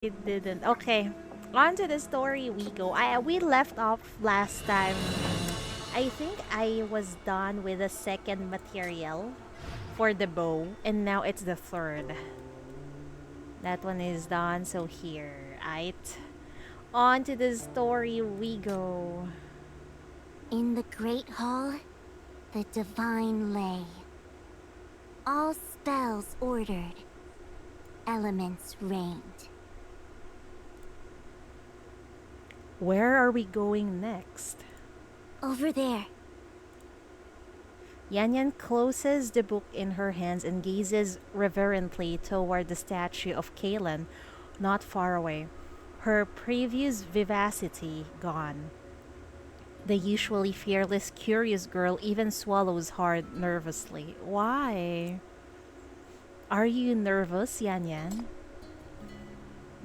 It didn't. Okay. On to the story we go. We left off last time. I think I was done with the second material for the bow, and now it's the third. That one is done, so here. Right. On to the story we go. In the Great Hall, the divine lay. All spells ordered. Elements reigned. Where are we going next? Over there. Yan Yan closes the book in her hands and gazes reverently toward the statue of Kaylin, not far away, her previous vivacity gone. The usually fearless, curious girl even swallows hard nervously. Why? Are you nervous, Yan Yan?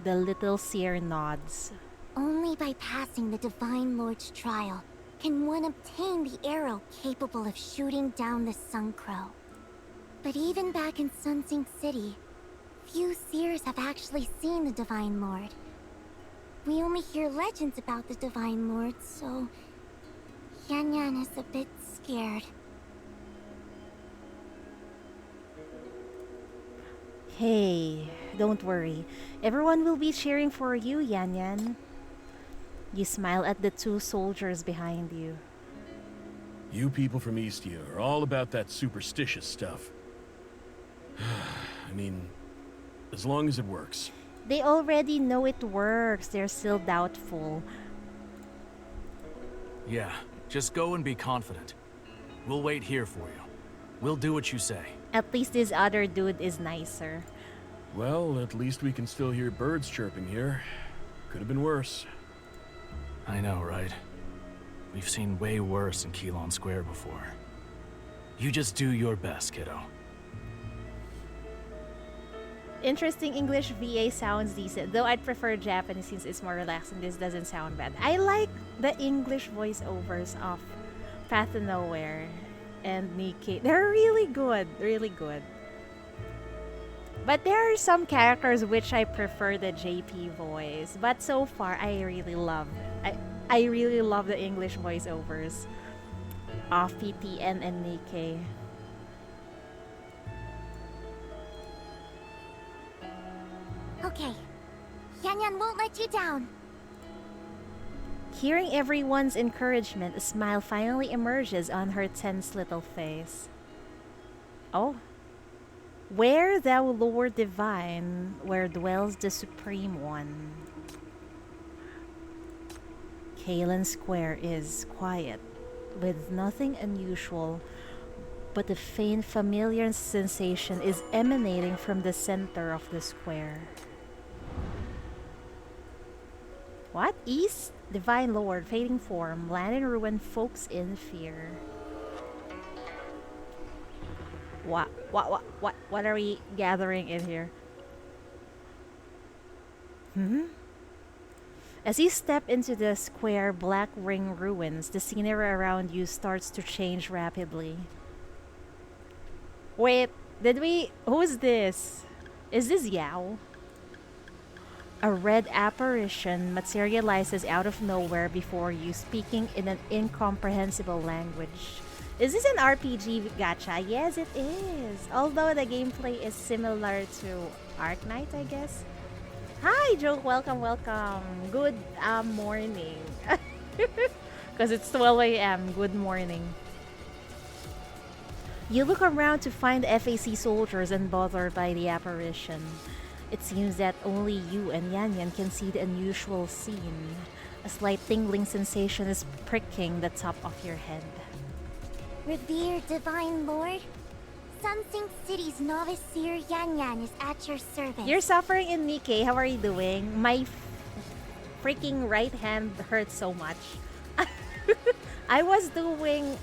The little seer nods. Only by passing the Divine Lord's trial can one obtain the arrow capable of shooting down the Sun Crow. But even back in Sun Sink City, few seers have actually seen the Divine Lord. We only hear legends about the Divine Lord, so Yan Yan is a bit scared. Hey, don't worry. Everyone will be cheering for you, Yan Yan. You smile at the two soldiers behind you. You people from Eastia are all about that superstitious stuff. I mean, as long as it works. They already know it works. They're still doubtful. Yeah, just go and be confident. We'll wait here for you. We'll do what you say. At least this other dude is nicer. Well, at least we can still hear birds chirping here. Could have been worse. I know, right? We've seen way worse in Keelon Square before. You just do your best, kiddo. Interesting English VA sounds decent, though I'd prefer Japanese since it's more relaxing. This doesn't sound bad. I like the English voiceovers of Path to Nowhere and Nikki. They're really good, really good. But there are some characters which I prefer the JP voice. But so far, I really love the English voiceovers of PTN and Nikkei. Okay, Yan Yan won't let you down. Hearing everyone's encouragement, a smile finally emerges on her tense little face. Oh. Where thou Lord Divine, where dwells the Supreme One. Kalen Square is quiet, with nothing unusual, but a faint familiar sensation is emanating from the center of the square. What? East? Divine Lord, fading form, land in ruin, folks in fear. What are we gathering in here? As you step into the square black ring ruins, the scenery around you starts to change rapidly. Wait, who's this? Is this Yao? A red apparition materializes out of nowhere before you, speaking in an incomprehensible language. Is this an RPG gacha? Yes, it is. Although the gameplay is similar to Ark Knight, I guess. Hi, Joke. Welcome, welcome. Good morning. Because it's 12 a.m. Good morning. You look around to find FAC soldiers unbothered by the apparition. It seems that only you and Yan Yan can see the unusual scene. A slight tingling sensation is pricking the top of your head. Revered Divine Lord, Sun Sink City's novice seer Yan Yan is at your service. You're suffering in Nikkei. How are you doing? My freaking right hand hurts so much. I was doing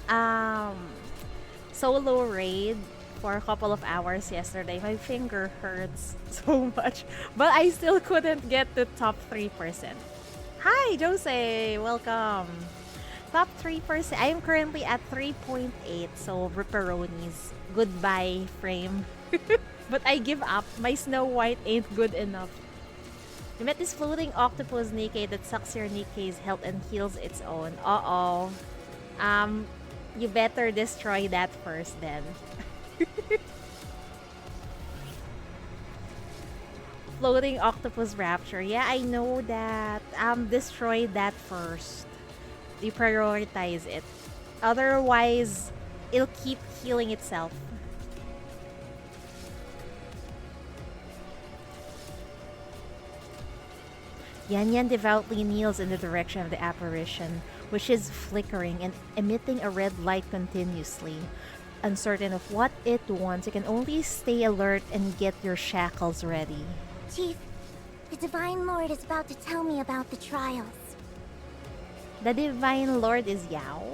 solo raid for a couple of hours yesterday. My finger hurts so much, but I still couldn't get to top 3%. Hi, Jose. Welcome. Top 3%. I am currently at 3.8, so ripperonis. Goodbye, frame. But I give up. My Snow White ain't good enough. You met this floating octopus Nikkei that sucks your Nikkei's health and heals its own. Uh-oh. You better destroy that first then. Floating octopus rapture. Yeah, I know that. Destroy that first. You prioritize it. Otherwise, it'll keep healing itself. Yan Yan devoutly kneels in the direction of the apparition, which is flickering and emitting a red light continuously. Uncertain of what it wants, you can only stay alert and get your shackles ready. Chief, the Divine Lord is about to tell me about the trials. The Divine Lord is Yao?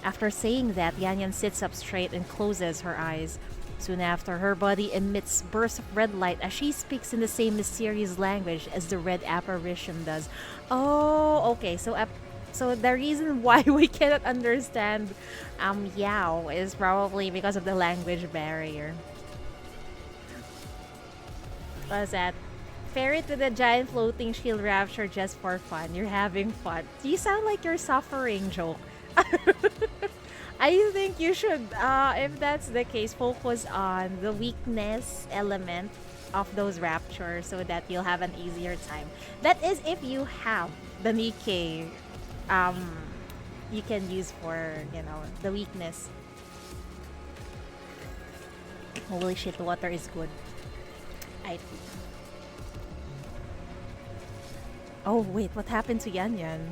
After saying that, Yan Yan sits up straight and closes her eyes. Soon after, her body emits bursts of red light as she speaks in the same mysterious language as the red apparition does. Oh, okay. So the reason why we cannot understand Yao is probably because of the language barrier. What was that? Ferry to the giant floating shield rapture just for fun. You're having fun. You sound like you're suffering, joke. I think you should, if that's the case, focus on the weakness element of those raptures so that you'll have an easier time. That is if you have the Nikkei you can use for, you know, the weakness. Holy shit, the water is good. Oh wait, what happened to Yan Yan?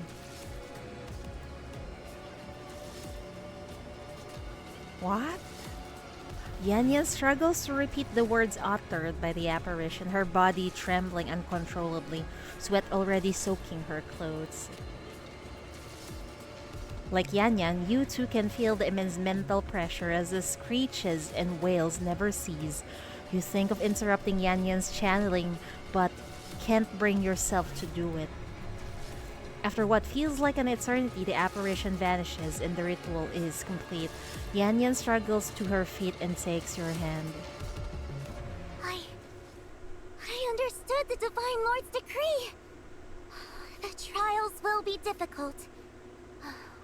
What? Yan Yan struggles to repeat the words uttered by the apparition, her body trembling uncontrollably, sweat already soaking her clothes. Like Yan Yan, you too can feel the immense mental pressure as the screeches and wails never cease. You think of interrupting Yan Yan's channeling, but can't bring yourself to do it. After what feels like an eternity, the apparition vanishes and the ritual is complete. Yan Yan struggles to her feet and takes your hand. I understood the Divine Lord's decree. The trials will be difficult.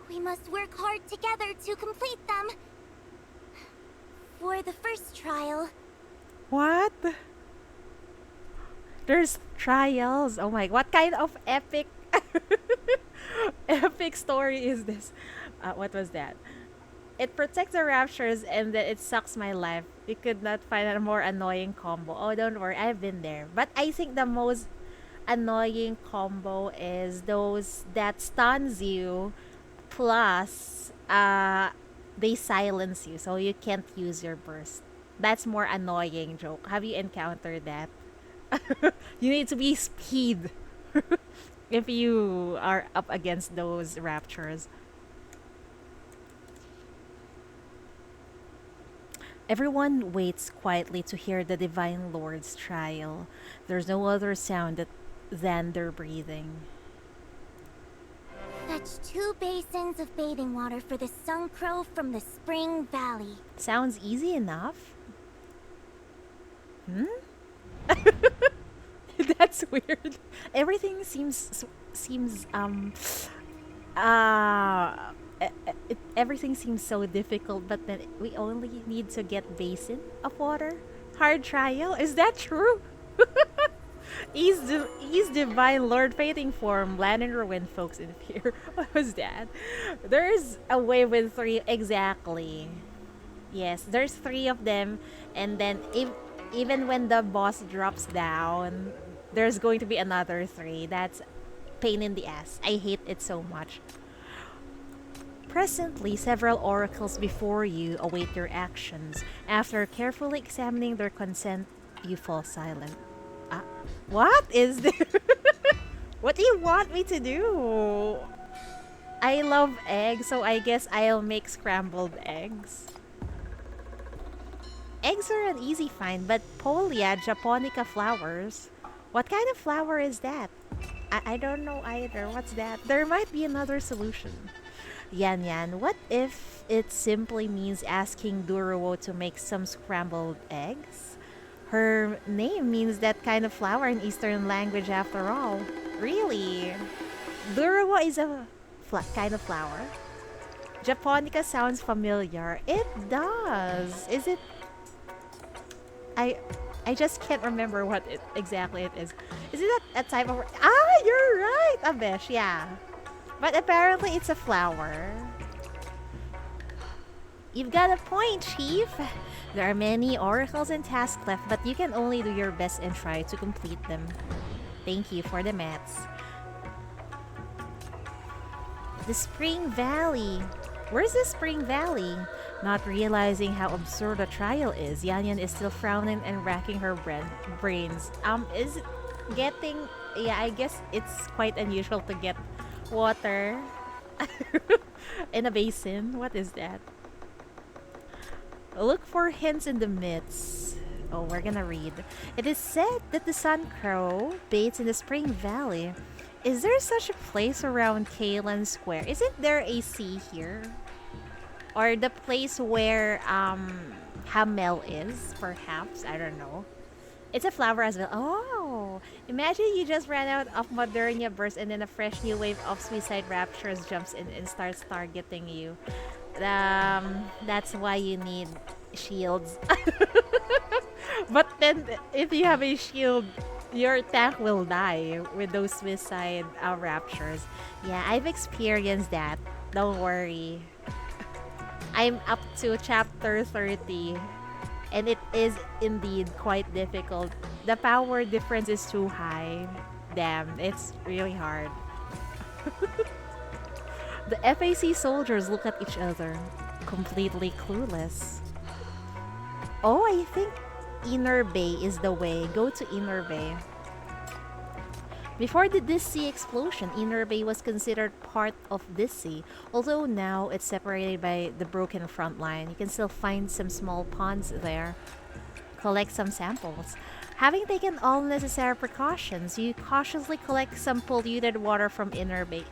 We must work hard together to complete them. For the first trial... What? There's trials. Oh my, what kind of epic epic story is this? What was that? It protects the raptures and then it sucks my life. You could not find a more annoying combo. Oh, don't worry, I've been there. But I think the most annoying combo is those that stuns you plus they silence you so you can't use your burst. That's more annoying, joke. Have you encountered that? You need to be speed if you are up against those raptures. Everyone waits quietly to hear the Divine Lord's trial. There's no other sound than their breathing. Fetch 2 basins of bathing water for the sun crow from the Spring Valley. Sounds easy enough. That's weird. Everything everything seems so difficult, but then we only need to get basin of water. Hard trial? Is that true? Ease Divine Lord Fating Form, Land and Ruin, folks in fear. What was that? There's a way with 3 exactly. Yes, there's 3 of them, and then even when the boss drops down, there's going to be another 3. That's pain in the ass. I hate it so much. Presently, several oracles before you await your actions. After carefully examining their consent, you fall silent. What is this? What do you want me to do? I love eggs, so I guess I'll make scrambled eggs. Eggs are an easy find, but Polia japonica flowers. What kind of flower is that? I don't know either. What's that? There might be another solution. Yan Yan, what if it simply means asking Duruo to make some scrambled eggs? Her name means that kind of flower in Eastern language after all. Really? Durawa is a kind of flower? Japonica sounds familiar. It does. Is it? I I just can't remember what exactly it is. Is it a type of? Ah, you're right, Abesh. Yeah, but apparently it's a flower. You've got a point, Chief. There are many oracles and tasks left, but you can only do your best and try to complete them. Thank you for the mats. The Spring Valley. Where's the Spring Valley? Not realizing how absurd a trial is, Yanyan is still frowning and racking her brains. Is it getting... Yeah, I guess it's quite unusual to get water in a basin. What is that? Look for hints in the myths. Oh, we're gonna read. It is said that the Sun Crow bathes in the Spring Valley. Is there such a place around Kalen Square? Isn't there a sea here? Or the place where Hamel is, perhaps? I don't know. It's a flower as well. Oh! Imagine you just ran out of Modernia burst and then a fresh new wave of suicide raptures jumps in and starts targeting you. That's why you need shields. But then, if you have a shield, your tank will die with those suicide raptures. Yeah, I've experienced that. Don't worry. I'm up to chapter 30. And it is indeed quite difficult. The power difference is too high. Damn, it's really hard. The FAC soldiers look at each other, completely clueless. Oh, I think Inner Bay is the way. Go to Inner Bay. Before this sea explosion, Inner Bay was considered part of this sea, although now it's separated by the broken front line. You can still find some small ponds there. Collect some samples. Having taken all necessary precautions, you cautiously collect some polluted water from Inner Bay.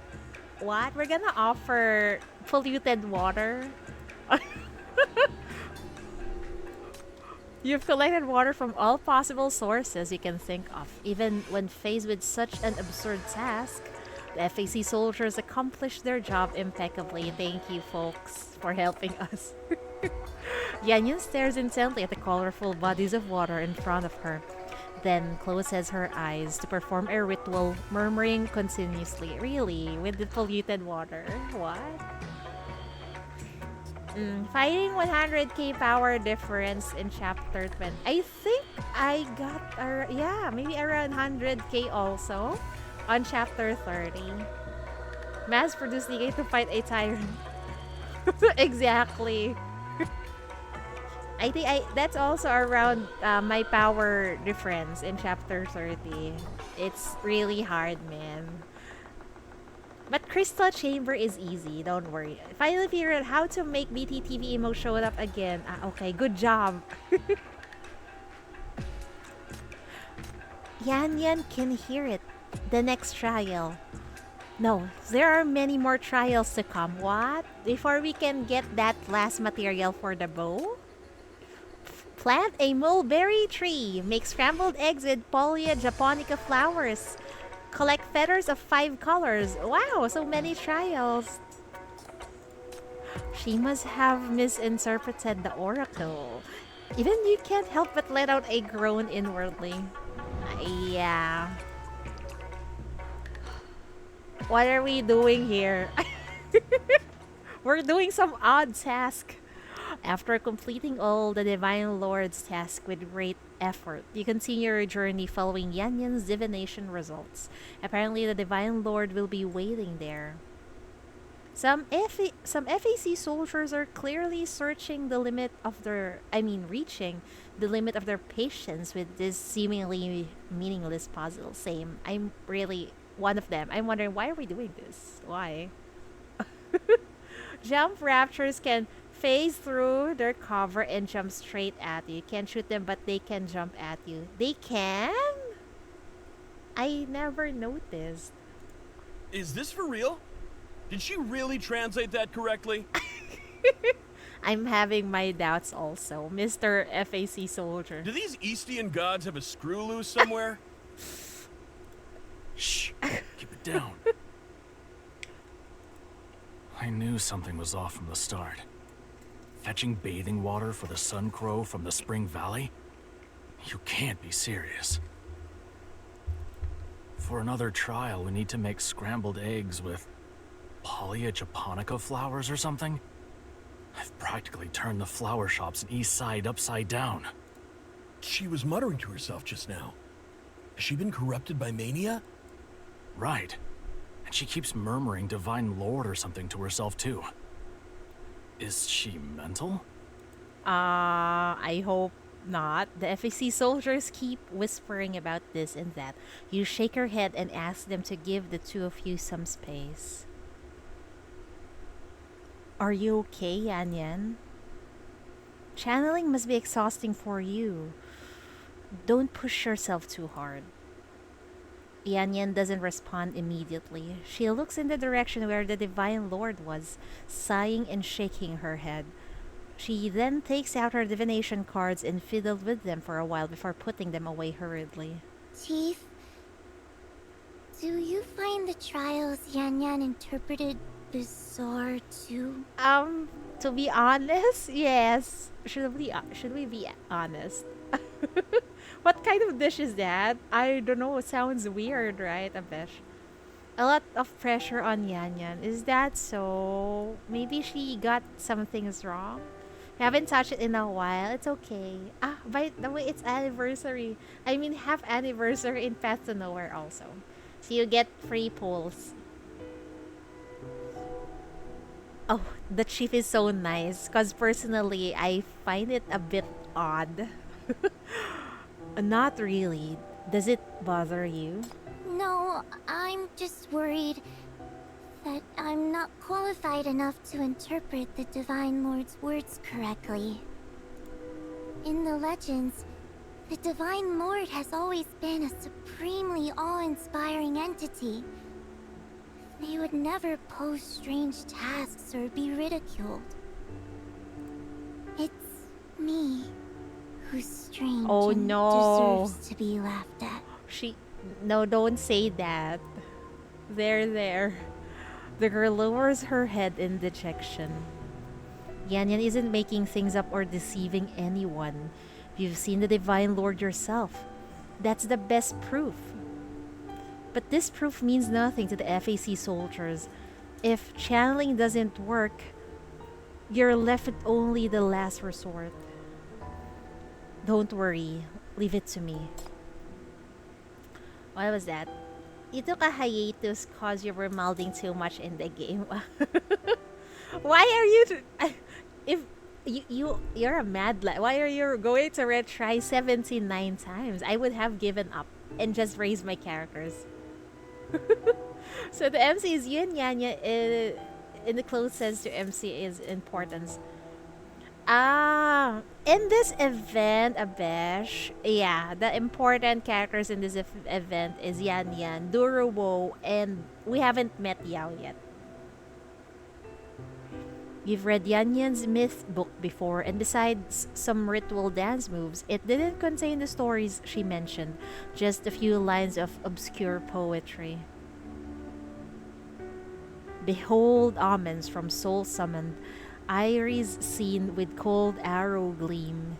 What? We're gonna offer polluted water? You've collected water from all possible sources you can think of. Even when faced with such an absurd task, the FAC soldiers accomplished their job impeccably. Thank you, folks, for helping us. Yanyan stares intently at the colorful bodies of water in front of her, then closes her eyes to perform a ritual, murmuring continuously. Really? With the polluted water? What? Fighting 100k power difference in chapter 20. I think I got, yeah, maybe around 100k also on chapter 30. Mass-produced negate to fight a tyrant. Exactly. I think that's also around my power difference in chapter 30. It's really hard, man. But Crystal Chamber is easy, don't worry. Finally figured out how to make BTTV emo show up again. Okay, good job. Yan can hear it. The next trial. No, there are many more trials to come. What? Before we can get that last material for the bow? Plant a mulberry tree. Make scrambled eggs with Pollia japonica flowers. Collect feathers of 5 colors. Wow, so many trials. She must have misinterpreted the oracle. Even you can't help but let out a groan inwardly. Yeah. What are we doing here? We're doing some odd task. After completing all the Divine Lord's task with great effort, you continue your journey following Yanyan's divination results. Apparently, the Divine Lord will be waiting there. Some FAC soldiers are clearly searching the limit of their, reaching the limit of their patience with this seemingly meaningless puzzle. Same. I'm really one of them. I'm wondering, why are we doing this? Why? Jump raptors can phase through their cover and jump straight at you. You can't shoot them, but they can jump at you. They can? I never noticed. Is this for real? Did she really translate that correctly? I'm having my doubts also, Mr. FAC soldier. Do these Eastian gods have a screw loose somewhere? Shh. Keep it down. I knew something was off from the start. Fetching bathing water for the Sun Crow from the Spring Valley? You can't be serious. For another trial, we need to make scrambled eggs with Pollia japonica flowers or something? I've practically turned the flower shops in East Side upside down. She was muttering to herself just now. Has she been corrupted by mania? Right. And she keeps murmuring Divine Lord or something to herself too. Is she mental? I hope not. The FAC soldiers keep whispering about this and that. You shake your head and ask them to give the two of you some space. Are you okay, Yan Yan? Channeling must be exhausting for you. Don't push yourself too hard. Yan Yan doesn't respond immediately. She looks in the direction where the Divine Lord was, sighing and shaking her head. She then takes out her divination cards and fiddled with them for a while before putting them away hurriedly. Chief, do you find the trials Yan Yan interpreted bizarre too? To be honest, yes. Should we be honest? What kind of dish is that? I don't know. It sounds weird, right, Abesh? A lot of pressure on Yan Yan. Is that so? Maybe she got some things wrong? Haven't touched it in a while. It's okay. Ah, by the way, it's anniversary. I mean, half anniversary in Path to Nowhere also. So you get free pulls. Oh, the chief is so nice. Because personally, I find it a bit odd. Not really. Does it bother you? No, I'm just worried that I'm not qualified enough to interpret the Divine Lord's words correctly. In the legends, the Divine Lord has always been a supremely awe-inspiring entity. They would never pose strange tasks or be ridiculed. It's me who's strange Oh and no. deserves to be laughed at. No, don't say that. There. The girl lowers her head in dejection. Yan Yan isn't making things up or deceiving anyone. You've seen the Divine Lord yourself. That's the best proof. But this proof means nothing to the FAC soldiers. If channeling doesn't work, you're left with only the last resort. Don't worry. Leave it to me. What was that? You took a hiatus cause you were melding too much in the game. Why are you... if you're a mad lad, why are you going to retry 79 times? I would have given up and just raised my characters. So the MC is Yun Yanya in the closest to MC is importance. In this event, Abesh, yeah, the important characters in this event is Yan Yan, Duruwo, and we haven't met Yao yet. You've read Yan Yan's myth book before, and besides some ritual dance moves, it didn't contain the stories she mentioned, just a few lines of obscure poetry. Behold omens from soul summoned, Iris seen with cold arrow gleam.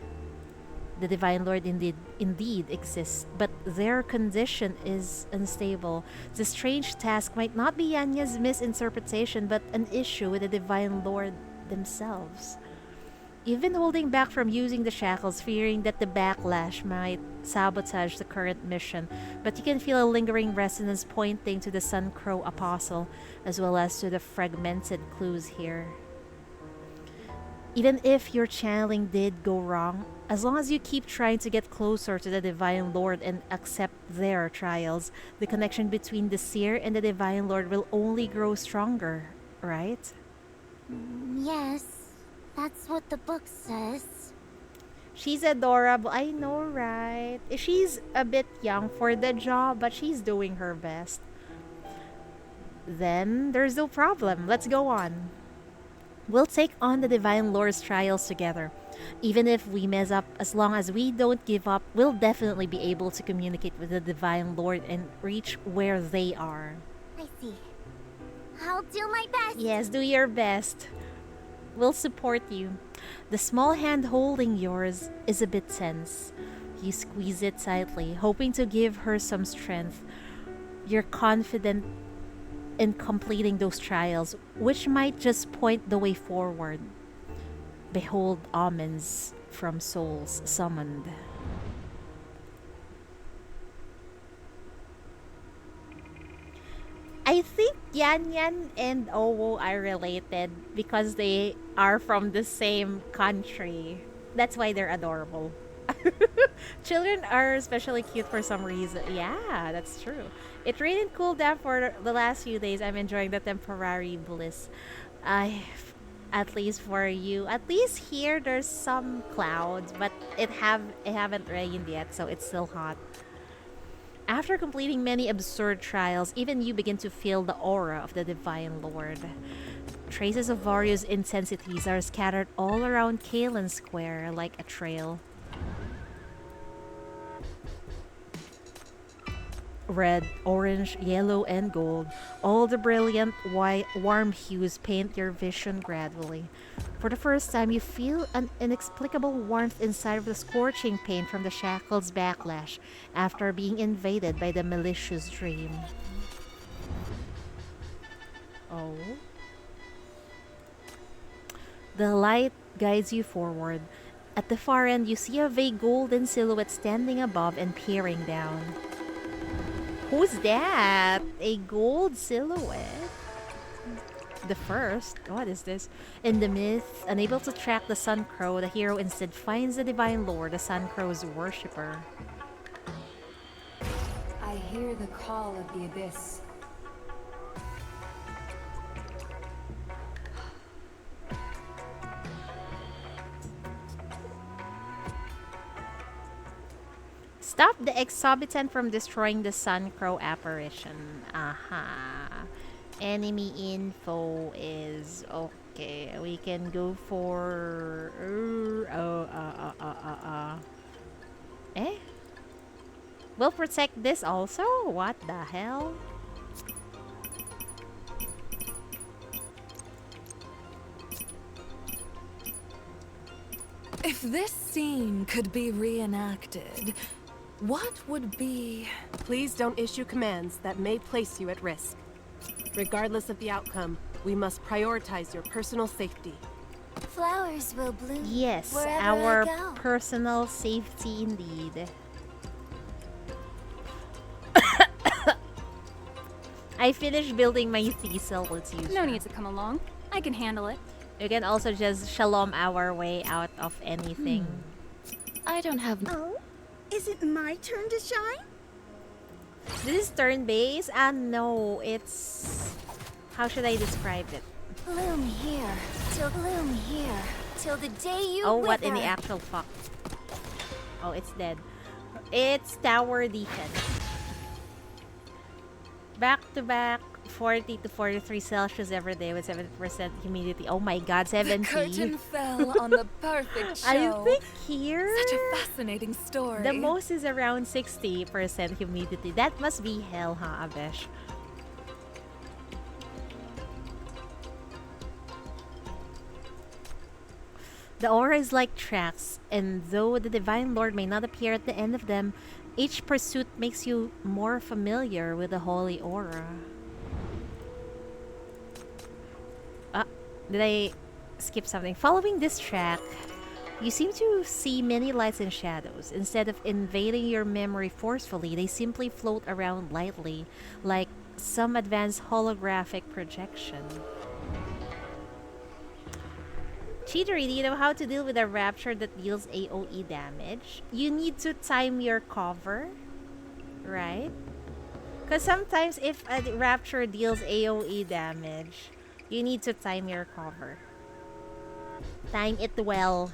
The Divine Lord indeed exists, but their condition is unstable. The strange task might not be Yanya's misinterpretation, but an issue with the Divine Lord themselves. You've been holding back from using the shackles, fearing that the backlash might sabotage the current mission, but you can feel a lingering resonance pointing to the Sun Crow Apostle, as well as to the fragmented clues here. Even if your channeling did go wrong, as long as you keep trying to get closer to the Divine Lord and accept their trials, the connection between the Seer and the Divine Lord will only grow stronger, right? Yes, that's what the book says. She's adorable. I know, right? She's a bit young for the job, but she's doing her best. Then there's no problem. Let's go on. We'll take on the Divine Lord's trials together. Even if we mess up, as long as we don't give up, we'll definitely be able to communicate with the Divine Lord and reach where they are. I see. I'll do my best. Yes, do your best. We'll support you. The small hand holding yours is a bit tense. You squeeze it tightly, hoping to give her some strength. You're confident in completing those trials, which might just point the way forward. Behold omens from souls summoned. I think Yan Yan and Owo are related because they are from the same country. That's why they're adorable. Children are especially cute for some reason. Yeah, that's true. It rained and cooled down for the last few days. I'm enjoying the temporary bliss. I, at least for you. At least here there's some clouds, but it haven't rained yet, so it's still hot. After completing many absurd trials, even you begin to feel the aura of the Divine Lord. Traces of various intensities are scattered all around Kalen Square like a trail. Red, orange, yellow, and gold. All the brilliant, white, warm hues paint your vision gradually. For the first time, you feel an inexplicable warmth inside of the scorching pain from the shackle's backlash after being invaded by the malicious dream. Oh. The light guides you forward. At the far end, you see a vague golden silhouette standing above and peering down. Who's that? A gold silhouette? The first? What is this? In the myth, unable to track the Sun Crow, the hero instead finds the Divine Lord, the Sun Crow's worshipper. I hear the call of the abyss. Stop the exorbitant from destroying the Sun Crow apparition. Aha. Enemy info is okay. We can go for eh? We'll protect this also? What the hell? If this scene could be reenacted, what would be... Please don't issue commands that may place you at risk. Regardless of the outcome, we must prioritize your personal safety. Flowers will bloom. Yes, wherever our I go. personal safety indeed. I finished building my Cecil. Let's use No her. need to come along. I can handle it. We can also just shalom our way out of anything. I don't have... Oh, is it my turn to shine? This is turn-based? No, it's... How should I describe it? Bloom here, till the day you Oh, what in the wither. actual fuck? Oh, it's dead. It's tower defense. Back to back, 40 to 43 Celsius every day with 70% humidity. Oh my god, 70. The curtain fell on the perfect show. I think here... Such a fascinating story. The most is around 60% humidity. That must be hell, huh, Abesh? The aura is like tracks, and though the Divine Lord may not appear at the end of them, each pursuit makes you more familiar with the holy aura. Did I skip something? Following this track, you seem to see many lights and shadows. Instead of invading your memory forcefully, they simply float around lightly, like some advanced holographic projection. Cheatery, do you know how to deal with a rapture that deals AoE damage? You need to time your cover, right? Because sometimes if a rapture deals AoE damage, you need to time your cover. Time it well.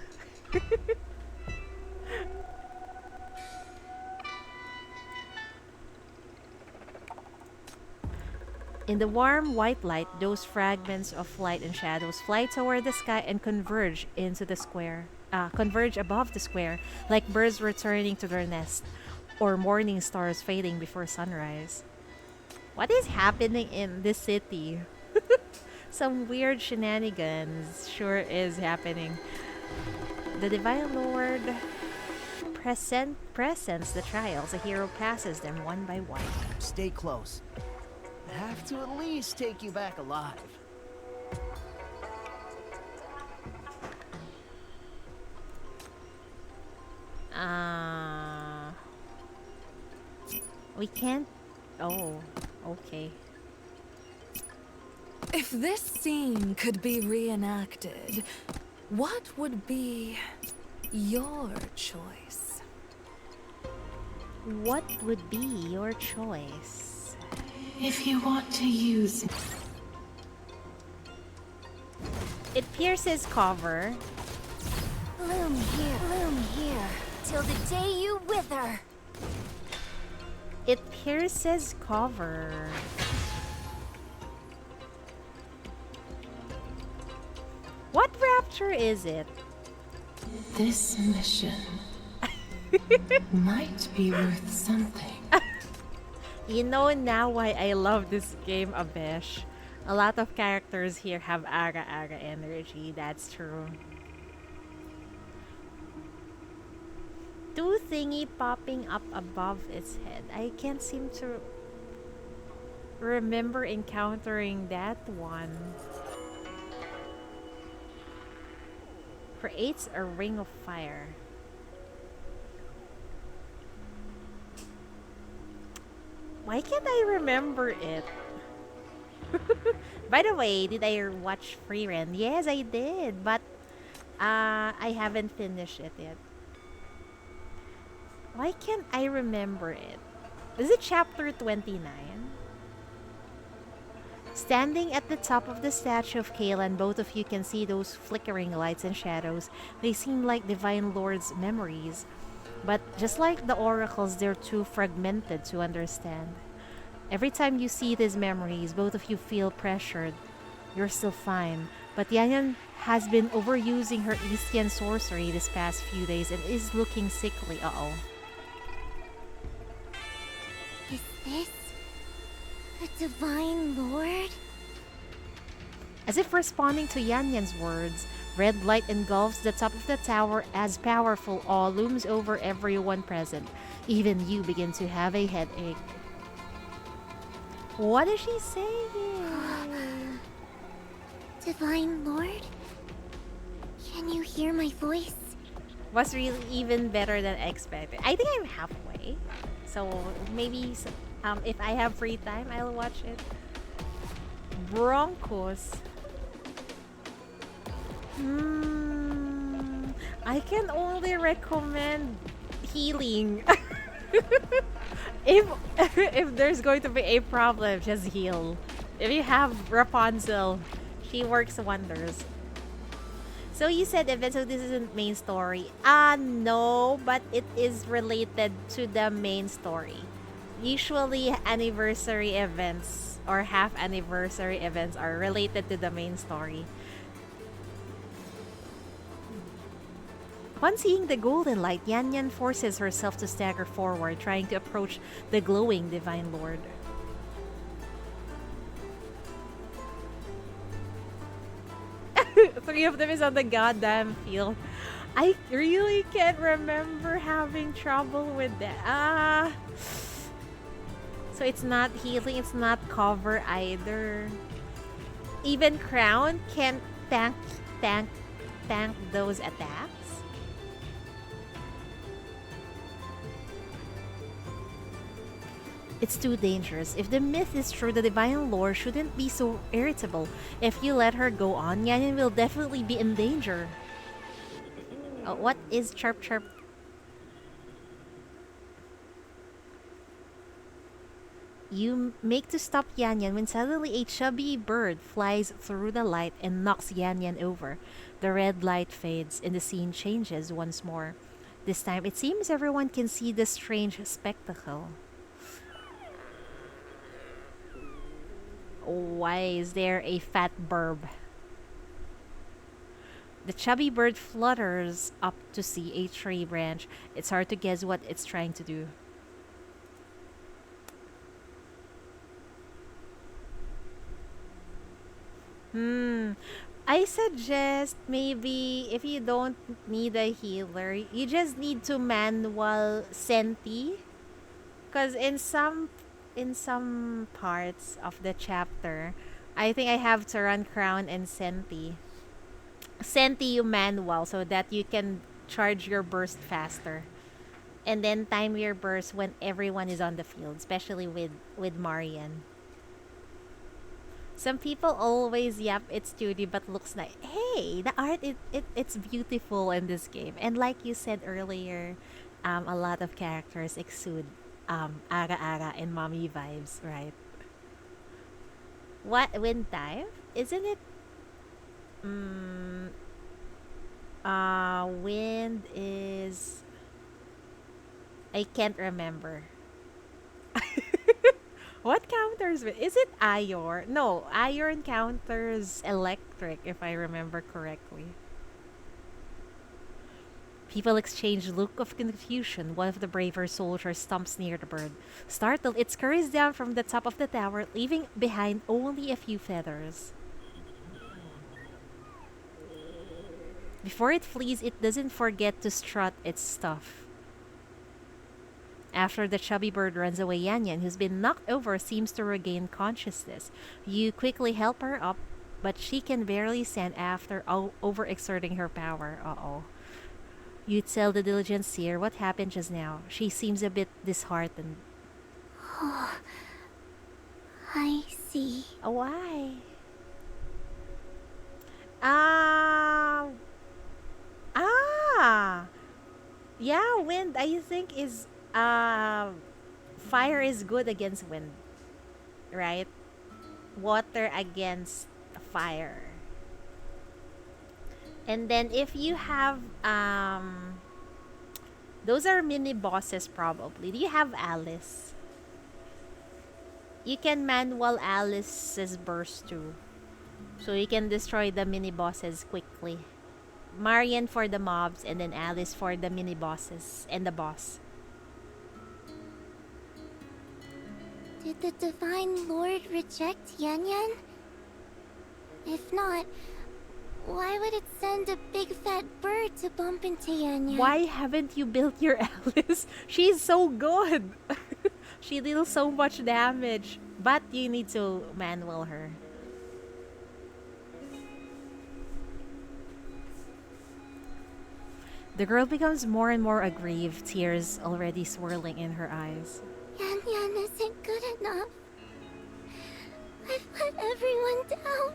In the warm white light, those fragments of light and shadows fly toward the sky and converge into the square. Converge above the square, like birds returning to their nest, or morning stars fading before sunrise. What is happening in this city? Some weird shenanigans sure is happening. The Divine Lord presents the trials. The hero passes them one by one. Stay close. I have to at least take you back alive. We can't. Oh, okay. If this scene could be reenacted, what would be your choice? What would be your choice? If you want to use... It pierces cover. Bloom here, till the day you wither. It pierces cover. What rapture is it? This mission might be worth something. You know now why I love this game, Abesh. A lot of characters here have aga-aga energy, that's true. Two thingy popping up above its head. I can't seem to remember encountering that one. Creates a ring of fire. Why can't I remember it? By the way, did I watch Free Ren? Yes, I did, but I haven't finished it yet. Why can't I remember it? Is it chapter 29? Standing at the top of the statue of Kalan, both of you can see those flickering lights and shadows. They seem like Divine Lord's memories. But just like the oracles, they're too fragmented to understand. Every time you see these memories, both of you feel pressured. You're still fine. But Yanyan has been overusing her Eastian sorcery this past few days and is looking sickly. Uh-oh. Is this the Divine Lord? As if responding to Yanyan's words, red light engulfs the top of the tower as powerful awe looms over everyone present. Even you begin to have a headache. What is she saying? Divine Lord? Can you hear my voice? Was really even better than expected. I think I'm halfway. So maybe if I have free time, I'll watch it. Broncos. I can only recommend healing. if there's going to be a problem, just heal. If you have Rapunzel, she works wonders. So you said event, so this isn't main story. No, but it is related to the main story. Usually anniversary events or half anniversary events are related to the main story. Upon seeing the golden light, Yanyan forces herself to stagger forward, trying to approach the glowing Divine Lord. Three of them is on the goddamn field. I really can't remember having trouble with that. So it's not healing, it's not cover either. Even Crown can't tank those attacks. It's too dangerous. If the myth is true, the Divine Lord shouldn't be so irritable. If you let her go on, Yanyan will definitely be in danger. What is chirp chirp? You make to stop Yanyan when suddenly a chubby bird flies through the light and knocks Yanyan over. The red light fades and the scene changes once more. This time, it seems everyone can see the strange spectacle. Why is there a fat burb? The chubby bird flutters up to see a tree branch. It's hard to guess what it's trying to do. I suggest maybe if you don't need a healer, you just need to manual senti. Because in some parts of the chapter, I think I have to run crown and senti. Senti you manual so that you can charge your burst faster. And then time your burst when everyone is on the field, especially with Marian. Some people always yap it's 2D but looks nice. Hey, the art it's beautiful in this game. And like you said earlier, a lot of characters exude aga-aga and mommy vibes, right? What wind type? Isn't it wind is I can't remember. What counters? Is it iron? No, iron counters electric, if I remember correctly. People exchange look of confusion. One of the braver soldiers stomps near the bird. Startled, it scurries down from the top of the tower, leaving behind only a few feathers. Before it flees, it doesn't forget to strut its stuff. After the chubby bird runs away, Yan Yan, who's been knocked over, seems to regain consciousness. You quickly help her up, but she can barely stand after overexerting her power. Uh-oh. You tell the diligent seer what happened just now. She seems a bit disheartened. Oh, I see. Why? Yeah, wind I think is fire is good against wind, right? Water against fire. And then if you have those are mini bosses probably. Do you have Alice? You can manual Alice's burst too. So you can destroy the mini bosses quickly. Marian for the mobs and then Alice for the mini bosses and the boss. Did the Divine Lord reject Yan Yan? If not, why would it send a big fat bird to bump into Yan Yan? Why haven't you built your Alice? She's so good. She deals so much damage. But you need to manual her. The girl becomes more and more aggrieved, tears already swirling in her eyes. Yan Yan isn't good enough. I've let everyone down.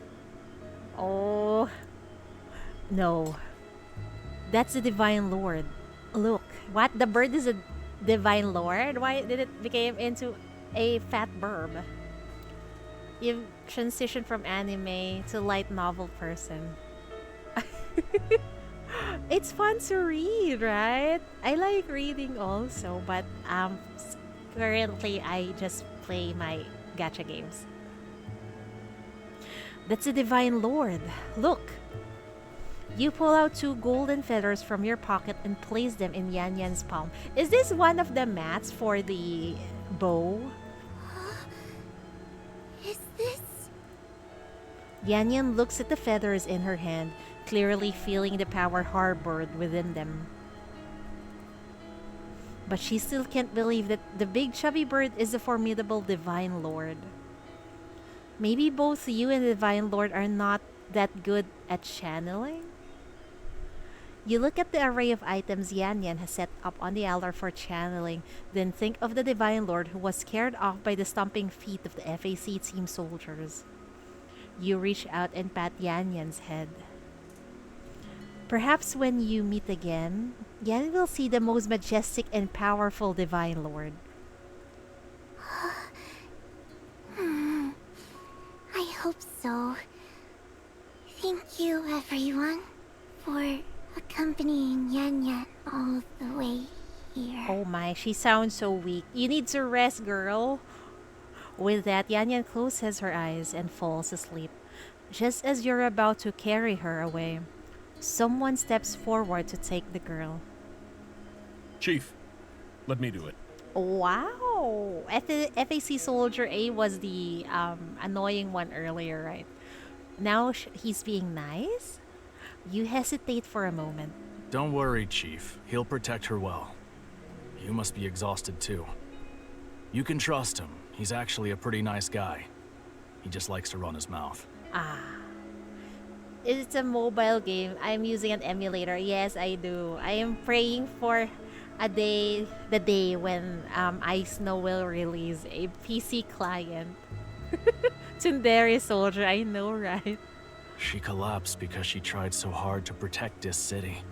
Oh. No. That's the Divine Lord. Look. What? The bird is a Divine Lord? Why did it become into a fat burb? You've transitioned from anime to light novel person. It's fun to read, right? I like reading also, but currently I just play my gacha games. That's the Divine Lord. Look. You pull out 2 golden feathers from your pocket and place them in Yan Yan's palm. Is this one of the mats for the bow? Is this? Yan Yan looks at the feathers in her hand, clearly feeling the power harbored within them. But she still can't believe that the big chubby bird is a formidable Divine Lord. Maybe both you and the Divine Lord are not that good at channeling? You look at the array of items Yan Yan has set up on the altar for channeling, then think of the Divine Lord who was scared off by the stomping feet of the FAC team soldiers. You reach out and pat Yan Yan's head. Perhaps when you meet again, Yan will see the most majestic and powerful Divine Lord. I hope so. Thank you, everyone, for accompanying Yan Yan all the way here. Oh my, she sounds so weak. You need to rest, girl. With that, Yan Yan closes her eyes and falls asleep. Just as you're about to carry her away, someone steps forward to take the girl. Chief, let me do it. Wow! FAC Soldier A was the annoying one earlier, right? Now he's being nice? You hesitate for a moment. Don't worry, Chief. He'll protect her well. You must be exhausted too. You can trust him. He's actually a pretty nice guy. He just likes to run his mouth. Ah. It's a mobile game. I'm using an emulator. Yes, I do. I am praying for the day when Aisno will release a PC client. Tsundere Soldier, I know, right? She collapsed because she tried so hard to protect this city.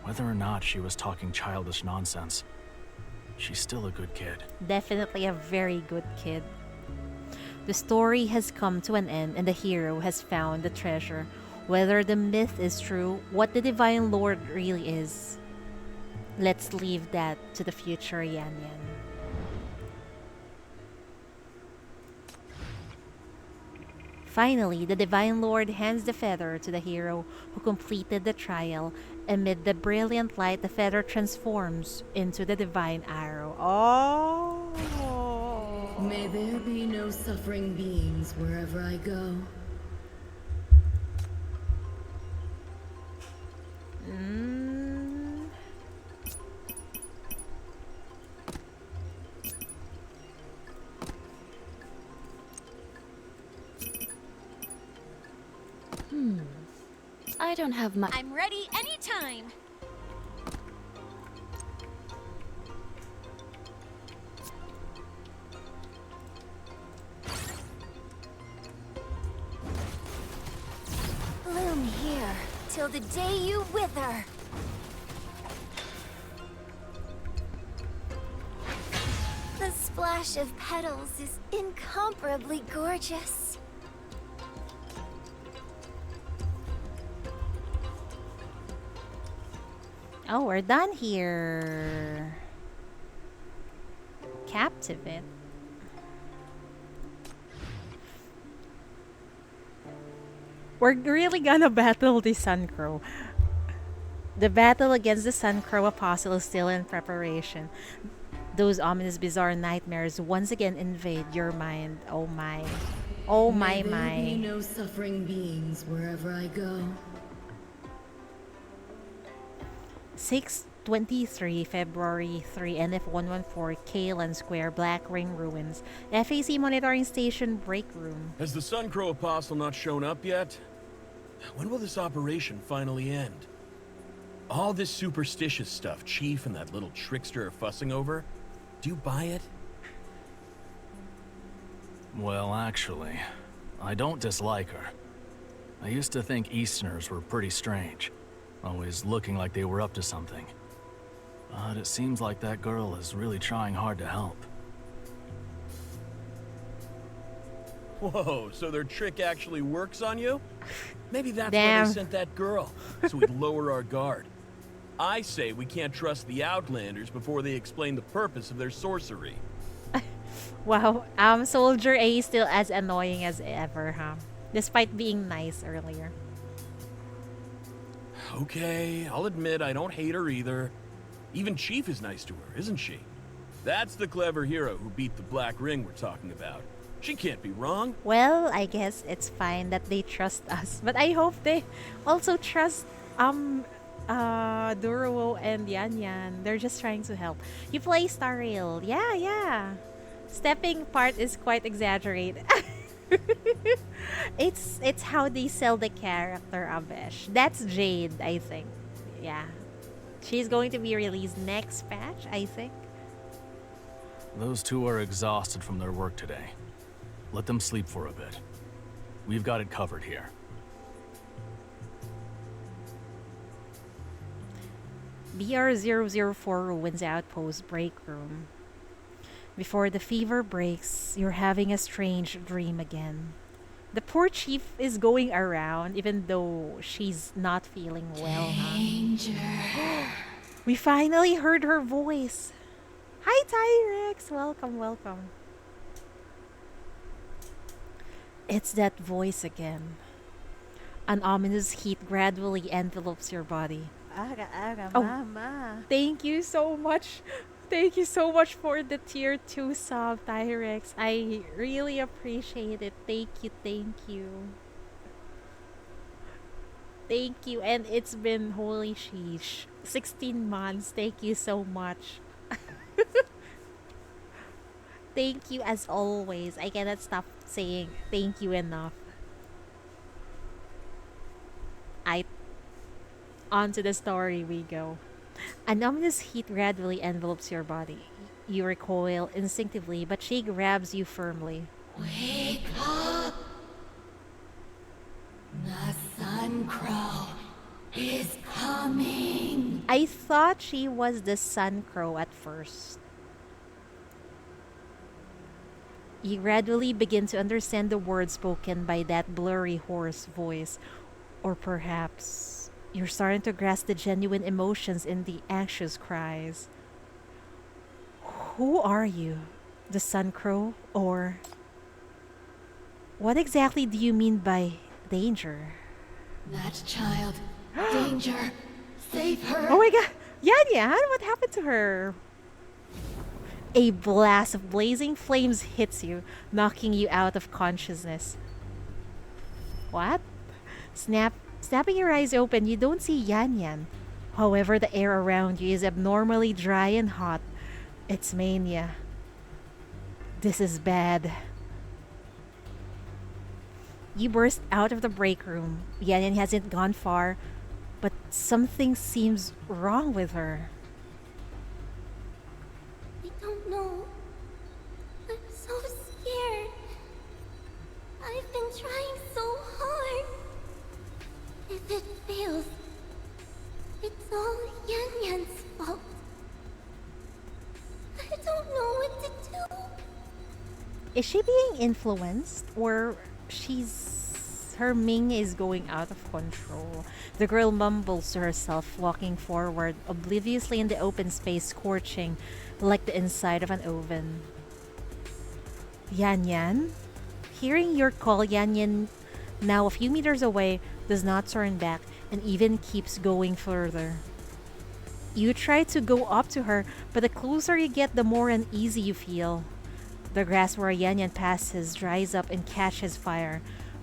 Whether or not she was talking childish nonsense, she's still a good kid. Definitely a very good kid. The story has come to an end and the hero has found the treasure. Whether the myth is true, what the Divine Lord really is, let's leave that to the future, Yan Yan. Finally, the Divine Lord hands the feather to the hero who completed the trial. Amid the brilliant light, the feather transforms into the divine arrow. Oh! May there be no suffering beings wherever I go. I don't have much. I'm ready anytime. Bloom here till the day you wither. The splash of petals is incomparably gorgeous. Oh, we're done here. Captivate. We're really gonna battle the Sun Crow. The battle against the Sun Crow Apostle is still in preparation. Those ominous, bizarre nightmares once again invade your mind. Oh my. Oh my, May there be my. no suffering beings wherever I go. 6/23, February 3, NF114, Kalan Square, Black Ring Ruins. FAC Monitoring Station Break Room. Has the Sun Crow Apostle not shown up yet? When will this operation finally end? All this superstitious stuff Chief and that little trickster are fussing over, do you buy it? Well, actually, I don't dislike her. I used to think Easterners were pretty strange, always looking like they were up to something. But it seems like that girl is really trying hard to help. Whoa, so their trick actually works on you? Maybe that's why Damn. they sent that girl, so we'd lower our guard. I say we can't trust the Outlanders before they explain the purpose of their sorcery. Wow, Soldier A is still as annoying as ever, huh? Despite being nice earlier. Okay, I'll admit I don't hate her either. Even Chief is nice to her, isn't she? That's the clever hero who beat the Black Ring we're talking about. She can't be wrong. Well, I guess it's fine that they trust us, but I hope they also trust Duruo and Yan Yan. They're just trying to help. You play Star Rail. Yeah. Stepping part is quite exaggerated. It's how they sell the character Avesh. That's Jade, I think. Yeah. She's going to be released next patch, I think. Those two are exhausted from their work today. Let them sleep for a bit. We've got it covered here. BR004 Ruins Outpost Break Room. Before the fever breaks, you're having a strange dream again. The poor chief is going around even though she's not feeling well. Danger. We finally heard her voice. Hi, Tyrex. Welcome. It's that voice again. An ominous heat gradually envelops your body. Aga, aga, Oh, mama. thank you so much. Thank you so much for the tier 2 sub, Tyrex. I really appreciate it. Thank you, thank you. Thank you. And it's been, holy sheesh, 16 months. Thank you so much. Thank you as always. I cannot stop saying thank you enough. I On to the story we go. An ominous heat gradually envelops your body. You recoil instinctively, but she grabs you firmly. Wake up! The Sun Crow is coming! I thought she was the Sun Crow at first. You gradually begin to understand the words spoken by that blurry, hoarse voice. Or perhaps you're starting to grasp the genuine emotions in the anxious cries. Who are you? The Sun Crow? Or what exactly do you mean by danger? That child. Danger. Save her. Oh my god! Yan Yan, what happened to her? A blast of blazing flames hits you, knocking you out of consciousness. What? Snapping your eyes open, you don't see Yan Yan. However, the air around you is abnormally dry and hot. It's mania. This is bad. You burst out of the break room. Yan Yan hasn't gone far, but something seems wrong with her. I don't know. I'm so scared. I've been trying so hard. If it fails, it's all Yan Yan's fault. I don't know what to do. Is she being influenced, or her Ming is going out of control? The girl mumbles to herself, walking forward, obliviously in the open space, scorching like the inside of an oven. Yan Yan? Hearing your call, Yan Yan, now a few meters away, does not turn back and even keeps going further. You try to go up to her, but the closer you get, the more uneasy you feel. The grass where Yan Yan passes dries up and catches fire,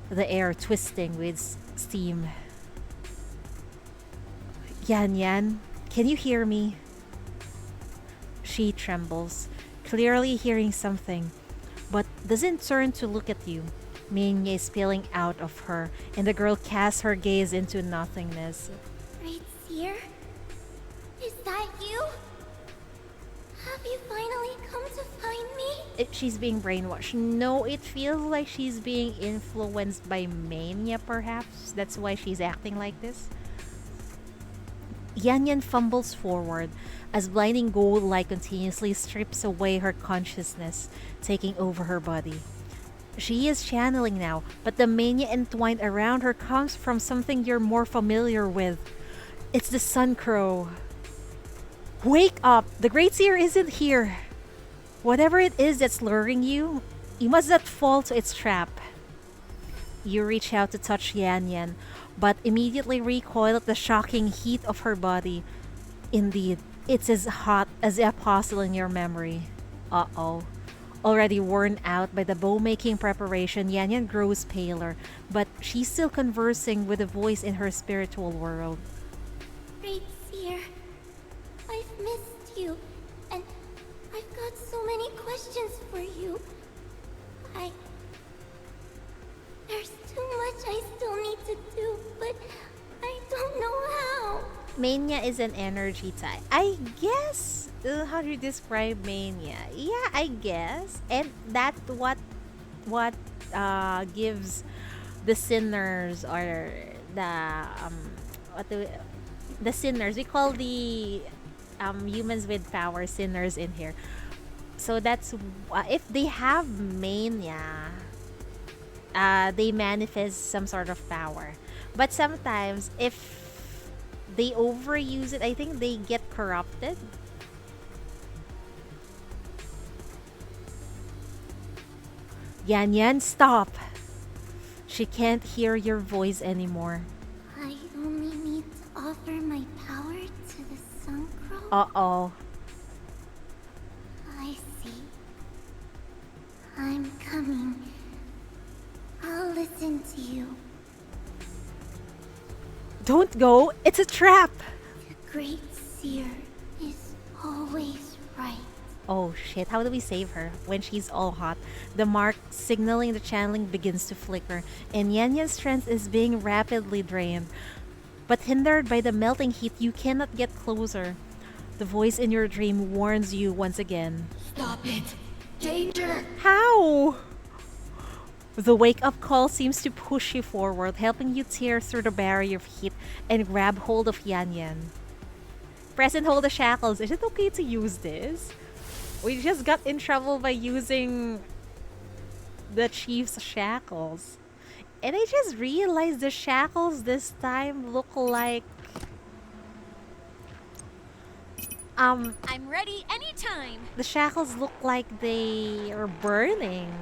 the air twisting with steam. Yan Yan, can you hear me? She trembles, clearly hearing something, but doesn't turn to look at you. Mania is spilling out of her, and the girl casts her gaze into nothingness. Great Seer? Is that you? Have you finally come to find me? She's being brainwashed. No, it feels like she's being influenced by mania, perhaps. That's why she's acting like this. Yan Yan fumbles forward as blinding gold light continuously strips away her consciousness, taking over her body. She is channeling now, but the mania entwined around her comes from something you're more familiar with. It's the Sun Crow. Wake up! The Great Seer isn't here! Whatever it is that's luring you, you must not fall to its trap. You reach out to touch Yan Yan, but immediately recoil at the shocking heat of her body. Indeed, it's as hot as the apostle in your memory. Uh-oh. Already worn out by the bow-making preparation, Yan Yan grows paler, but she's still conversing with a voice in her spiritual world. Great Seer, I've missed you, and I've got so many questions for you. There's too much I still need to do, but I don't know how. Mania is an energy type. I guess, how do you describe mania? Yeah, I guess. And that's what gives the sinners, or the sinners. We call the humans with power sinners in here. So that's if they have mania, they manifest some sort of power. But sometimes if they overuse it, I think they get corrupted. Yan Yan, stop! She can't hear your voice anymore. I only need to offer my power to the Sun Crow? Uh-oh. I see. I'm coming. I'll listen to you. Don't go! It's a trap! The Great Seer is always right. Oh shit, how do we save her? When she's all hot, the mark signaling the channeling begins to flicker, and Yan Yan's strength is being rapidly drained. But hindered by the melting heat, you cannot get closer. The voice in your dream warns you once again. Stop it! Danger! How? The wake-up call seems to push you forward, helping you tear through the barrier of heat and grab hold of Yan Yan. Press and hold the shackles. Is it okay to use this? We just got in trouble by using the chief's shackles. And I just realized the shackles this time look like... I'm ready anytime. The shackles look like they are burning.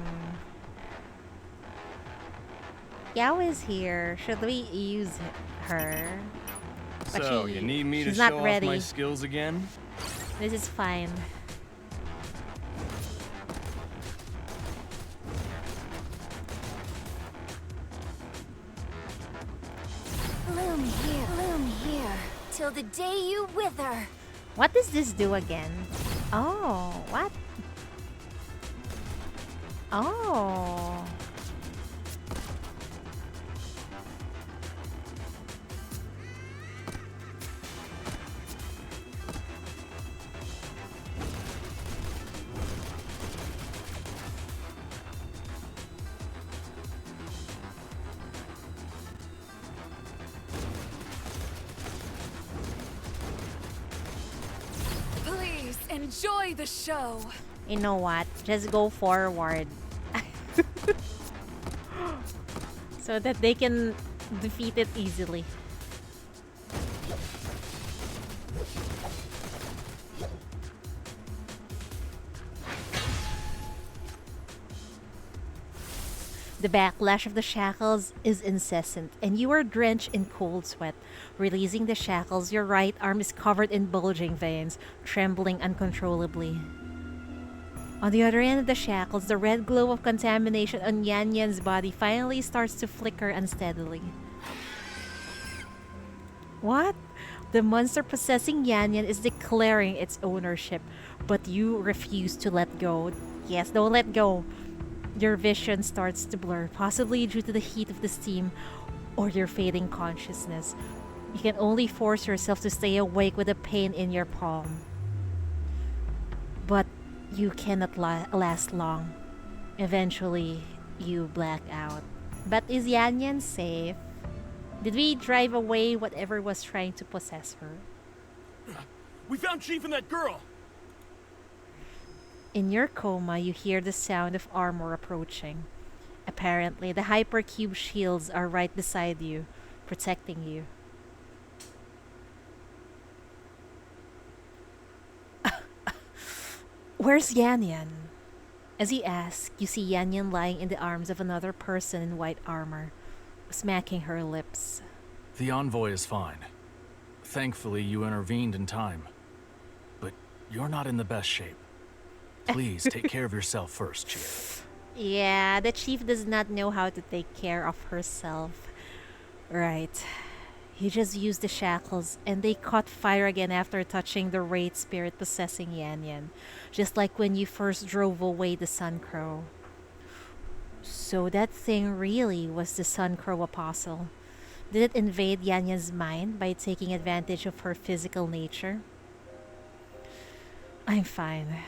Yao is here. Should we use her? But So, you need me to she's show not off ready. my skills again? This is fine. Bloom here, till the day you wither. What does this do again? Oh, what? Oh. Please enjoy the show. You know what? Just go forward. So that they can defeat it easily. The backlash of the shackles is incessant, and you are drenched in cold sweat. Releasing the shackles, your right arm is covered in bulging veins, trembling uncontrollably. On the other end of the shackles, the red glow of contamination on Yan Yan's body finally starts to flicker unsteadily. What? The monster possessing Yan Yan is declaring its ownership, but you refuse to let go. Yes, don't let go. Your vision starts to blur, possibly due to the heat of the steam or your fading consciousness. You can only force yourself to stay awake with the pain in your palm. But you cannot last long. Eventually, you black out. But is Yan Yan safe? Did we drive away whatever was trying to possess her? We found Chief and that girl! In your coma, you hear the sound of armor approaching. Apparently, the hypercube shields are right beside you, protecting you. Where's Yan Yan? As you ask, you see Yan Yan lying in the arms of another person in white armor, smacking her lips. The envoy is fine. Thankfully, you intervened in time. But you're not in the best shape. Please take care of yourself first, Chief. Yeah, the chief does not know how to take care of herself. Right. He just used the shackles, and they caught fire again after touching the Wraith spirit possessing Yan Yan, just like when you first drove away the Sun Crow. So that thing really was the Sun Crow Apostle. Did it invade Yan Yan's mind by taking advantage of her physical nature? I'm fine.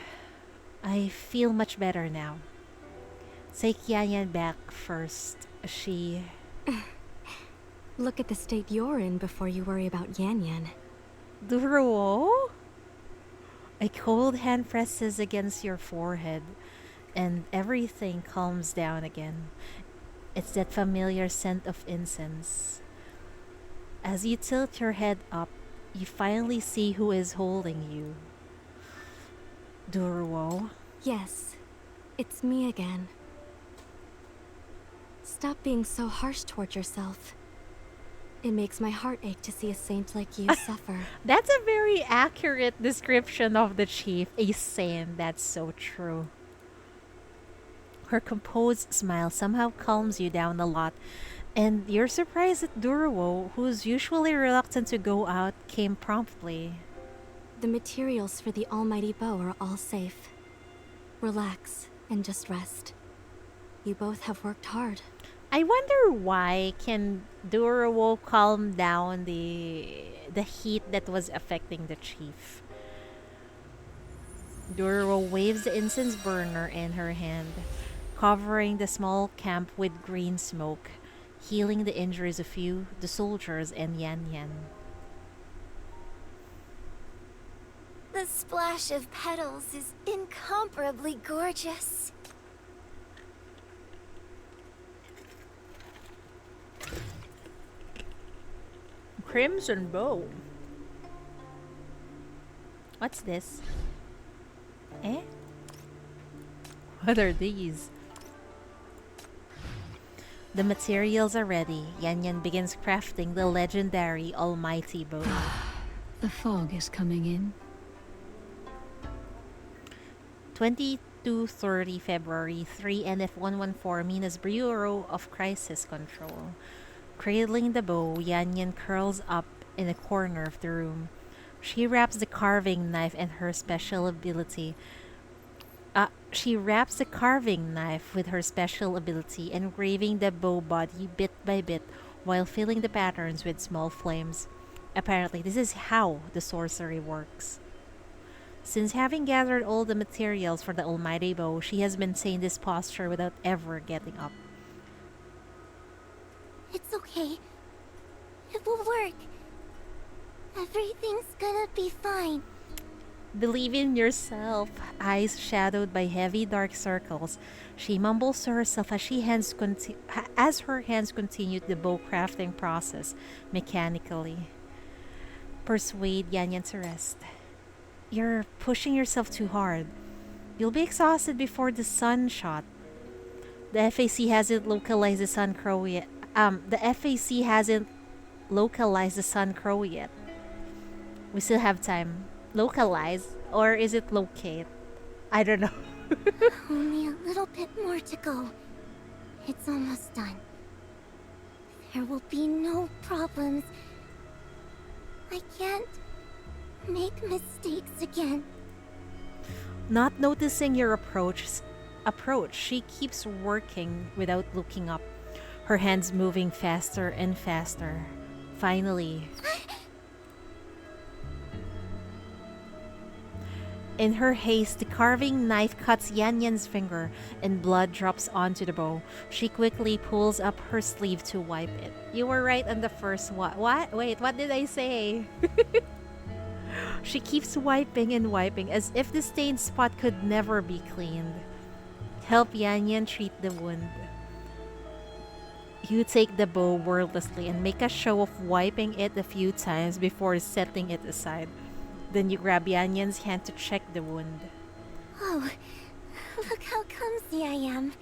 I feel much better now. Take Yan Yan back first. She... Look at the state you're in before you worry about Yan Yan. Duruo? A cold hand presses against your forehead, and everything calms down again. It's that familiar scent of incense. As you tilt your head up, you finally see who is holding you. Duruo? Yes, it's me again. Stop being so harsh toward yourself. It makes my heart ache to see a saint like you suffer. That's a very accurate description of the chief. A saint. That's so true. Her composed smile somehow calms you down a lot. And you're surprised that Duruo, who's usually reluctant to go out, came promptly. The materials for the almighty bow are all safe. Relax and just rest. You both have worked hard. I wonder why can Duruo calm down the heat that was affecting the chief. Duruo waves the incense burner in her hand, covering the small camp with green smoke, healing the injuries of you, the soldiers, and Yan Yan. The splash of petals is incomparably gorgeous. Crimson bow. What's this? Eh? What are these? The materials are ready. Yan Yan begins crafting the legendary almighty bow. The fog is coming in. 22:30 February, 3 NF114 Mina's Bureau of Crisis Control. Cradling the bow, Yan Yan curls up in a corner of the room. She wraps the carving knife with her special ability, engraving the bow body bit by bit while filling the patterns with small flames. Apparently, this is how the sorcery works. Since having gathered all the materials for the almighty bow, she has maintained this posture without ever getting up. It's okay. It will work. Everything's gonna be fine. Believe in yourself. Eyes shadowed by heavy dark circles, she mumbles to herself as her hands continue the bow crafting process mechanically. Persuade Yan Yan to rest. You're pushing yourself too hard. You'll be exhausted before the sun shot. The FAC hasn't localized the sun crow yet. We still have time. Localize, or is it locate? I don't know. Only a little bit more to go. It's almost done. There will be no problems. I can't make mistakes again. Not noticing your approach, she keeps working without looking up, her hands moving faster and faster. Finally, in her haste, the carving knife cuts Yan Yan's finger and blood drops onto the bow. She quickly pulls up her sleeve to wipe it. You were right on the first one. What? Wait, what did I say? She keeps wiping and wiping as if the stained spot could never be cleaned. Help Yan Yan treat the wound. You take the bow wordlessly and make a show of wiping it a few times before setting it aside. Then you grab Yan Yan's hand to check the wound. Oh, look how clumsy I am.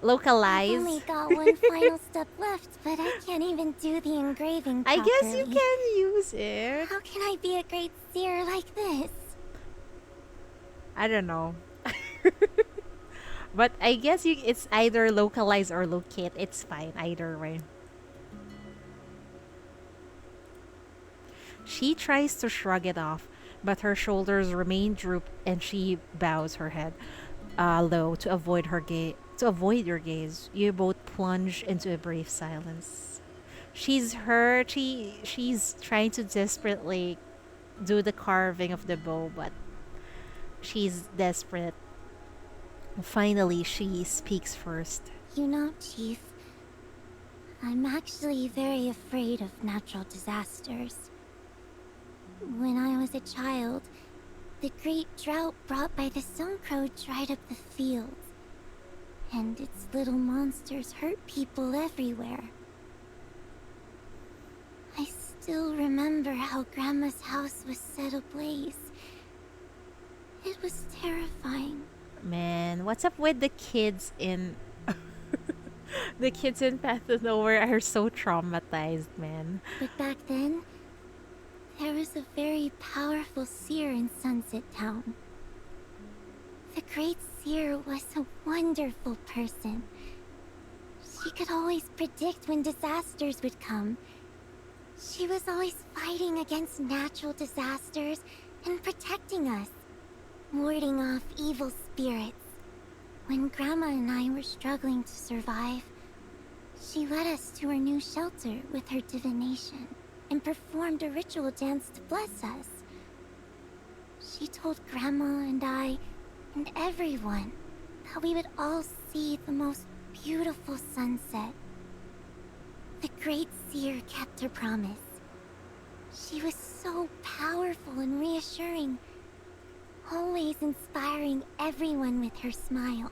Localize. I've only got one final step left, but I can't even do the engraving I properly. guess you can use it. How can I be a great seer like this? I don't know. But I guess it's either localize or locate. It's fine either way. She tries to shrug it off, but her shoulders remain drooped and she bows her head low to avoid your gaze. You both plunge into a brief silence. She's hurt. She's trying to desperately do the carving of the bow, but she's desperate. Finally, she speaks first. You know, Chief, I'm actually very afraid of natural disasters. When I was a child, the great drought brought by the sun crow dried up the fields, and its little monsters hurt people everywhere. I still remember how Grandma's house was set ablaze. It was terrifying. Man, what's up with the kids in The kids in Path of Nowhere are so traumatized, man. But back then, there was a very powerful seer in Sunset Town. The Great Seer was a wonderful person. She could always predict when disasters would come. She was always fighting against natural disasters and protecting us, warding off evil spirits. When Grandma and I were struggling to survive, she led us to her new shelter with her divination and performed a ritual dance to bless us. She told Grandma and I and everyone that we would all see the most beautiful sunset. The Great Seer kept her promise. She was so powerful and reassuring, always inspiring everyone with her smile.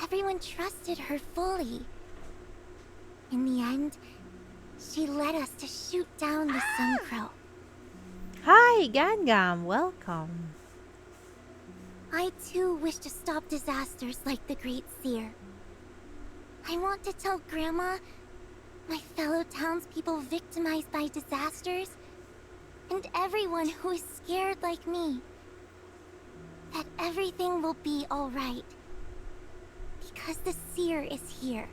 Everyone trusted her fully. In the end, she led us to shoot down the Sun Crow. Hi, Gangam. Welcome. I too wish to stop disasters like the Great Seer. I want to tell Grandma, my fellow townspeople victimized by disasters, and everyone who is scared like me, that everything will be alright. Because the Seer is here.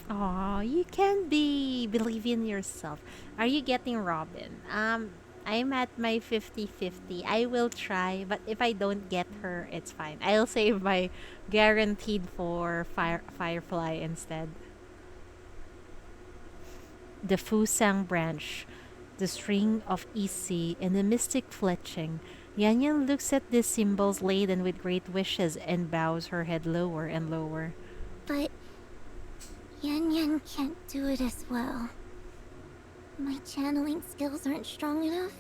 Aw, you can believe in yourself. Are you getting Robin? I'm at my 50-50. I will try, but if I don't get her, it's fine. I'll save my guaranteed for Firefly instead. The Fusang branch, the string of Isi, and the mystic fletching. Yan Yan looks at these symbols laden with great wishes and bows her head lower and lower. But Yan Yan can't do it as well. My channeling skills aren't strong enough.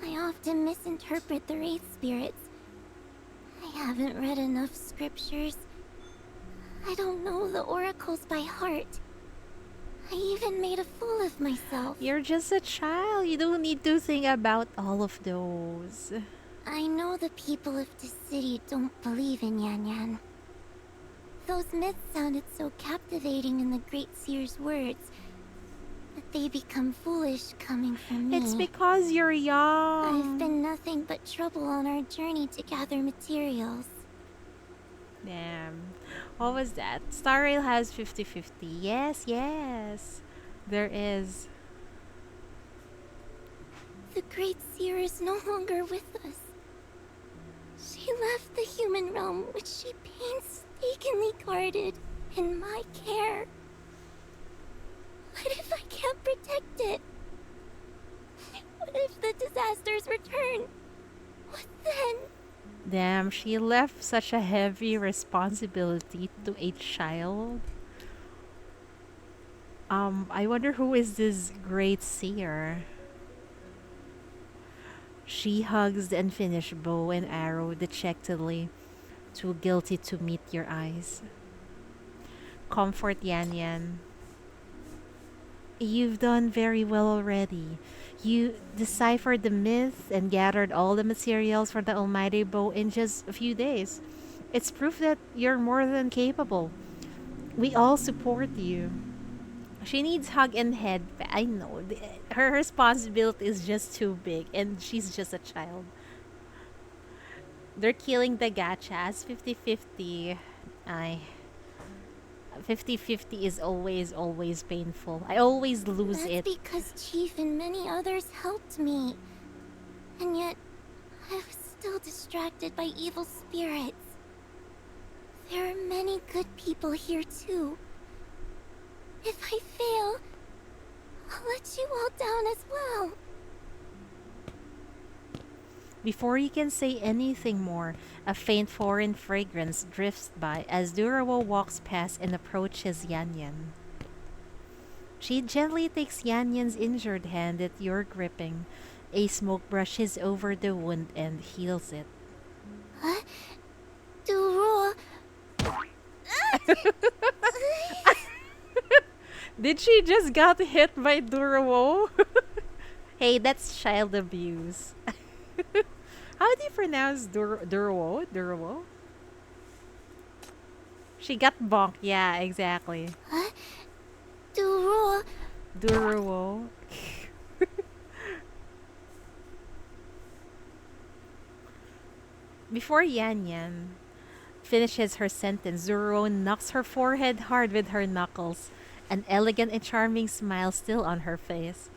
I often misinterpret the Wraith spirits. I haven't read enough scriptures. I don't know the oracles by heart. I even made a fool of myself. You're just a child. You don't need to think about all of those. I know the people of the city don't believe in Yan Yan. Those myths sounded so captivating in the Great Seer's words that they become foolish coming from me. It's because you're young. I've been nothing but trouble on our journey to gather materials. Damn. What was that? Star Rail has 50-50. Yes, yes. There is. The Great Seer is no longer with us. She left the human realm, which she painstakingly guarded in my care. What if I can't protect it? What if the disasters return? What then? Damn, she left such a heavy responsibility to a child. I wonder who is this Great Seer? She hugs the unfinished bow and arrow dejectedly, too guilty to meet your eyes. Comfort Yan Yan. You've done very well already. You deciphered the myth and gathered all the materials for the almighty bow in just a few days. It's proof that you're more than capable. We all support you. She needs hug and head. I know. Her responsibility is just too big and she's just a child. They're killing the gachas. 50-50. 50-50 is always painful. I always lose it. That's because Chief and many others helped me. And yet, I was still distracted by evil spirits. There are many good people here too. If I fail, I'll let you all down as well. Before you can say anything more, a faint foreign fragrance drifts by as Durawo walks past and approaches Yan Yan. She gently takes Yan Yan's injured hand that you're gripping. A smoke brushes over the wound and heals it. Huh? Duro. Did she just got hit by Durawo? Hey, that's child abuse. How do you pronounce Durawo? Durawo? She got bonked. Yeah, exactly. Huh? Duro. Duruo. Before Yan Yan finishes her sentence, Zuro knocks her forehead hard with her knuckles, an elegant and charming smile still on her face.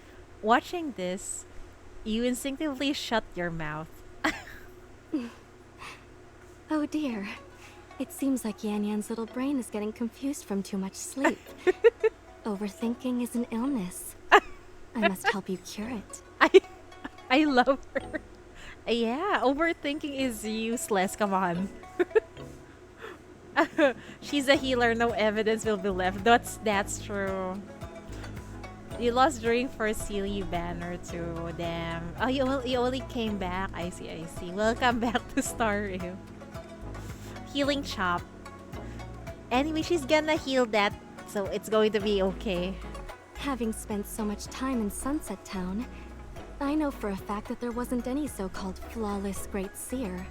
Watching this, you instinctively shut your mouth. Oh dear. It seems like Yan Yan's little brain is getting confused from too much sleep. Overthinking is an illness. I must help you cure it. I love her. Yeah, overthinking is useless. Come on. She's a healer. No evidence will be left. That's true. You lost during first silly banner too. Damn. Oh, you only came back. I see. I see. Welcome back to Starview. Healing chop. Anyway, she's gonna heal that, so it's going to be okay. Having spent so much time in Sunset Town, I know for a fact that there wasn't any so-called flawless Great Seer.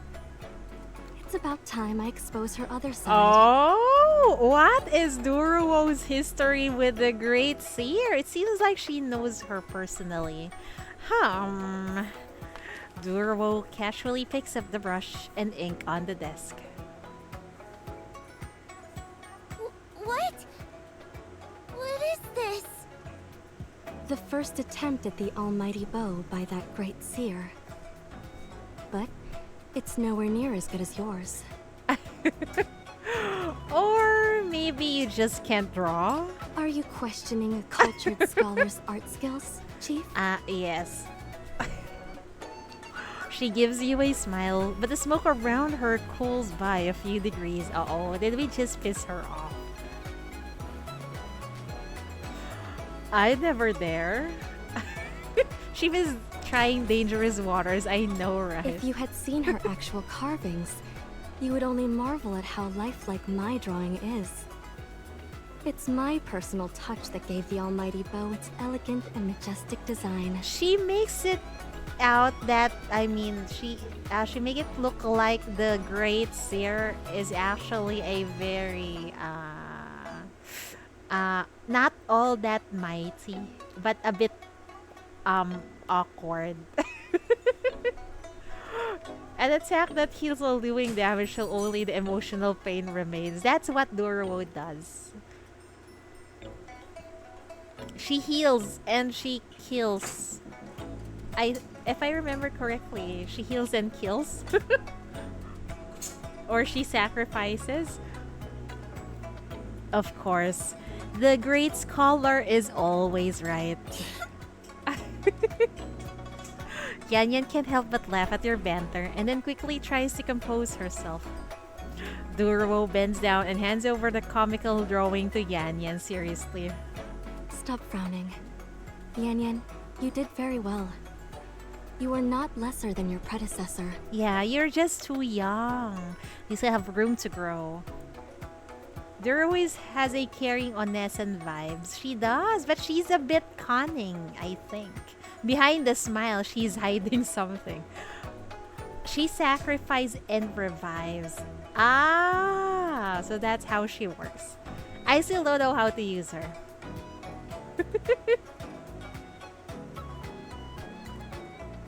It's about time I expose her other side. Oh, what is Duruo's history with the Great Seer? It seems like she knows her personally. Duruo casually picks up the brush and ink on the desk. What? What is this? The first attempt at the almighty bow by that Great Seer. But it's nowhere near as good as yours. Or maybe you just can't draw? Are you questioning a cultured scholar's art skills, Chief? Yes. She gives you a smile, but the smoke around her cools by a few degrees. Uh-oh, did we just piss her off? I never dare. She was trying dangerous waters, I know, right? If you had seen her actual carvings, you would only marvel at how lifelike my drawing is. It's my personal touch that gave the almighty bow its elegant and majestic design. She makes it out that, I mean, she make it look like the Great Seer is actually a very not all that mighty, but a bit awkward. An attack that heals while doing damage till only the emotional pain remains. That's what Duruo does. She heals and she kills. If I remember correctly, she heals and kills. Or she sacrifices. Of course, the great scholar is always right. Yan Yan can't help but laugh at your banter and then quickly tries to compose herself. Duruo bends down and hands over the comical drawing to Yan Yan seriously. Stop frowning. Yan Yan, you did very well. You are not lesser than your predecessor. Yeah, you're just too young. You still have room to grow. Duruo has a caring Onesan vibes. She does, but she's a bit cunning, I think. Behind the smile, she's hiding something. She sacrifices and revives. Ah, so that's how she works. I still don't know how to use her.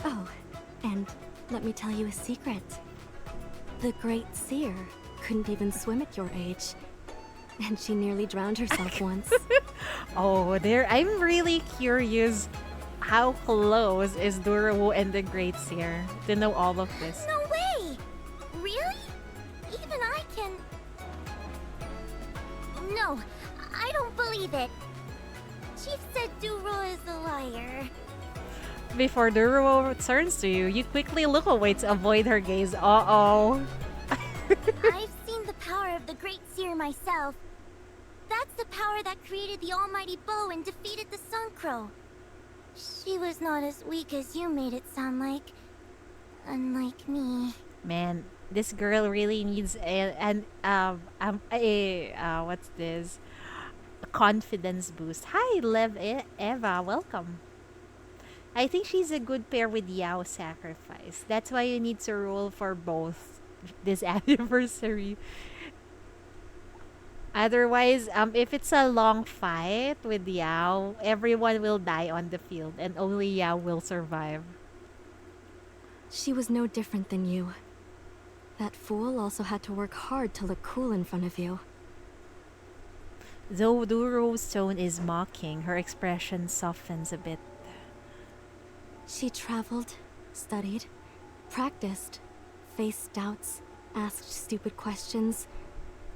Oh, and let me tell you a secret. The Great Seer couldn't even swim at your age. And she nearly drowned herself once. Oh, I'm really curious. How close is Duruo and the Great Seer to know all of this? No way! Really? Even I can... No, I don't believe it. Chief said Duruo is a liar. Before Duruo turns to you, you quickly look away to avoid her gaze. Uh-oh. I've seen the power of the Great Seer myself. That's the power that created the almighty bow and defeated the Sun Crow. She was not as weak as you made it sound like. Unlike me. Man, this girl really needs what's this? A confidence boost. Hi, Eva, welcome. I think she's a good pair with Yao Sacrifice. That's why you need to roll for both this anniversary. Otherwise, if it's a long fight with Yao, everyone will die on the field and only Yao will survive. She was no different than you. That fool also had to work hard to look cool in front of you. Though Duro's tone is mocking, her expression softens a bit. She traveled, studied, practiced, faced doubts, asked stupid questions,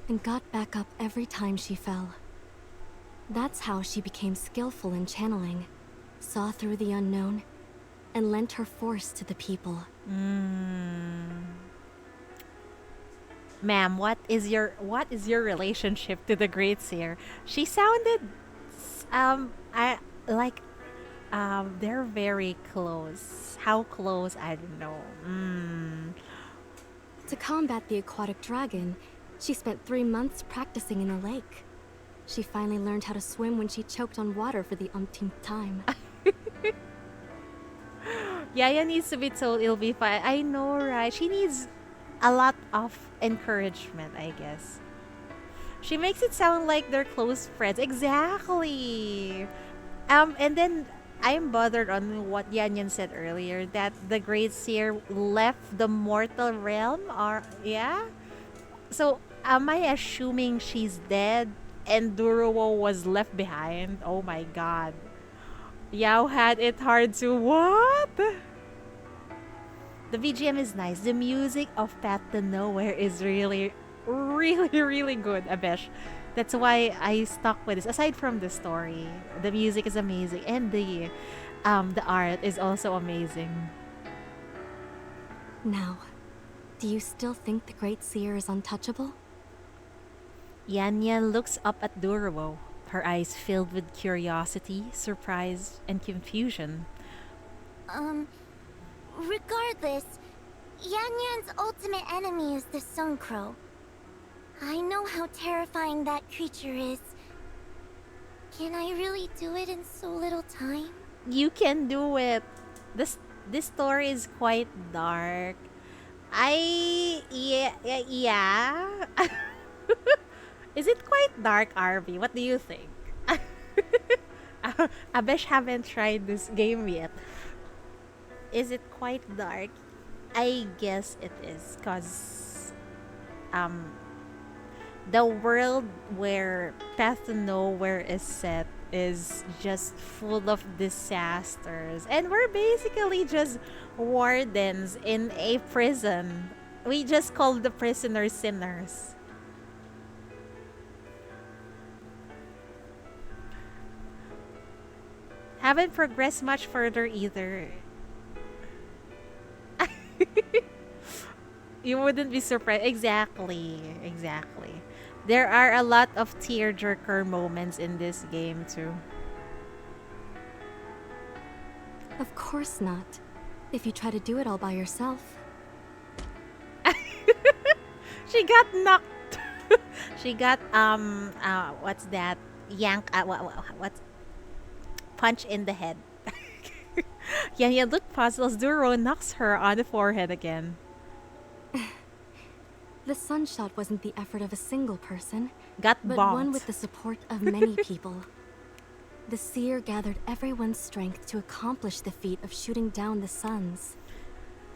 and got back up every time she fell. That's how she became skillful in channeling, saw through the unknown, and lent her force to the people. Ma'am, what is your relationship to the Great Seer? She sounded they're very close. How close? I don't know. To combat the aquatic dragon, she spent 3 months practicing in a lake. She finally learned how to swim when she choked on water for the umpteenth time. Yaya needs to be told it'll be fine. I know, right? She needs a lot of encouragement, I guess. She makes it sound like they're close friends. Exactly. And then I'm bothered on what Yanyan said earlier, that the Great Seer left the mortal realm, or yeah? So am I assuming she's dead and Duruo was left behind? Oh my god. Yao had it hard to what? The BGM is nice. The music of Path to Nowhere is really, really good, Abesh. That's why I stuck with this. Aside from the story, the music is amazing, and the art is also amazing. Now, do you still think the Great Seer is untouchable? Yan Yan looks up at Duruo, her eyes filled with curiosity, surprise, and confusion. Regardless, Yan Yan's ultimate enemy is the Sun Crow. I know how terrifying that creature is. Can I really do it in so little time? You can do it. This story is quite dark. Yeah. Is it quite dark, RV? What do you think? Abesh haven't tried this game yet. Is it quite dark? I guess it is, cause the world where Path to Nowhere is set is just full of disasters, and we're basically just wardens in a prison. We just call the prisoners sinners. Haven't progressed much further either. You wouldn't be surprised. Exactly. There are a lot of tearjerker moments in this game too. Of course not. If you try to do it all by yourself. She got knocked. She got what's that? What's punch in the head. Yeah, look puzzles. Duro knocks her on the forehead again. The sunshot wasn't the effort of a single person, but bonked. One with the support of many people. The seer gathered everyone's strength to accomplish the feat of shooting down the suns.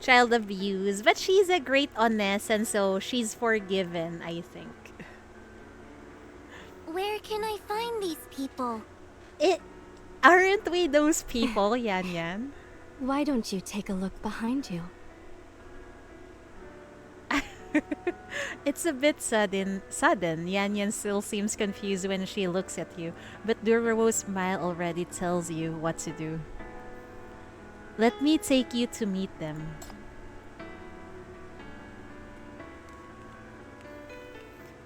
Child abuse, but she's a great honest, and so she's forgiven, I think. Where can I find these people? Aren't we those people, Yan Yan? Why don't you take a look behind you? It's a bit sudden. Yan Yan still seems confused when she looks at you, but Duruo's smile already tells you what to do. Let me take you to meet them.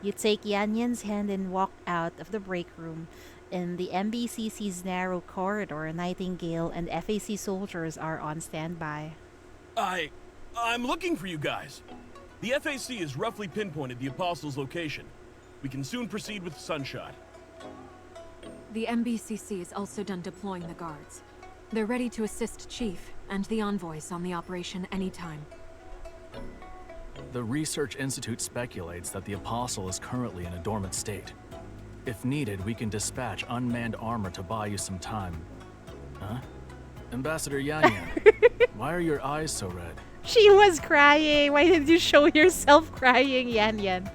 You take Yan Yan's hand and walk out of the break room. In the MBCC's narrow corridor, Nightingale and FAC soldiers are on standby. I'm looking for you guys. The FAC has roughly pinpointed the Apostle's location. We can soon proceed with Sunshot. The MBCC is also done deploying the guards. They're ready to assist Chief and the envoys on the operation anytime. The Research Institute speculates that the Apostle is currently in a dormant state. If needed, we can dispatch unmanned armor to buy you some time. Huh? Ambassador Yan Yan, why are your eyes so red? She was crying. Why did you show yourself crying, Yan Yan?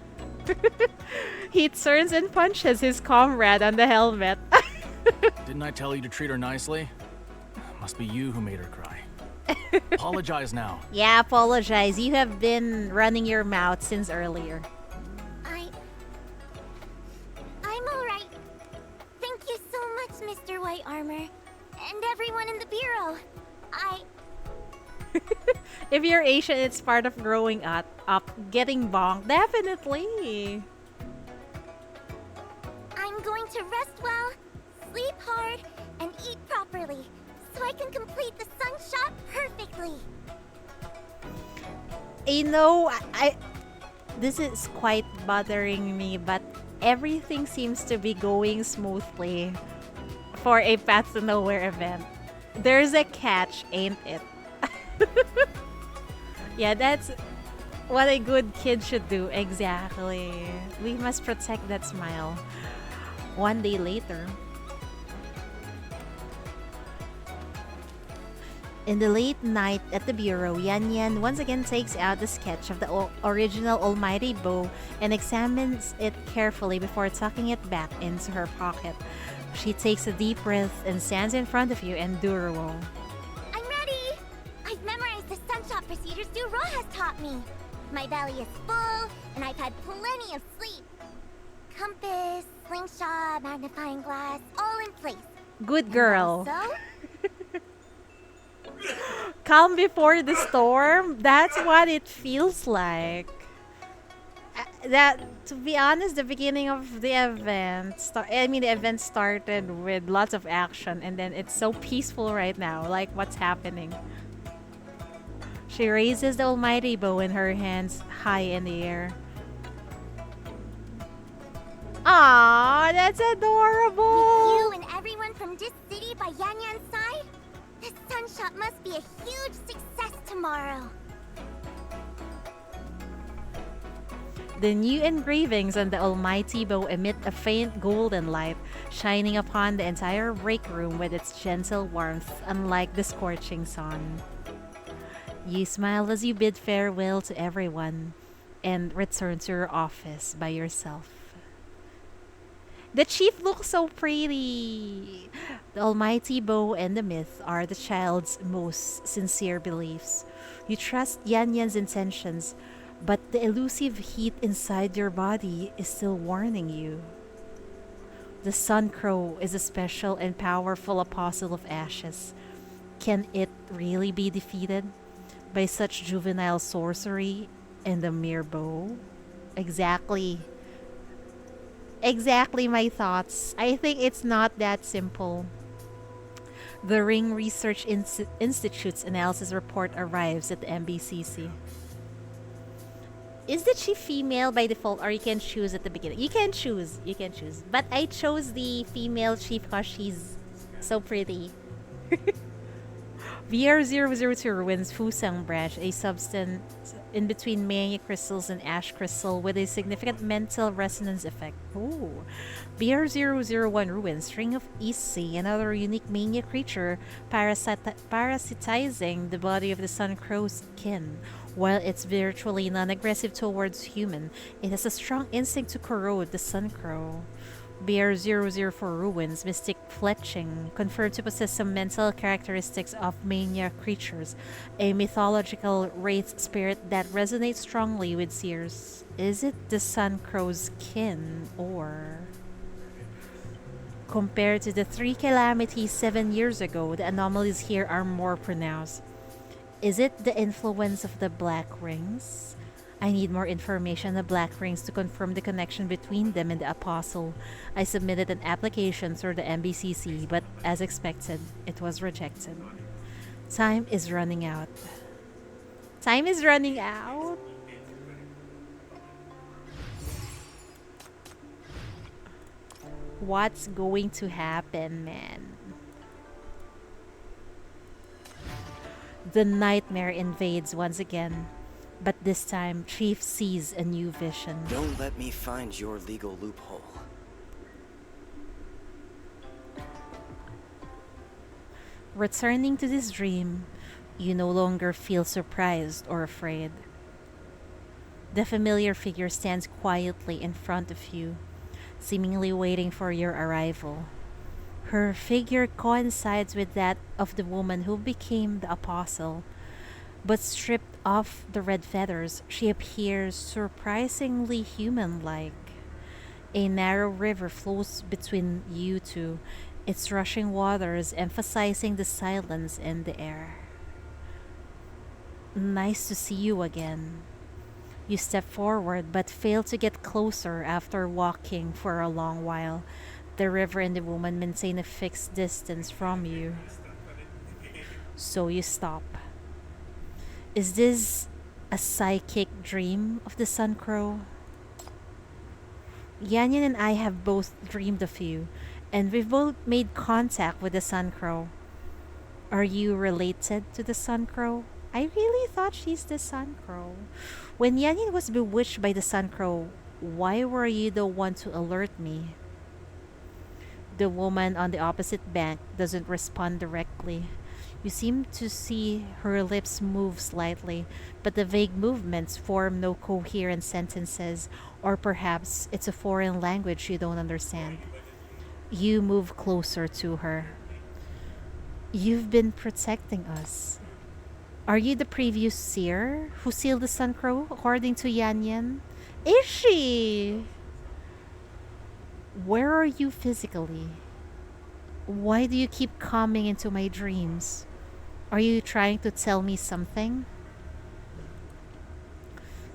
He turns and punches his comrade on the helmet. Didn't I tell you to treat her nicely? Must be you who made her cry. Apologize now. Yeah, apologize. You have been running your mouth since earlier. I'm alright. Thank you so much, Mr. White Armor. And everyone in the Bureau. If you're Asian, it's part of growing up. Getting bonked. Definitely. I'm going to rest well, sleep hard, and eat properly, so I can complete the sun shot perfectly. You know, this is quite bothering me, but everything seems to be going smoothly for a Path to Nowhere event. There's a catch, ain't it? Yeah, that's what a good kid should do. Exactly. We must protect that smile. One day later, in the late night at the bureau, Yan Yan once again takes out the sketch of the original almighty bow and examines it carefully before tucking it back into her pocket. She takes a deep breath and stands in front of you and Duruo. I'm ready! I've memorized the sunshot procedures Duro has taught me. My belly is full, and I've had plenty of sleep. Compass, slingshot, magnifying glass, all in place. Good girl. So, Calm before the storm. That's what it feels like. To be honest, the beginning of the event, the event started with lots of action, and then it's so peaceful right now. Like, what's happening? She raises the almighty bow in her hands high in the air. Aww, that's adorable. With you and everyone from this city by Yan Yan's side, this sunshot must be a huge success tomorrow. The new engravings on the almighty bow emit a faint golden light, shining upon the entire break room with its gentle warmth, unlike the scorching sun. You smile as you bid farewell to everyone and return to your office by yourself. The chief looks so pretty. The almighty bow and the myth are the child's most sincere beliefs. You trust Yan Yan's intentions, but the elusive heat inside your body is still warning you. The Sun Crow is a special and powerful apostle of ashes. Can it really be defeated by such juvenile sorcery and a mere bow? Exactly my thoughts. I think it's not that simple. The Ring Research Institute's analysis report arrives at the MBCC. Is the chief female by default, or you can choose at the beginning? You can choose. But I chose the female chief because she's so pretty. VR002 ruins Fusang branch, a substance in between Mania crystals and ash crystal with a significant mental resonance effect. Ooh. BR001 ruins String of Issei, another unique Mania creature parasitizing the body of the Sun Crow's kin. While it's virtually non-aggressive towards human, it has a strong instinct to corrode the Sun Crow. BR004 ruins Mystic Fletching, confirmed to possess some mental characteristics of Mania creatures, a mythological wraith spirit that resonates strongly with seers. Is it the Sun Crow's kin, or... Compared to the 3 calamities 7 years ago, the anomalies here are more pronounced. Is it the influence of the Black Rings? I need more information on the Black Rings to confirm the connection between them and the Apostle. I submitted an application through the MBCC, but as expected, it was rejected. Time is running out. Time is running out? What's going to happen, man? The nightmare invades once again. But this time, Chief sees a new vision. Don't let me find your legal loophole. Returning to this dream, you no longer feel surprised or afraid. The familiar figure stands quietly in front of you, seemingly waiting for your arrival. Her figure coincides with that of the woman who became the apostle, but stripped of the red feathers, she appears surprisingly human like. A narrow river flows between you two, its rushing waters emphasizing the silence in the air. Nice to see you again. You step forward but fail to get closer after walking for a long while. The river and the woman maintain a fixed distance from you. So you stop. Is this a psychic dream of the Sun Crow? Yanyan and I have both dreamed of you, and we've both made contact with the Sun Crow. Are you related to the Sun Crow? I really thought she's the Sun Crow. When Yanyan was bewitched by the Sun Crow, why were you the one to alert me? The woman on the opposite bank doesn't respond directly. You seem to see her lips move slightly, but the vague movements form no coherent sentences, or perhaps it's a foreign language you don't understand. You move closer to her. You've been protecting us. Are you the previous seer who sealed the Sun Crow, according to Yan Yan? Is she? Where are you physically? Why do you keep coming into my dreams? Are you trying to tell me something?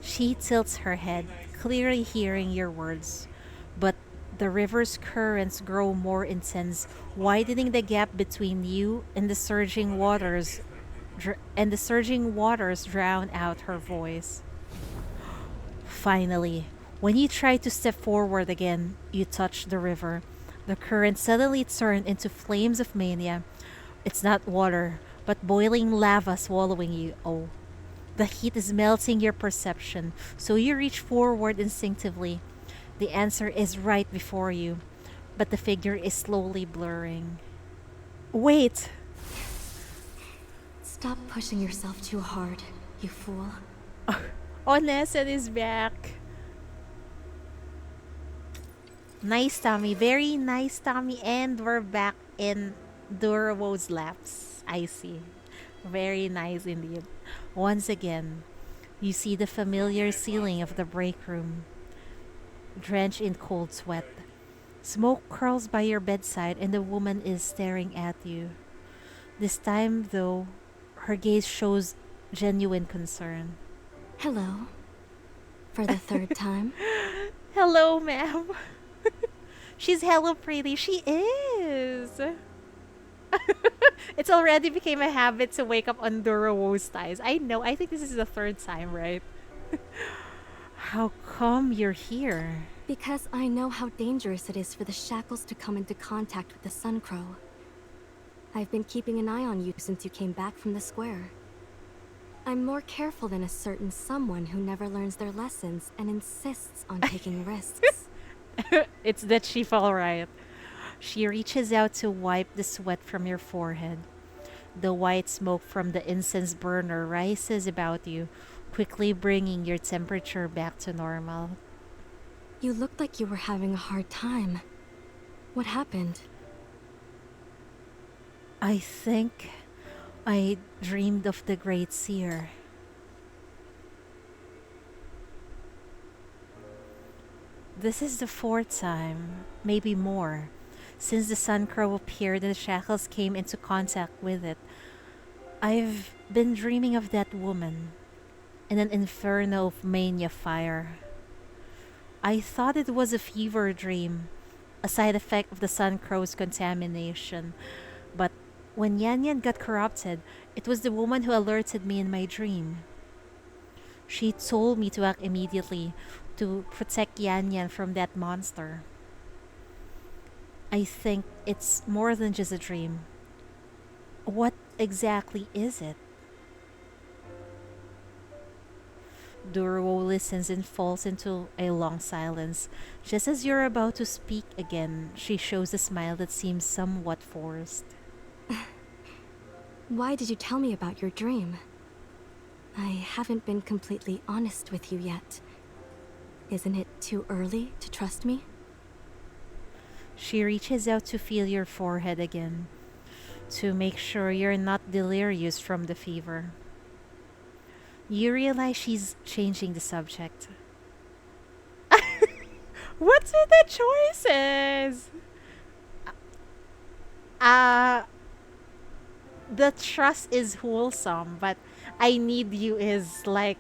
She tilts her head, clearly hearing your words, but the river's currents grow more intense, widening the gap between you and the surging waters, drown out her voice. Finally, when you try to step forward again, you touch the river. The current suddenly turned into flames of mania. It's not water, but boiling lava swallowing you. Oh, the heat is melting your perception, so you reach forward instinctively. The answer is right before you, but the figure is slowly blurring. Wait! Stop pushing yourself too hard, you fool. Oh, Nessun is back. Nice, Tommy. Very nice, Tommy. And we're back in Durwo's laps. I see. Very nice indeed. Once again, you see the familiar ceiling of the break room, drenched in cold sweat. Smoke curls by your bedside and the woman is staring at you. This time, though, her gaze shows genuine concern. Hello. For the third time. Hello, ma'am. She's hella pretty. She is. It's already became a habit to wake up on Durwo's thighs. I know. I think this is the third time, right? How come you're here? Because I know how dangerous it is for the shackles to come into contact with the Sun Crow. I've been keeping an eye on you since you came back from the square. I'm more careful than a certain someone who never learns their lessons and insists on taking risks. It's that chief, all right. She reaches out to wipe the sweat from your forehead. The white smoke from the incense burner rises about you, quickly bringing your temperature back to normal. You looked like you were having a hard time. What happened? I think I dreamed of the Great Seer. This is the fourth time, maybe more, since the Sun Crow appeared and the shackles came into contact with it. I've been dreaming of that woman in an inferno of mania fire. I thought it was a fever dream, a side effect of the Sun Crow's contamination, but when Yan Yan got corrupted, it was the woman who alerted me in my dream. She told me to act immediately to protect Yan Yan from that monster. I think it's more than just a dream. What exactly is it? Durwo listens and falls into a long silence. Just as you're about to speak again, she shows a smile that seems somewhat forced. Why did you tell me about your dream? I haven't been completely honest with you yet. Isn't it too early to trust me? She reaches out to feel your forehead again, to make sure you're not delirious from the fever. You realize she's changing the subject. What's with the choices? Uh, the trust is wholesome, but I need you is like,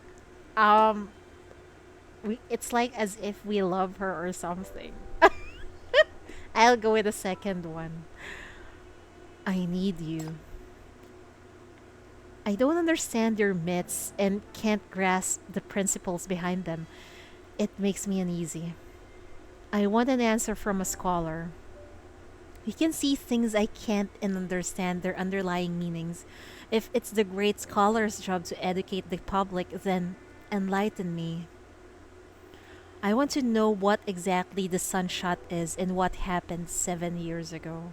um, it's like as if we love her or something. I'll go with the second one. I need you. I don't understand your myths and can't grasp the principles behind them. It makes me uneasy. I want an answer from a scholar. He can see things I can't and understand their underlying meanings. If it's the great scholar's job to educate the public, then enlighten me. I want to know what exactly the sunshot is and what happened 7 years ago.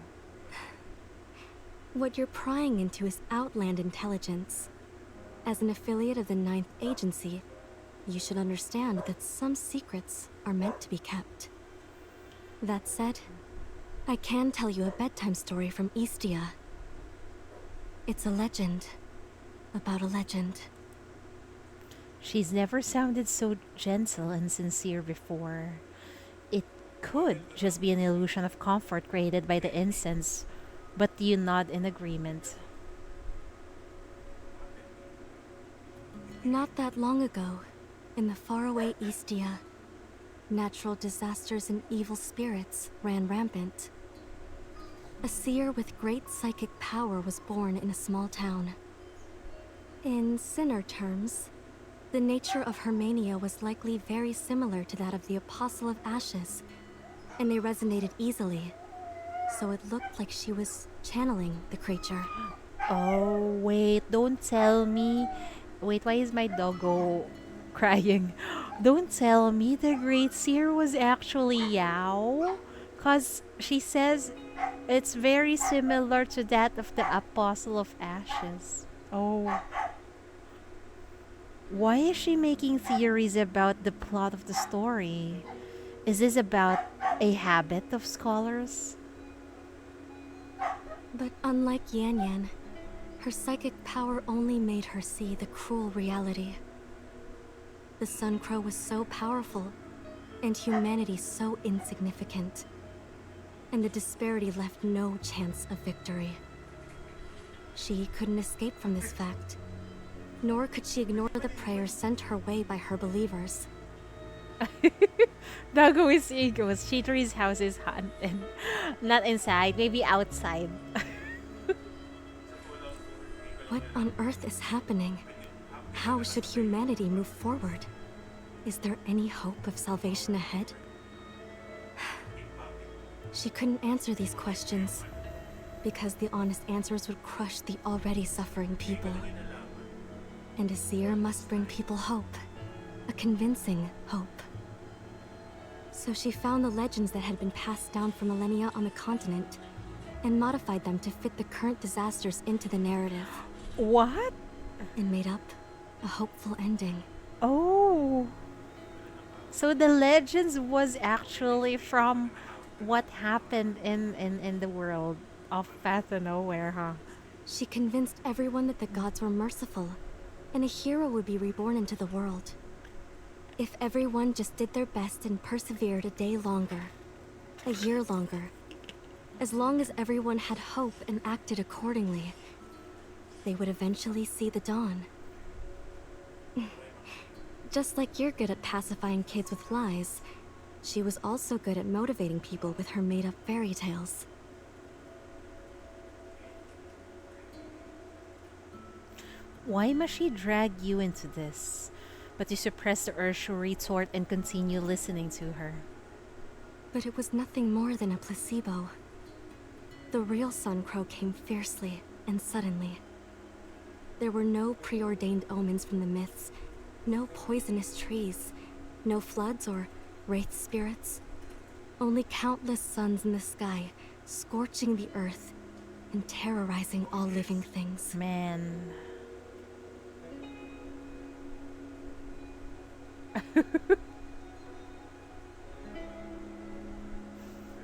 What you're prying into is Outland intelligence. As an affiliate of the Ninth Agency, you should understand that some secrets are meant to be kept. That said, I can tell you a bedtime story from Eastia. It's a legend about a legend. She's never sounded so gentle and sincere before. It could just be an illusion of comfort created by the incense, but you nod in agreement. Not that long ago, in the faraway Eastia, natural disasters and evil spirits ran rampant. A seer with great psychic power was born in a small town. In Sinner terms, the nature of her mania was likely very similar to that of the Apostle of Ashes, and they resonated easily, so it looked like she was channeling the creature. Oh, wait, don't tell me. Wait, why is my doggo crying? Don't tell me the Great Seer was actually Yao? Because she says it's very similar to that of the Apostle of Ashes. Oh. Why is she making theories about the plot of the story? Is this about a habit of scholars? But unlike Yan Yan, her psychic power only made her see the cruel reality. The Sun Crow was so powerful, and humanity so insignificant. And the disparity left no chance of victory. She couldn't escape from this fact, nor could she ignore the prayers sent her way by her believers. Doggo is seeing ghosts. Chitteri's house is haunted. Not inside, maybe outside. What on earth is happening? How should humanity move forward? Is there any hope of salvation ahead? She couldn't answer these questions, because the honest answers would crush the already suffering people. And a seer must bring people hope. A convincing hope. So she found the legends that had been passed down for millennia on the continent, and modified them to fit the current disasters into the narrative. What? And made up a hopeful ending. Oh. So the legends was actually from what happened in the world of Path of Nowhere, huh? She convinced everyone that the gods were merciful, and a hero would be reborn into the world. If everyone just did their best and persevered a day longer, a year longer, as long as everyone had hope and acted accordingly, they would eventually see the dawn. Just like you're good at pacifying kids with lies, she was also good at motivating people with her made-up fairy tales. Why must she drag you into this? But you suppress the urge to retort and continue listening to her. But it was nothing more than a placebo. The real Sun Crow came fiercely and suddenly. There were no preordained omens from the myths, no poisonous trees, no floods or wraith spirits. Only countless suns in the sky, scorching the earth and terrorizing all living things. Man.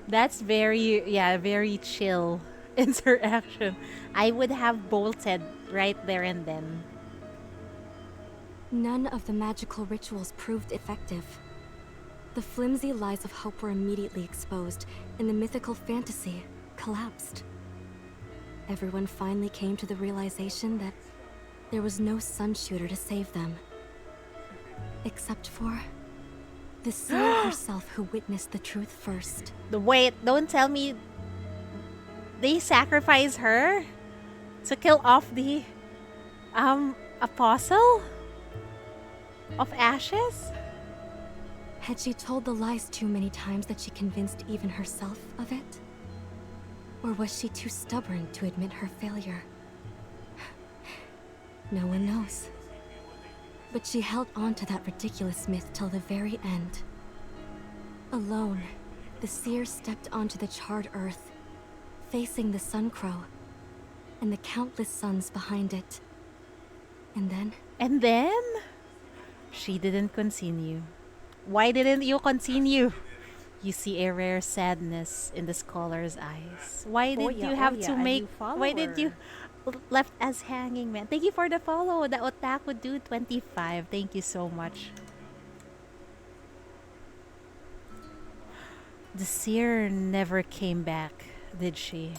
That's very chill interaction. I would have bolted right there and then. None of the magical rituals proved effective. The flimsy lies of hope were immediately exposed, and the mythical fantasy collapsed. Everyone finally came to the realization that there was no sun shooter to save them. Except for the seer herself, who witnessed the truth first. Wait, don't tell me they sacrifice her to kill off the apostle of ashes? Had she told the lies too many times that she convinced even herself of it? Or was she too stubborn to admit her failure? No one knows. But she held on to that ridiculous myth till the very end. Alone, the seer stepped onto the charred earth, facing the sun crow and the countless suns behind it. And then? And then? She didn't continue. Why didn't you continue? You see a rare sadness in the scholar's eyes. Why did you have to make... Why did you left us hanging, man? Thank you for the follow. The Otaku Dude 25. Thank you so much. The seer never came back, did she?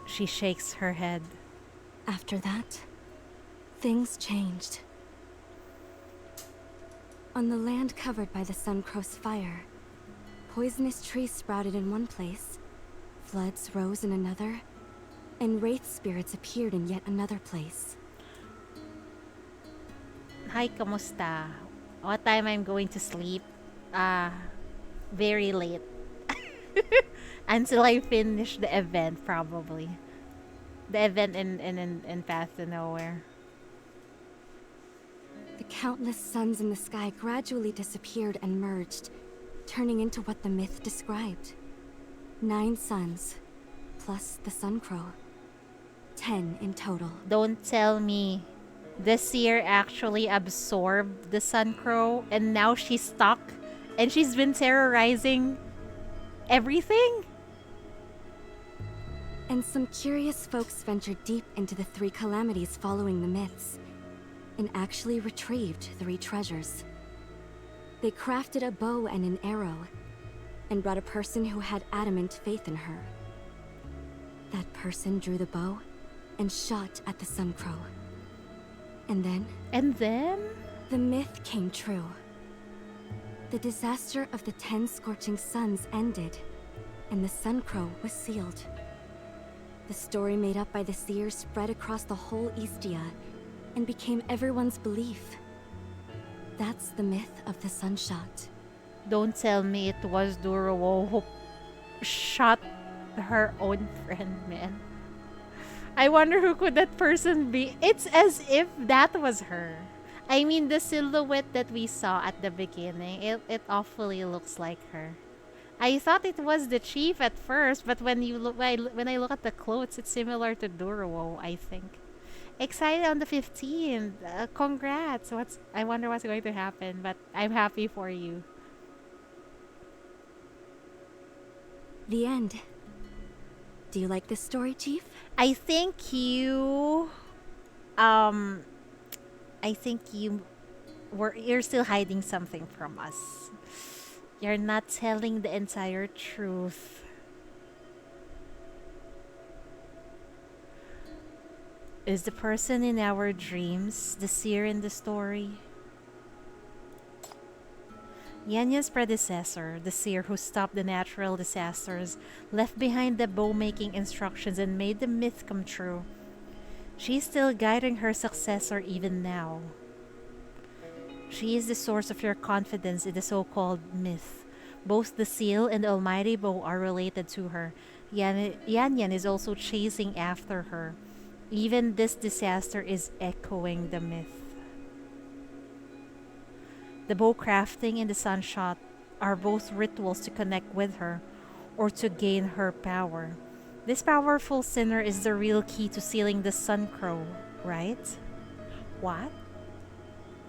She shakes her head. After that, things changed. On the land covered by the Sun Crow's fire, poisonous trees sprouted in one place, floods rose in another, and wraith spirits appeared in yet another place. Hi, kamusta? What time I'm going to sleep? Very late. Until I finish the event, probably. The event in Path to Nowhere. The countless suns in the sky gradually disappeared and merged, turning into what the myth described. 9 suns, plus the Sun Crow. 10 in total. Don't tell me the seer actually absorbed the Sun Crow and now she's stuck and she's been terrorizing everything? And some curious folks ventured deep into the 3 calamities following the myths, and actually retrieved 3 treasures. They crafted a bow and an arrow, and brought a person who had adamant faith in her. That person drew the bow and shot at the Sun Crow. And then? And then? The myth came true. The disaster of the 10 scorching suns ended, and the Sun Crow was sealed. The story made up by the seers spread across the whole Eastia, and became everyone's belief. That's the myth of the Sunshot. Don't tell me it was Durowo who shot her own friend, man. I wonder who could that person be. It's as if that was her. I mean, the silhouette that we saw at the beginning, it awfully looks like her. I thought it was the chief at first, but when I look at the clothes, it's similar to Durowo, I think. Excited on the 15th. Congrats. I wonder what's going to happen, but I'm happy for you. The end. Do you like this story, Chief? I think you're still hiding something from us. You're not telling the entire truth. Is the person in our dreams the seer in the story? Yanya's predecessor, the seer who stopped the natural disasters, left behind the bow-making instructions and made the myth come true. She's still guiding her successor even now. She is the source of your confidence in the so-called myth. Both the seal and the almighty bow are related to her. Yanyan is also chasing after her. Even this disaster is echoing the myth. The bow crafting and the sunshot are both rituals to connect with her, or to gain her power. This powerful sinner is the real key to sealing the Sun Crow, right? What?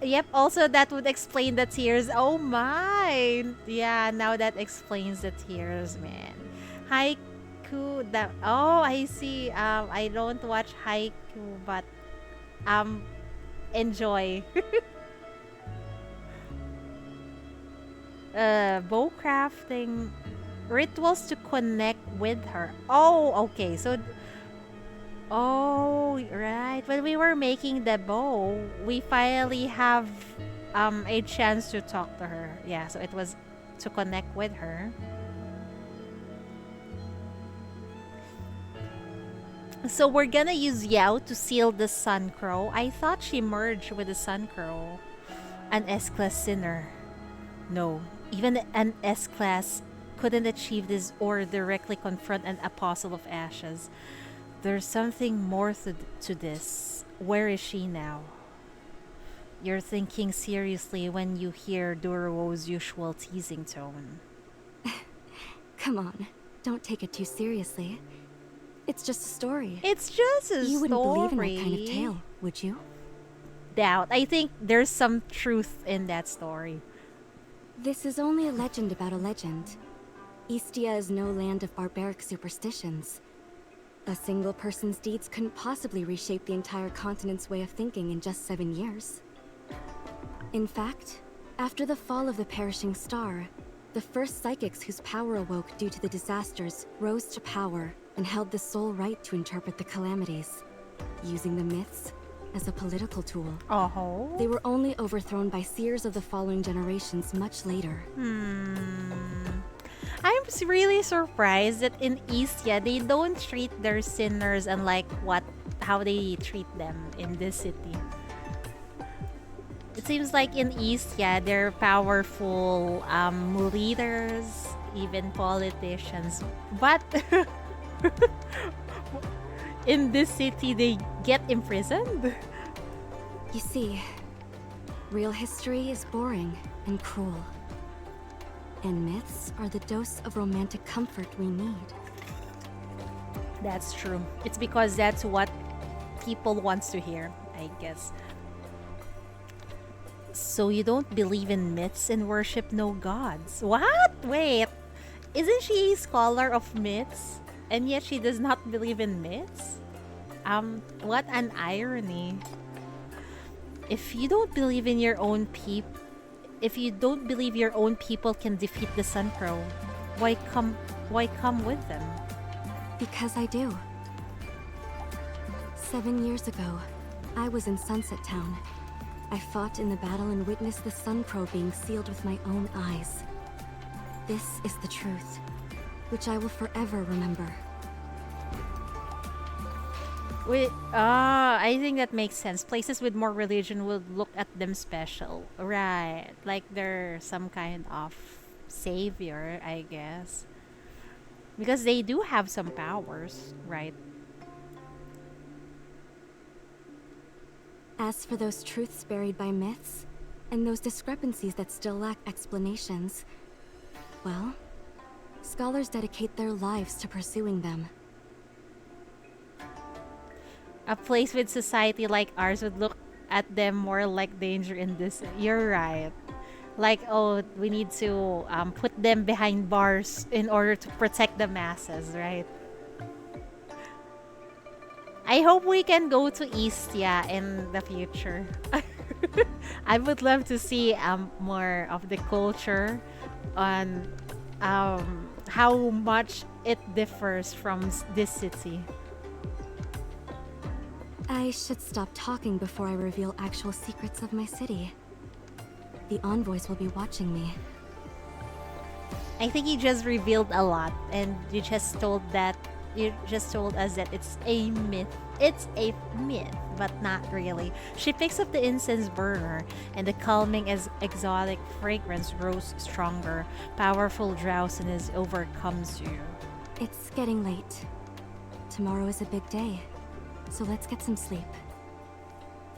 Yep, also that would explain the tears. Oh my! Yeah, now that explains the tears, man. Haiku, that, oh, I see. I don't watch Haiku, but enjoy. Bow crafting rituals to connect with her. Oh, okay. So, oh, right. When we were making the bow, we finally have a chance to talk to her. Yeah, so it was to connect with her. So we're gonna use Yao to seal the Sun Crow. I thought she merged with the Sun Crow. An S-class sinner. No, even an S-class couldn't achieve this or directly confront an apostle of ashes. There's something more to this. Where is she now? You're thinking seriously when you hear Duruo's usual teasing tone. Come on, don't take it too seriously. It's just a story. It's just a story. You wouldn't believe in that kind of tale, would you? Doubt. I think there's some truth in that story. This is only a legend about a legend. Eastia is no land of barbaric superstitions. A single person's deeds couldn't possibly reshape the entire continent's way of thinking in just 7 years. In fact, after the fall of the perishing star, the first psychics whose power awoke due to the disasters rose to power and held the sole right to interpret the calamities, using the myths as a political tool. Oh. They were only overthrown by seers of the following generations much later. I'm really surprised that in Eastia, they don't treat their sinners unlike how they treat them in this city. It seems like in Eastia, they're powerful leaders, even politicians. But in this city, they get imprisoned. You see, real history is boring and cruel. And myths are the dose of romantic comfort we need. That's true. It's because that's what people wants to hear, I guess. So you don't believe in myths and worship no gods? What? Wait. Isn't she a scholar of myths? And yet she does not believe in myths? What an irony. If you don't believe in your own people, if you don't believe your own people can defeat the Sun Crow, why come with them? Because I do. 7 years ago, I was in Sunset Town. I fought in the battle and witnessed the Sun Crow being sealed with my own eyes. This is the truth, which I will forever remember. I think that makes sense. Places with more religion would look at them special. Right. Like they're some kind of savior, I guess. Because they do have some powers, right? As for those truths buried by myths, and those discrepancies that still lack explanations, well, scholars dedicate their lives to pursuing them. A place with society like ours would look at them more like danger in this. You're right. Like, oh, we need to put them behind bars in order to protect the masses, right? I hope we can go to Eastia in the future. I would love to see more of the culture on how much it differs from this city. I should stop talking before I reveal actual secrets of my city. The envoys will be watching me. I think you just revealed a lot, and you just told us that it's a myth. It's a myth, but not really. She picks up the incense burner, and the calming as exotic fragrance grows stronger. Powerful drowsiness overcomes you. It's getting late. Tomorrow is a big day, so let's get some sleep.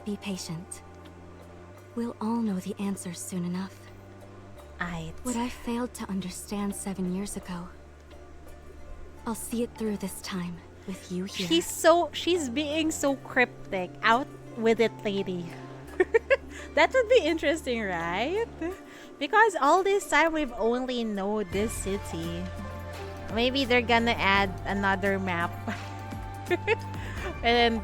Be patient. We'll all know the answers soon enough. What I failed to understand 7 years ago I'll see it through this time, with you here. She's being so cryptic. Out with it, lady. That would be interesting, right? Because all this time we've only known this city. Maybe they're gonna add another map. And then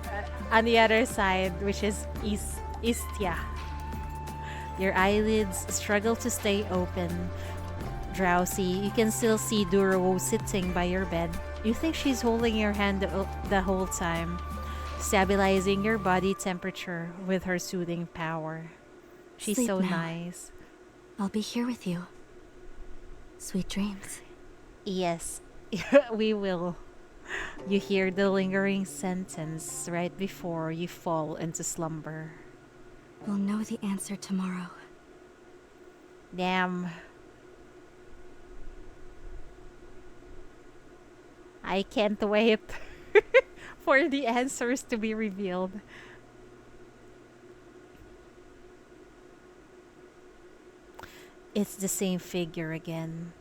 on the other side, which is Istia. Your eyelids struggle to stay open. Drowsy, you can still see Duro sitting by your bed. You think she's holding your hand the whole time, stabilizing your body temperature with her soothing power. She's Sleep so now. nice. I'll be here with you. Sweet dreams. Yes, we will. You hear the lingering sentence right before you fall into slumber. We'll know the answer tomorrow. Damn. I can't wait for the answers to be revealed. It's the same figure again,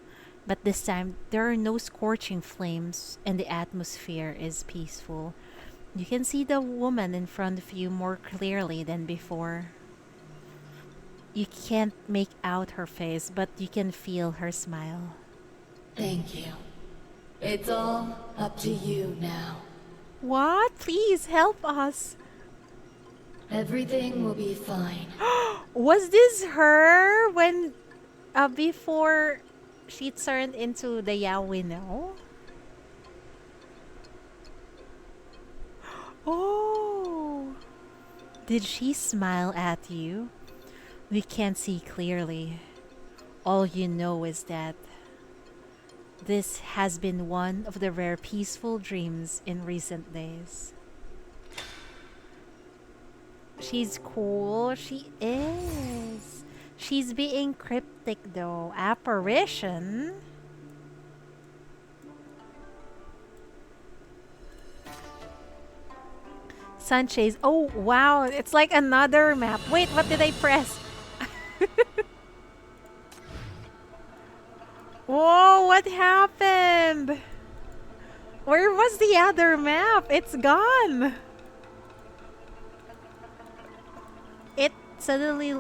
but this time there are no scorching flames and the atmosphere is peaceful. You can see the woman in front of you more clearly than before. You can't make out her face, but you can feel her smile. Thank you. It's all up to you now. What? Please help us. Everything will be fine. Was this her when before she turned into the Yao we know? Oh. Did she smile at you? We can't see clearly. All you know is that this has been one of the rare peaceful dreams in recent days. She's cool. She is. She's being cryptic though. Apparition? Sanchez. Oh, wow. It's like another map. Wait, what did I press? Whoa, what happened? Where was the other map? It's gone. It suddenly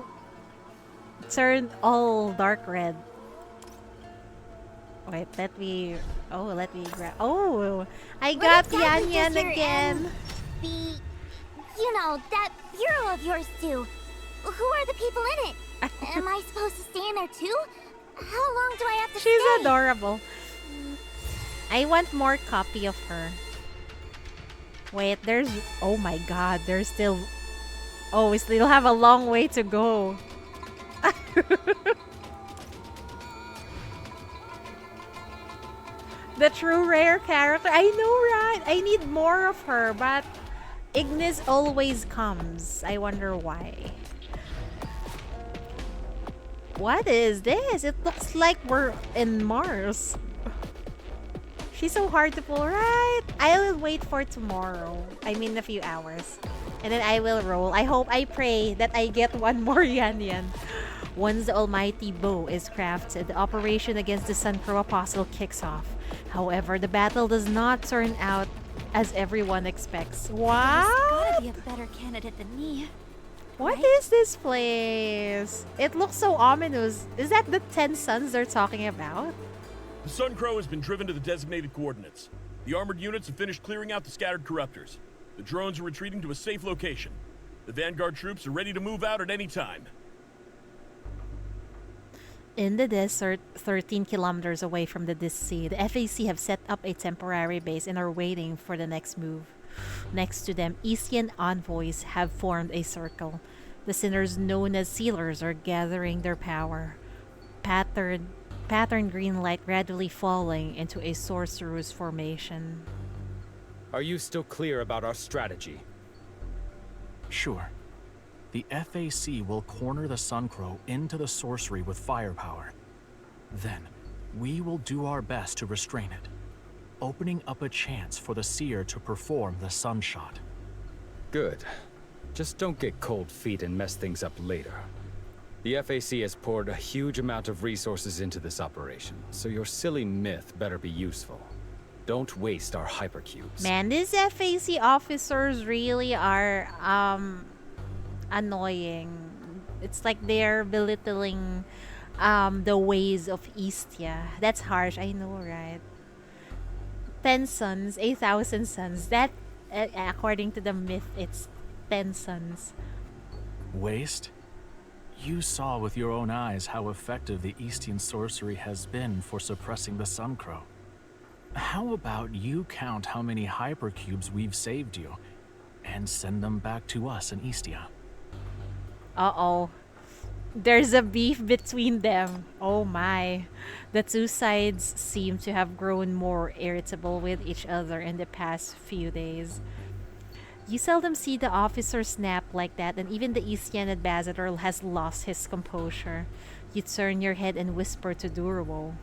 turned all dark red. Wait, let me grab. Oh, I got Yan Yan again. You know, that bureau of yours do. Who are the people in it? Am I supposed to stay in there too? How long do I have to stay? She's adorable. I want more copy of her. Wait, there's... Oh my god, there's still... Oh, we still have a long way to go. The true rare character. I know, right? I need more of her, but Ignis always comes. I wonder why. What is this? It looks like we're in Mars. She's so hard to pull, right? I will wait for tomorrow. I mean, a few hours. And then I will roll. I pray that I get one more Yan Yan. Once the almighty bow is crafted, the operation against the Sun Crow Apostle kicks off. However, the battle does not turn out as everyone expects. What? There's gotta be a better candidate than me. What is this place? It looks so ominous. Is that the 10 suns they're talking about? The Sun Crow has been driven to the designated coordinates. The armored units have finished clearing out the scattered corruptors. The drones are retreating to a safe location. The Vanguard troops are ready to move out at any time. In the desert, 13 kilometers away from the sea, the FAC have set up a temporary base and are waiting for the next move. Next to them, Isian envoys have formed a circle. The sinners known as sealers are gathering their power. Pattern green light gradually falling into a sorcerer's formation. Are you still clear about our strategy? Sure. The FAC will corner the Sun Crow into the sorcery with firepower. Then, we will do our best to restrain it, opening up a chance for the seer to perform the Sunshot. Good. Just don't get cold feet and mess things up later. The FAC has poured a huge amount of resources into this operation, so your silly myth better be useful. Don't waste our hypercubes. Man, these FAC officers really are annoying. It's like they're belittling the ways of Istia. That's harsh, I know, right? 10 sons, 8,000 sons. That, according to the myth, it's 10 sons. Waste? You saw with your own eyes how effective the Eastian sorcery has been for suppressing the Sun Crow. How about you count how many hypercubes we've saved you, and send them back to us in Istia? Uh-oh. There's a beef between them. Oh my. The two sides seem to have grown more irritable with each other in the past few days. You seldom see the officer snap like that, and even the Eastian ambassador has lost his composure. You turn your head and whisper to Durwo.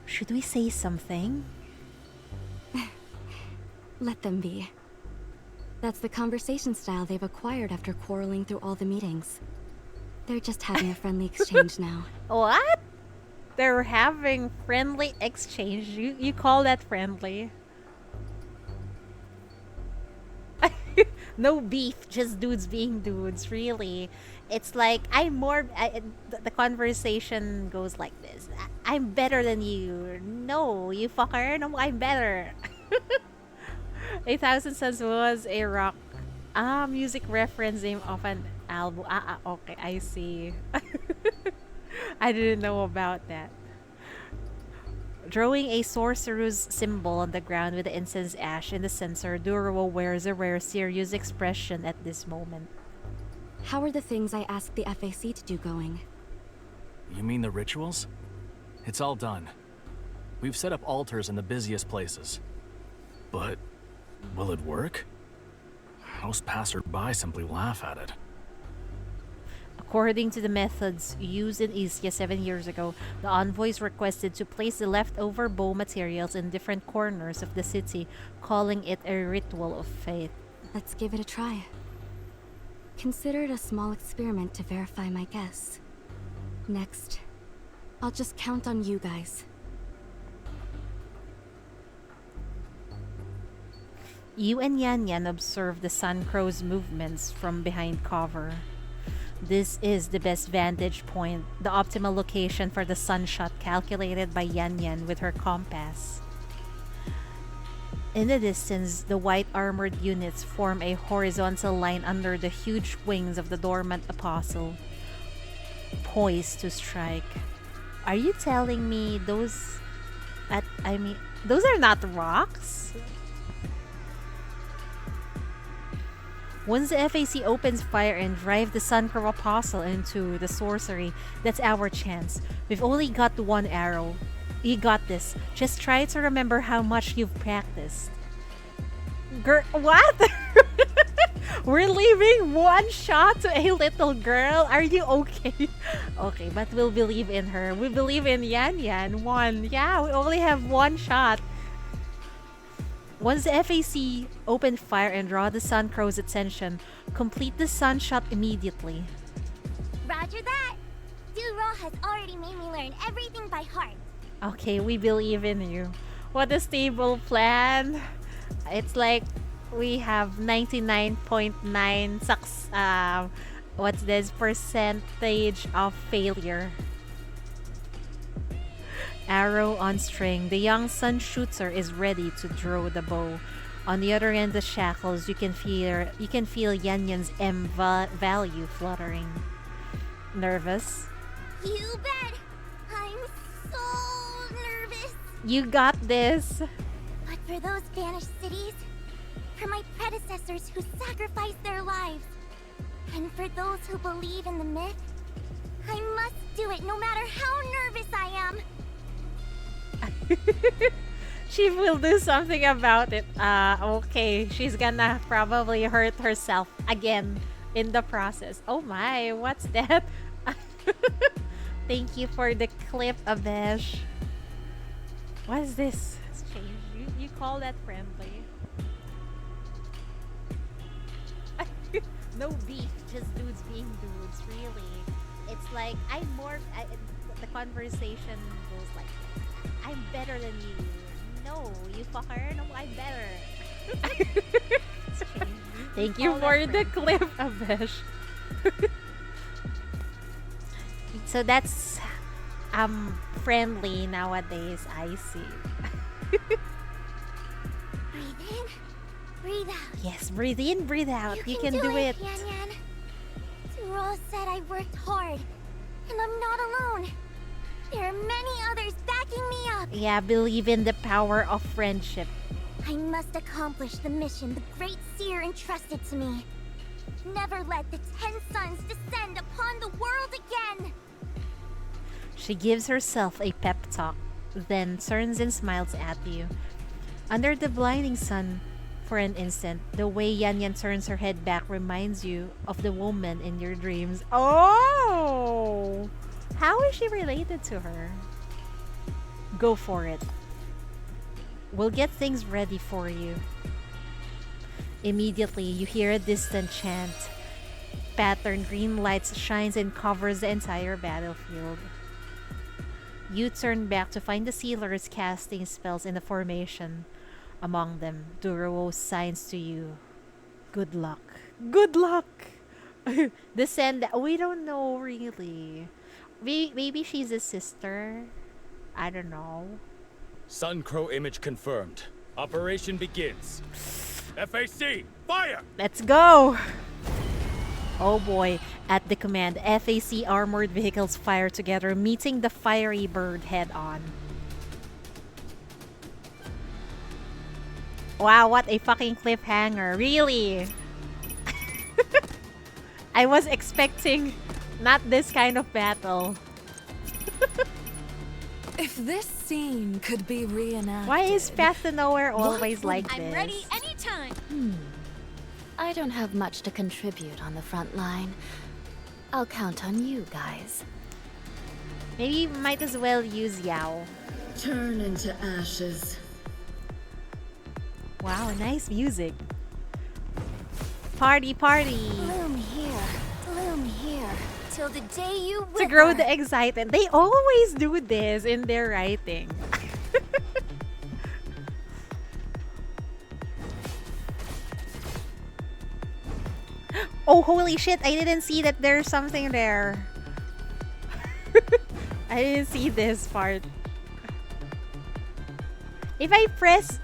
Should we say something? Let them be. That's the conversation style they've acquired after quarreling through all the meetings. They're just having a friendly exchange now. What? They're having friendly exchange? You call that friendly? No beef, just dudes being dudes, really. It's like, the conversation goes like this. I'm better than you. No, you fucker. No, I'm better. 8,000 Suns was a rock music reference name of an album. Okay, I see. I didn't know about that. Drawing a sorcerer's symbol on the ground with the incense ash in the censer, Durwo wears a rare serious expression at this moment. How are the things I asked the FAC to do going? You mean the rituals? It's all done. We've set up altars in the busiest places. But will it work? Most passersby simply laugh at it. According to the methods used in Istia 7 years ago, the envoys requested to place the leftover bow materials in different corners of the city, calling it a ritual of faith. Let's give it a try. Consider it a small experiment to verify my guess. Next, I'll just count on you guys. You and Yan Yan observe the Sun Crow's movements from behind cover. This is the best vantage point, the optimal location for the sunshot calculated by Yan Yan with her compass. In the distance, the white armored units form a horizontal line under the huge wings of the dormant apostle, poised to strike. Are you telling me those are not rocks? Once the FAC opens fire and drive the Sun Crow Apostle into the sorcery, that's our chance. We've only got one arrow. You got this. Just try to remember how much you've practiced. What? We're leaving one shot to a little girl? Are you okay? Okay, but we'll believe in her. We believe in Yan Yan. One. Yeah, we only have one shot. Once the FAC open fire and draw the Sun Crow's attention, complete the sun shot immediately. Roger that! Durwo has already made me learn everything by heart. Okay, we believe in you. What a stable plan. It's like we have 99.9 what's this percentage of failure. Arrow on string. The young sun shooter is ready to draw the bow. On the other end of the shackles, you can feel Yan Yan's value fluttering. Nervous? You bet! I'm so nervous! You got this! But for those vanished cities, for my predecessors who sacrificed their lives, and for those who believe in the myth, I must do it no matter how nervous I am! She will do something about it. Okay. She's gonna probably hurt herself again in the process. Oh my, what's that? Thank you for the clip, Abesh. What is this? You call that friendly? No beef, just dudes being dudes, really. It's like, the conversation goes like this. I'm better than you. No, you fucker. No, I'm better. Thank you for the clip, Abesh. So that's friendly nowadays, I see. Breathe in, breathe out. Yes, breathe in, breathe out. You can do it. Yan Yan. Zuro said I worked hard, and I'm not alone. There are many others backing me up. Yeah, believe in the power of friendship. I must accomplish the mission the Great Seer entrusted to me. Never let the 10 suns descend upon the world again. She gives herself a pep talk, then turns and smiles at you. Under the blinding sun, for an instant, the way Yan Yan turns her head back reminds you of the woman in your dreams. Oh! How is she related to her? Go for it. We'll get things ready for you. Immediately, you hear a distant chant. Patterned green lights shines and covers the entire battlefield. You turn back to find the sealers casting spells in the formation. Among them, Duruo signs to you. Good luck. Good luck! Descend. We don't know really. Maybe she's a sister. I don't know. Sun Crow image confirmed. Operation begins. FAC, fire! Let's go! Oh boy. At the command, FAC armored vehicles fire together, meeting the fiery bird head on. Wow, what a fucking cliffhanger. Really? I was expecting not this kind of battle. If this scene could be reenacted... Why is Path to Nowhere always like this? I'm ready anytime. I don't have much to contribute on the front line. I'll count on you guys. Maybe might as well use Yao. Turn into ashes. Wow, nice music. Party, party. Bloom here, till the day you wither. To grow the excitement. They always do this in their writing. Oh, holy shit, I didn't see that there's something there. I didn't see this part. If I press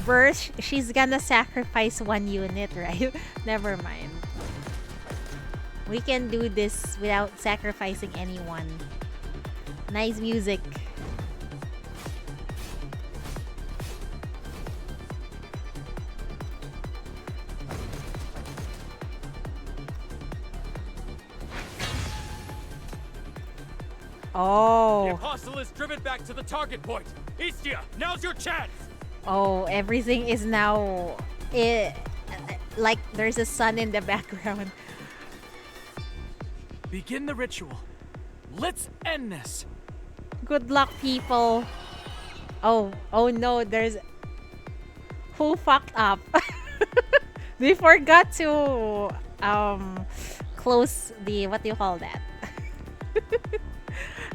burst, she's gonna sacrifice one unit, right? Never mind. We can do this without sacrificing anyone. Nice music. Oh. The Apostle is driven back to the target point. Istia, now's your chance. Oh, everything is now like there's a sun in the background. Begin the ritual. Let's end this. Good luck, people. Oh no, there's who fucked up. They forgot to close the, what do you call that?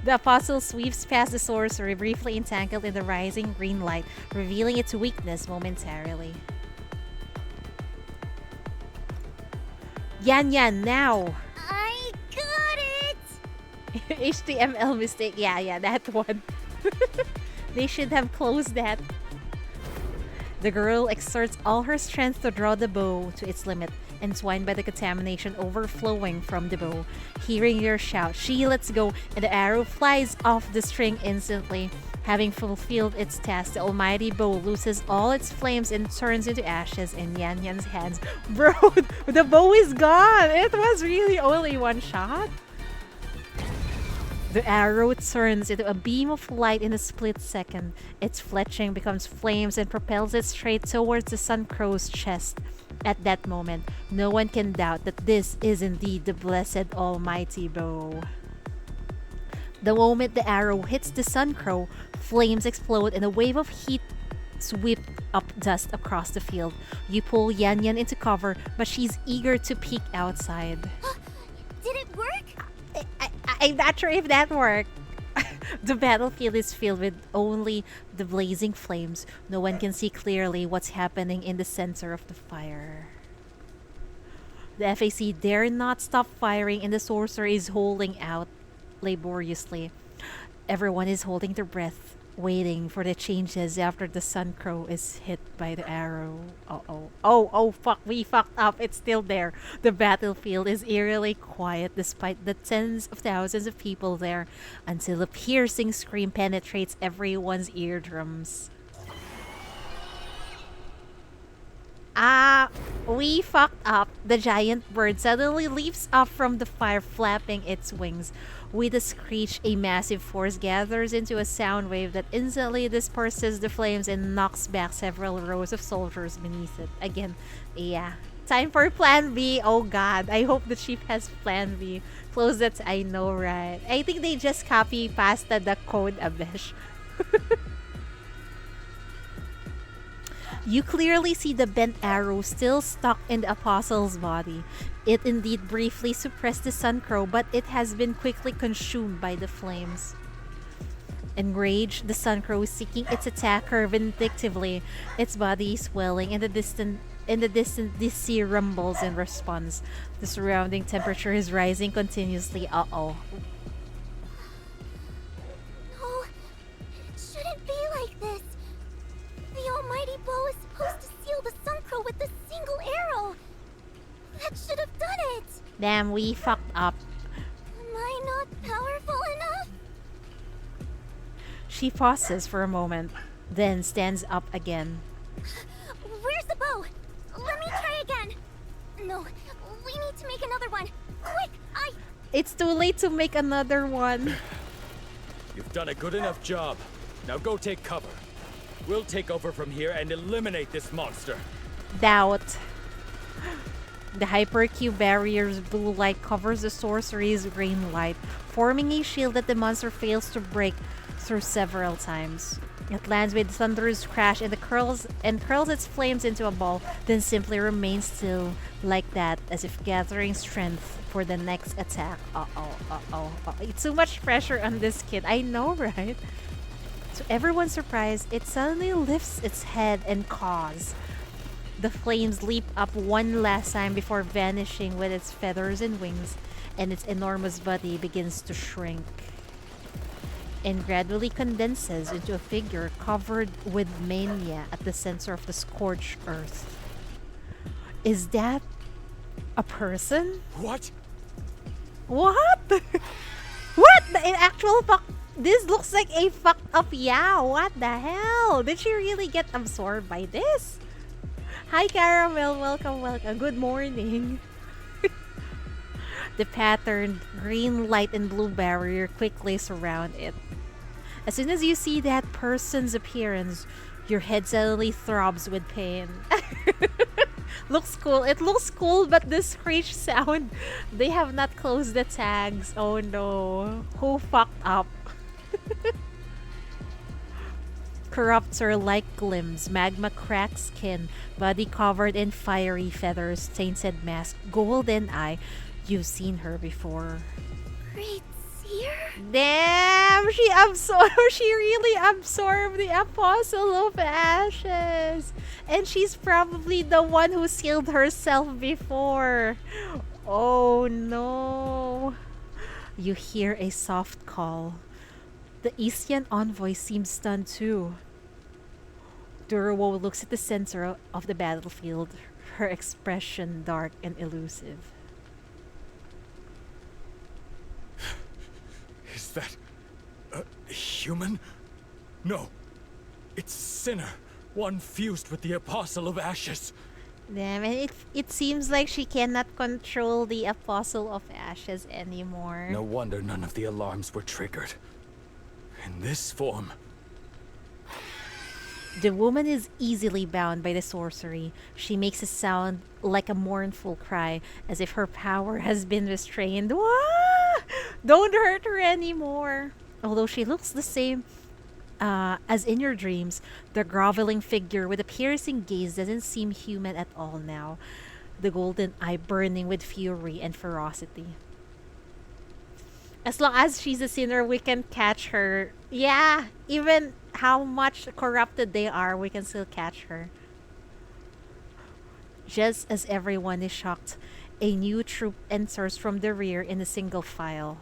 The apostle sweeps past the sorcery, briefly entangled in the rising green light, revealing its weakness momentarily. Yan Yan, now! I got it! HTML mistake. Yeah, that one. They should have closed that. The girl exerts all her strength to draw the bow to its limit, entwined by the contamination overflowing from the bow. Hearing your shout, she lets go, and the arrow flies off the string instantly. Having fulfilled its task, the almighty bow loses all its flames and turns into ashes in Yan Yan's hands. Bro, the bow is gone! It was really only one shot. The arrow turns into a beam of light in a split second. Its fletching becomes flames and propels it straight towards the Sun Crow's chest. At that moment, no one can doubt that this is indeed the blessed almighty bow. The moment the arrow hits the Sun Crow, flames explode and a wave of heat sweeps up dust across the field. You pull Yan Yan into cover, but she's eager to peek outside. Did it work? I'm not sure if that worked. The battlefield is filled with only the blazing flames. No one can see clearly what's happening in the center of the fire. The FAC dare not stop firing, and the sorcerer is holding out laboriously. Everyone is holding their breath, waiting for the changes after the Sun Crow is hit by the arrow. Oh, fuck, we fucked up. It's still there. The battlefield is eerily quiet despite the tens of thousands of people there, until a piercing scream penetrates everyone's eardrums. We fucked up. The giant bird suddenly leaps up from the fire, flapping its wings. With a screech, a massive force gathers into a sound wave that instantly disperses the flames and knocks back several rows of soldiers beneath it. Again, yeah. Time for plan B. Oh god, I hope the chief has plan B. Close that. I know, right? I think they just copy pasted the code a bit. You clearly see the bent arrow still stuck in the apostle's body. It indeed briefly suppressed the Sun Crow, but it has been quickly consumed by the flames. Enraged, the Sun Crow is seeking its attacker vindictively, its body swelling. In the distance, the sea rumbles in response. The surrounding temperature is rising continuously. No, it shouldn't be like this. The almighty bow is supposed to seal the Sun Crow with a single arrow. That should have done it. Damn, we fucked up. Am I not powerful enough? She pauses for a moment, then stands up again. Where's the bow? Let me try again. No, we need to make another one. Quick, It's too late to make another one. You've done a good enough job. Now go take cover. We'll take over from here and eliminate this monster. Doubt. The hypercube barrier's blue light covers the sorcery's green light, forming a shield that the monster fails to break through several times. It lands with a thunderous crash and curls its flames into a ball, then simply remains still like that, as if gathering strength for the next attack. It's too much pressure on this kid. I know, right? To everyone's surprise, it suddenly lifts its head and caws. The flames leap up one last time before vanishing with its feathers and wings, and its enormous body begins to shrink and gradually condenses into a figure covered with mania at the center of the scorched earth. Is that a person? What? What? What? In actual fuck? This looks like a fucked up Yao. What the hell? Did she really get absorbed by this? Hi Caramel, welcome. Good morning. The patterned green light and blue barrier quickly surround it. As soon as you see that person's appearance, your head suddenly throbs with pain. Looks cool. It looks cool, but the screech sound, they have not closed the tags. Oh no. Who fucked up? Corruptor-like glimpse, magma cracked skin, body covered in fiery feathers, tainted mask, golden eye. You've seen her before. Great Seer? Damn! She really absorbed the Apostle of Ashes! And she's probably the one who sealed herself before. Oh no. You hear a soft call. The Isian envoy seems stunned too. Durwo looks at the center of the battlefield, her expression dark and elusive. Is that a human? No. It's Sinner, one fused with the Apostle of Ashes. Damn, and it seems like she cannot control the Apostle of Ashes anymore. No wonder none of the alarms were triggered. In this form. The woman is easily bound by the sorcery. She makes a sound like a mournful cry, as if her power has been restrained. Wah! Don't hurt her anymore. Although she looks the same as in your dreams, the groveling figure with a piercing gaze doesn't seem human at all now, the golden eye burning with fury and ferocity. As long as she's a sinner, we can catch her. Yeah, even how much corrupted they are, we can still catch her. Just as everyone is shocked, a new troop enters from the rear in a single file.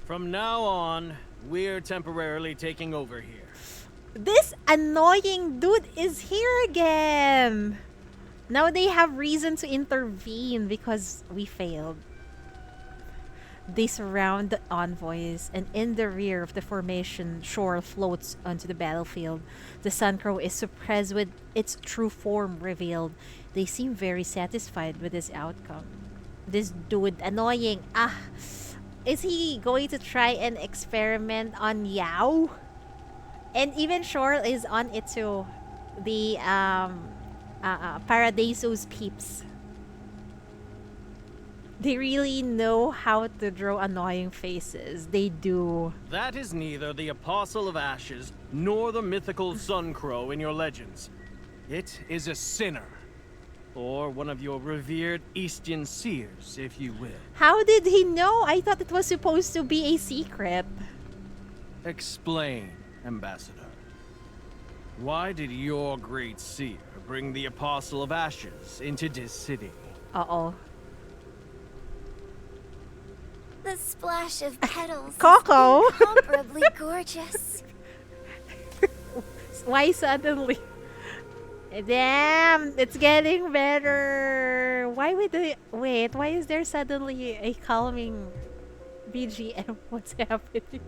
From now on, we're temporarily taking over here. This annoying dude is here again. Now they have reason to intervene because we failed. They surround the envoys, and in the rear of the formation, Shore floats onto the battlefield. The Suncrow is suppressed with its true form revealed. They seem very satisfied with this outcome. This dude, annoying. Is he going to try and experiment on Yao? And even Shore is on it too. The Paradiso's peeps. They really know how to draw annoying faces. They do. That is neither the Apostle of Ashes nor the mythical Suncrow in your legends. It is a sinner. Or one of your revered Eastern seers, if you will. How did he know? I thought it was supposed to be a secret. Explain, Ambassador. Why did your great seer bring the Apostle of Ashes into this city? Uh-oh. The splash of petals Coco! is incomparably gorgeous. Why suddenly? Damn, it's getting better. Why would they... Wait, why is there suddenly a calming BGM? What's happening?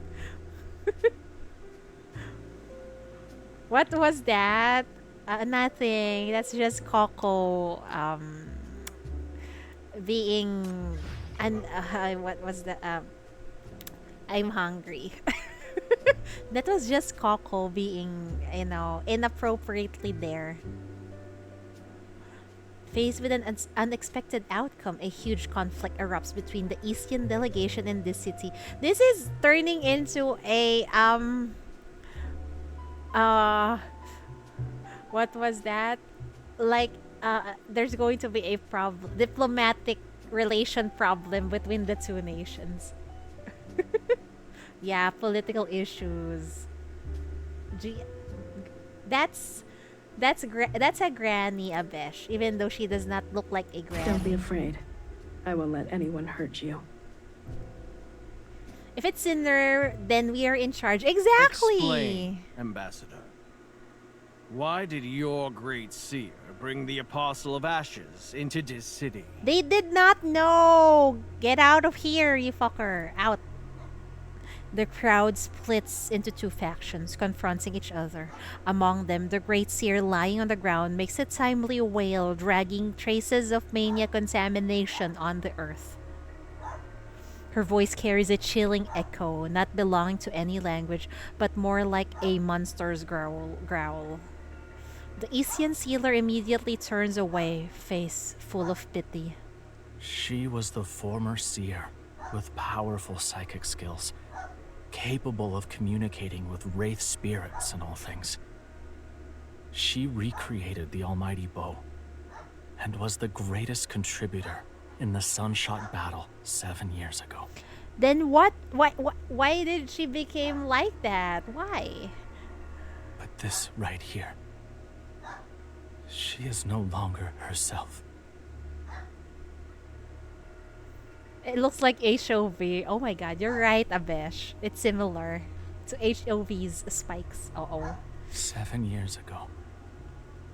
What was that? Nothing. That's just Coco being... And what was the... I'm hungry. That was just Coco being, you know, inappropriately there. Faced with an unexpected outcome, a huge conflict erupts between the Eastern delegation and this city. This is turning into a what was that? Like there's going to be a diplomatic relation problem between the two nations. Yeah, political issues. That's a granny, Abesh, even though she does not look like a granny. Don't be afraid. I won't let anyone hurt you. If it's in there, then we are in charge. Exactly. Explain, Ambassador. Why did your great seer bring the Apostle of Ashes into this city? They did not know. Get out of here, you fucker. Out. The crowd splits into two factions, confronting each other. Among them, the Great Seer lying on the ground makes a timely wail, dragging traces of mania contamination on the earth. Her voice carries a chilling echo, not belonging to any language, but more like a monster's growl. The Isian sealer immediately turns away, face full of pity. She was the former seer, with powerful psychic skills, capable of communicating with wraith spirits and all things. She recreated the almighty bow, and was the greatest contributor in the Sunshot battle 7 years ago. Then what? Why did she become like that? Why? But this right here, she is no longer herself. It looks like HOV. Oh my god, you're right, Abesh. It's similar to HOV's spikes. Uh-oh. 7 years ago,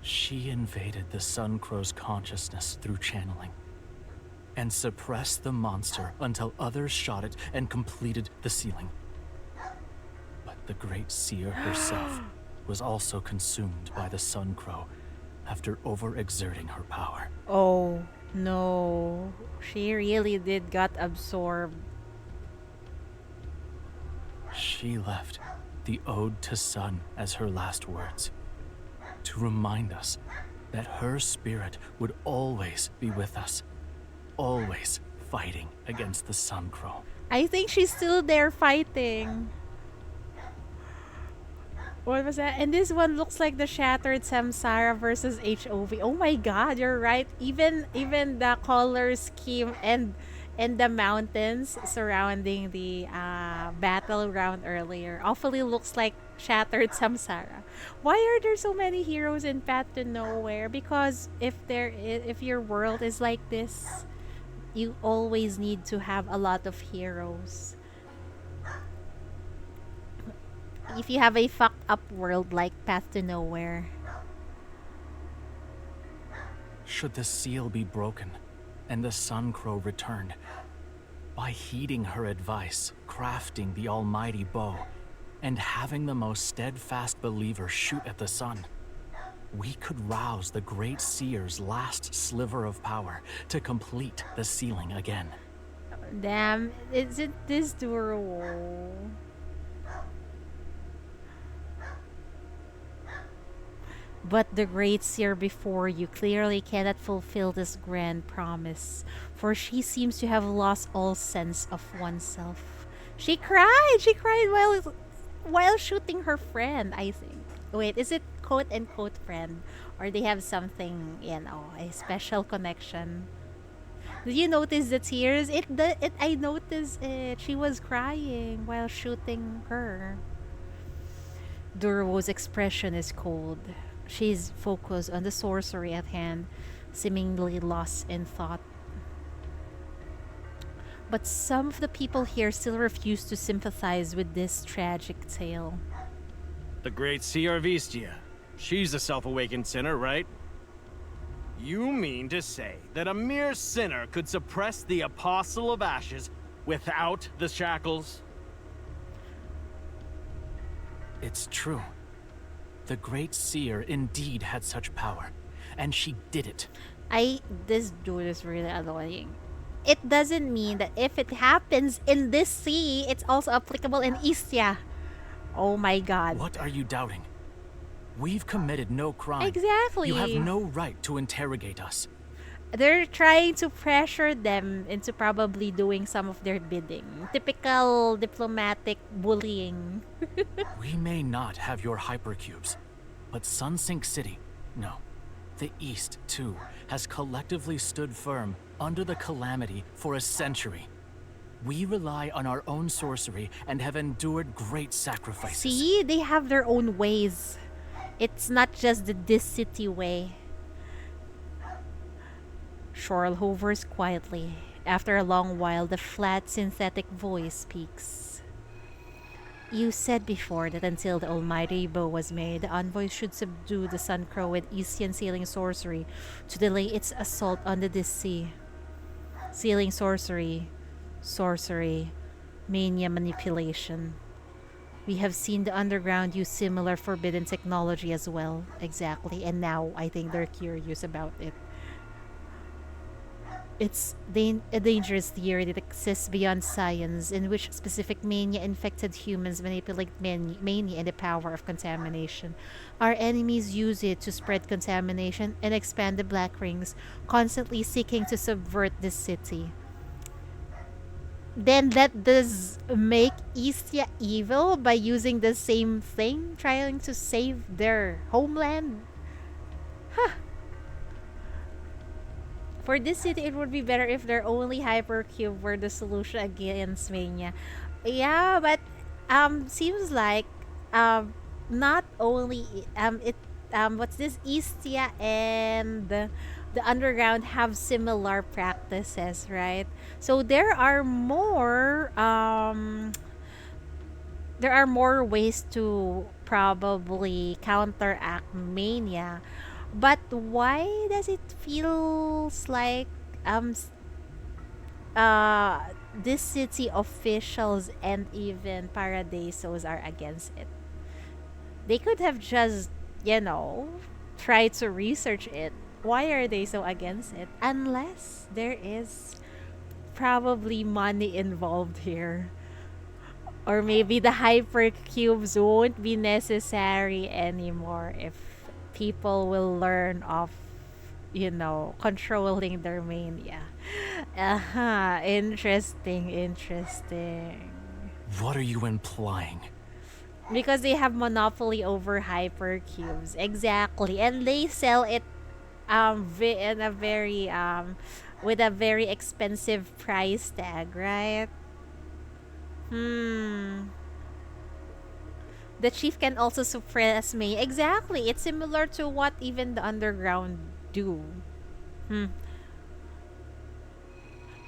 she invaded the Suncrow's consciousness through channeling, and suppressed the monster until others shot it and completed the sealing. But the Great Seer herself was also consumed by the Suncrow after overexerting her power. Oh no, she really did got absorbed. She left the Ode to Sun as her last words, to remind us that her spirit would always be with us, always fighting against the Suncrow. I think she's still there fighting. What was that? And this one looks like the Shattered Samsara versus HOV. Oh my god, you're right. Even the color scheme and And the mountains surrounding the battleground earlier awfully looks like shattered samsara. Why are there so many heroes in Path to Nowhere? Because if your world is like this, you always need to have a lot of heroes. If you have a fucked up world like Path to Nowhere. Should the seal be broken and the Sun Crow returned, by heeding her advice, crafting the almighty bow, and having the most steadfast believer shoot at the sun, we could rouse the great seer's last sliver of power to complete the sealing again. Damn, isn't this durable? But the great seer before you clearly cannot fulfill this grand promise, for she seems to have lost all sense of oneself. She cried! She cried while shooting her friend, I think. Wait, is it quote unquote friend? Or they have something, a special connection? Did you notice the tears? I noticed it. She was crying while shooting her. Duro's expression is cold. She's focused on the sorcery at hand, seemingly lost in thought. But some of the people here still refuse to sympathize with this tragic tale. The great seer of Istia. She's a self-awakened sinner, right? You mean to say that a mere sinner could suppress the Apostle of Ashes without the shackles? It's true. The great seer indeed had such power, and she did it. This dude is really annoying. It doesn't mean that if it happens in this sea, it's also applicable in Istia. Oh my god. What are you doubting? We've committed no crime. Exactly. You have no right to interrogate us. They're trying to pressure them into probably doing some of their bidding. Typical diplomatic bullying. We may not have your hypercubes, but Sunsink City, no. The East, too, has collectively stood firm under the calamity for a century. We rely on our own sorcery and have endured great sacrifices. See, they have their own ways. It's not just this city way. Shorl hovers quietly. After a long while, the flat, synthetic voice speaks. You said before that until the almighty bow was made, the envoy should subdue the Sun Crow with Isian sealing sorcery to delay its assault on the sea. Sealing sorcery, mania manipulation. We have seen the underground use similar forbidden technology as well. Exactly, and now I think they're curious about it. It's a dangerous theory that exists beyond science, in which specific mania-infected humans manipulate mania and the power of contamination. Our enemies use it to spread contamination and expand the Black Rings, constantly seeking to subvert this city. Then that does make Istia evil by using the same thing, trying to save their homeland? Huh. For this city, it would be better if their only hypercube were the solution against mania. Yeah, but seems like not only what's this, Istia and the underground have similar practices, right? So there are more ways to probably counteract mania. But why does it feels like this city officials and even Paradisos are against it? They could have just, tried to research it. Why are they so against it? Unless there is probably money involved here. Or maybe the hypercubes won't be necessary anymore if people will learn of, controlling their mania. Interesting. What are you implying? Because they have monopoly over hypercubes. Exactly. And they sell it in a very with a very expensive price tag, right? Hmm. The chief can also suppress May. Exactly. It's similar to what even the underground do. Hmm.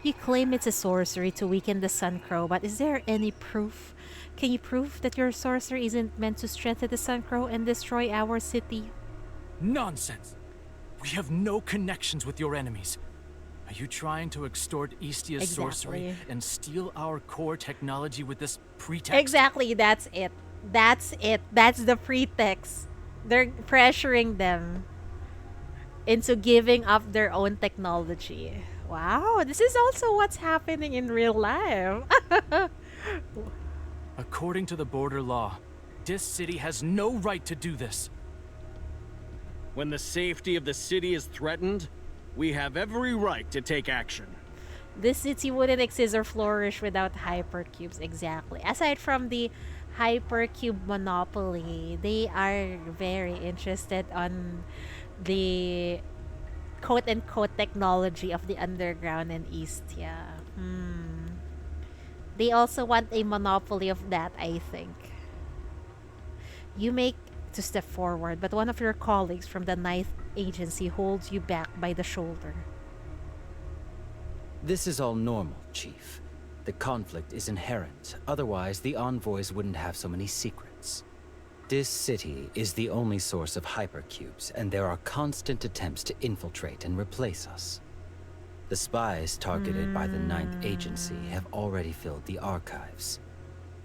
You claim it's a sorcery to weaken the Sun Crow, but is there any proof? Can you prove that your sorcery isn't meant to strengthen the Sun Crow and destroy our city? Nonsense! We have no connections with your enemies. Are you trying to extort Eastia's sorcery and steal our core technology with this pretext? Exactly, that's it. That's it. That's the pretext. They're pressuring them into giving up their own technology. Wow, this is also what's happening in real life. According to the border law, this city has no right to do this. When the safety of the city is threatened, we have every right to take action. This city wouldn't exist or flourish without hypercubes, exactly. Aside from the hypercube monopoly, they are very interested on the quote-unquote technology of the underground in Eastia. They also want a monopoly of that, I think. You make to step forward, but one of your colleagues from the Ninth Agency holds you back by the shoulder. This is all normal, Chief. The conflict is inherent, otherwise the envoys wouldn't have so many secrets. This city is the only source of hypercubes, and there are constant attempts to infiltrate and replace us. The spies targeted by the Ninth Agency have already filled the archives.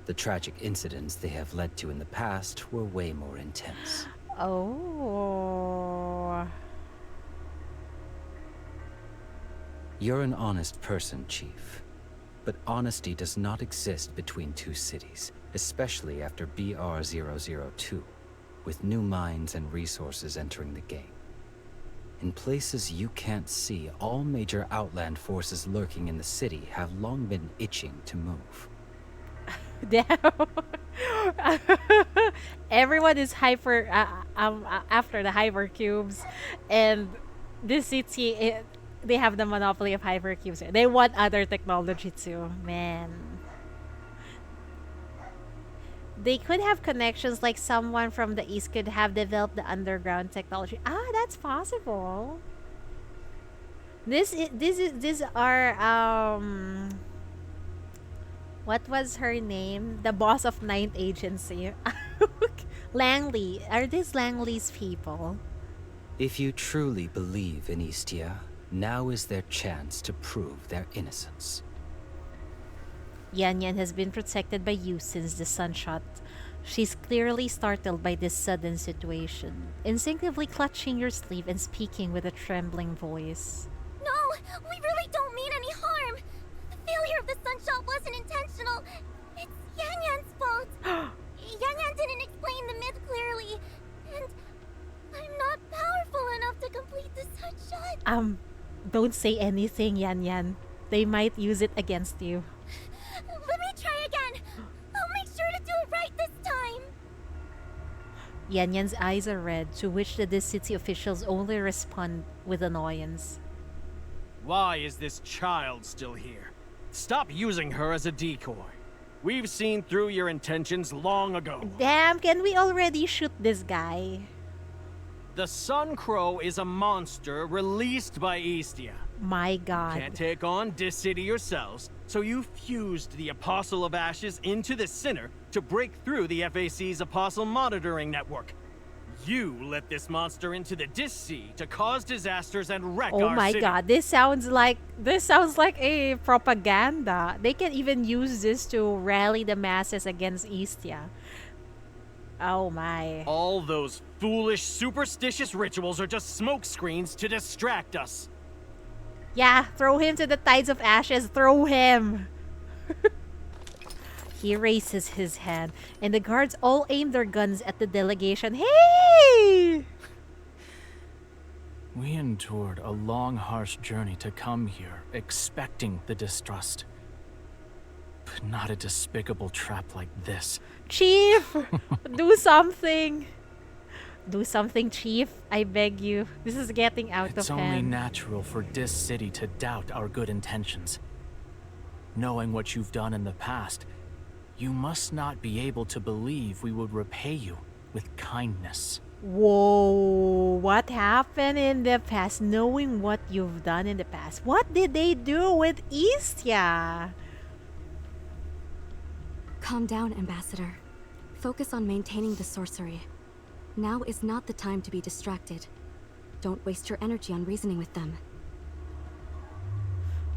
The tragic incidents they have led to in the past were way more intense. Oh. You're an honest person, Chief. But honesty does not exist between two cities, especially after BR-002, with new mines and resources entering the game. In places you can't see, all major outland forces lurking in the city have long been itching to move. Damn. Everyone is hyper after the hypercubes, and this city they have the monopoly of hypercubes. They want other technology too, man. They could have connections, like someone from the east could have developed the underground technology. Ah, that's possible. These are what was her name? The boss of Ninth Agency. Langley. Are these Langley's people? If you truly believe in Eastia, now is their chance to prove their innocence. Yan Yan has been protected by you since the sunshot. She's clearly startled by this sudden situation, instinctively clutching your sleeve and speaking with a trembling voice. No, we really don't mean any harm. The failure of the sunshot wasn't intentional. It's Yan Yan's fault. Yan Yan didn't explain the myth clearly, and I'm not powerful enough to complete the sunshot. Don't say anything, Yan Yan. They might use it against you. Let me try again. I'll make sure to do it right this time. Yan Yan's eyes are red, to which the city officials only respond with annoyance. Why is this child still here? Stop using her as a decoy. We've seen through your intentions long ago. Damn, can we already shoot this guy? The Sun Crow is a monster released by Eastia. My god. You can't take on this city yourselves, so you fused the Apostle of Ashes into the Sinner to break through the FAC's Apostle Monitoring Network. You let this monster into the Dis Sea to cause disasters and wreck our city. Oh my god, this sounds like a propaganda. They can even use this to rally the masses against Eastia. Oh my. All those foolish, superstitious rituals are just smokescreens to distract us. Yeah, throw him to the tides of ashes. Throw him. He raises his hand, and the guards all aim their guns at the delegation. Hey! We endured a long, harsh journey to come here, expecting the distrust. But not a despicable trap like this. Chief! Do something! Do something, Chief. I beg you. This is getting out It's of only hand. natural for this city to doubt our good intentions. Knowing what you've done in the past, you must not be able to believe we would repay you with kindness. Whoa, what happened in the past? Knowing what you've done in the past. What did they do with Istia? Calm down, Ambassador. Focus on maintaining the sorcery. Now is not the time to be distracted. Don't waste your energy on reasoning with them.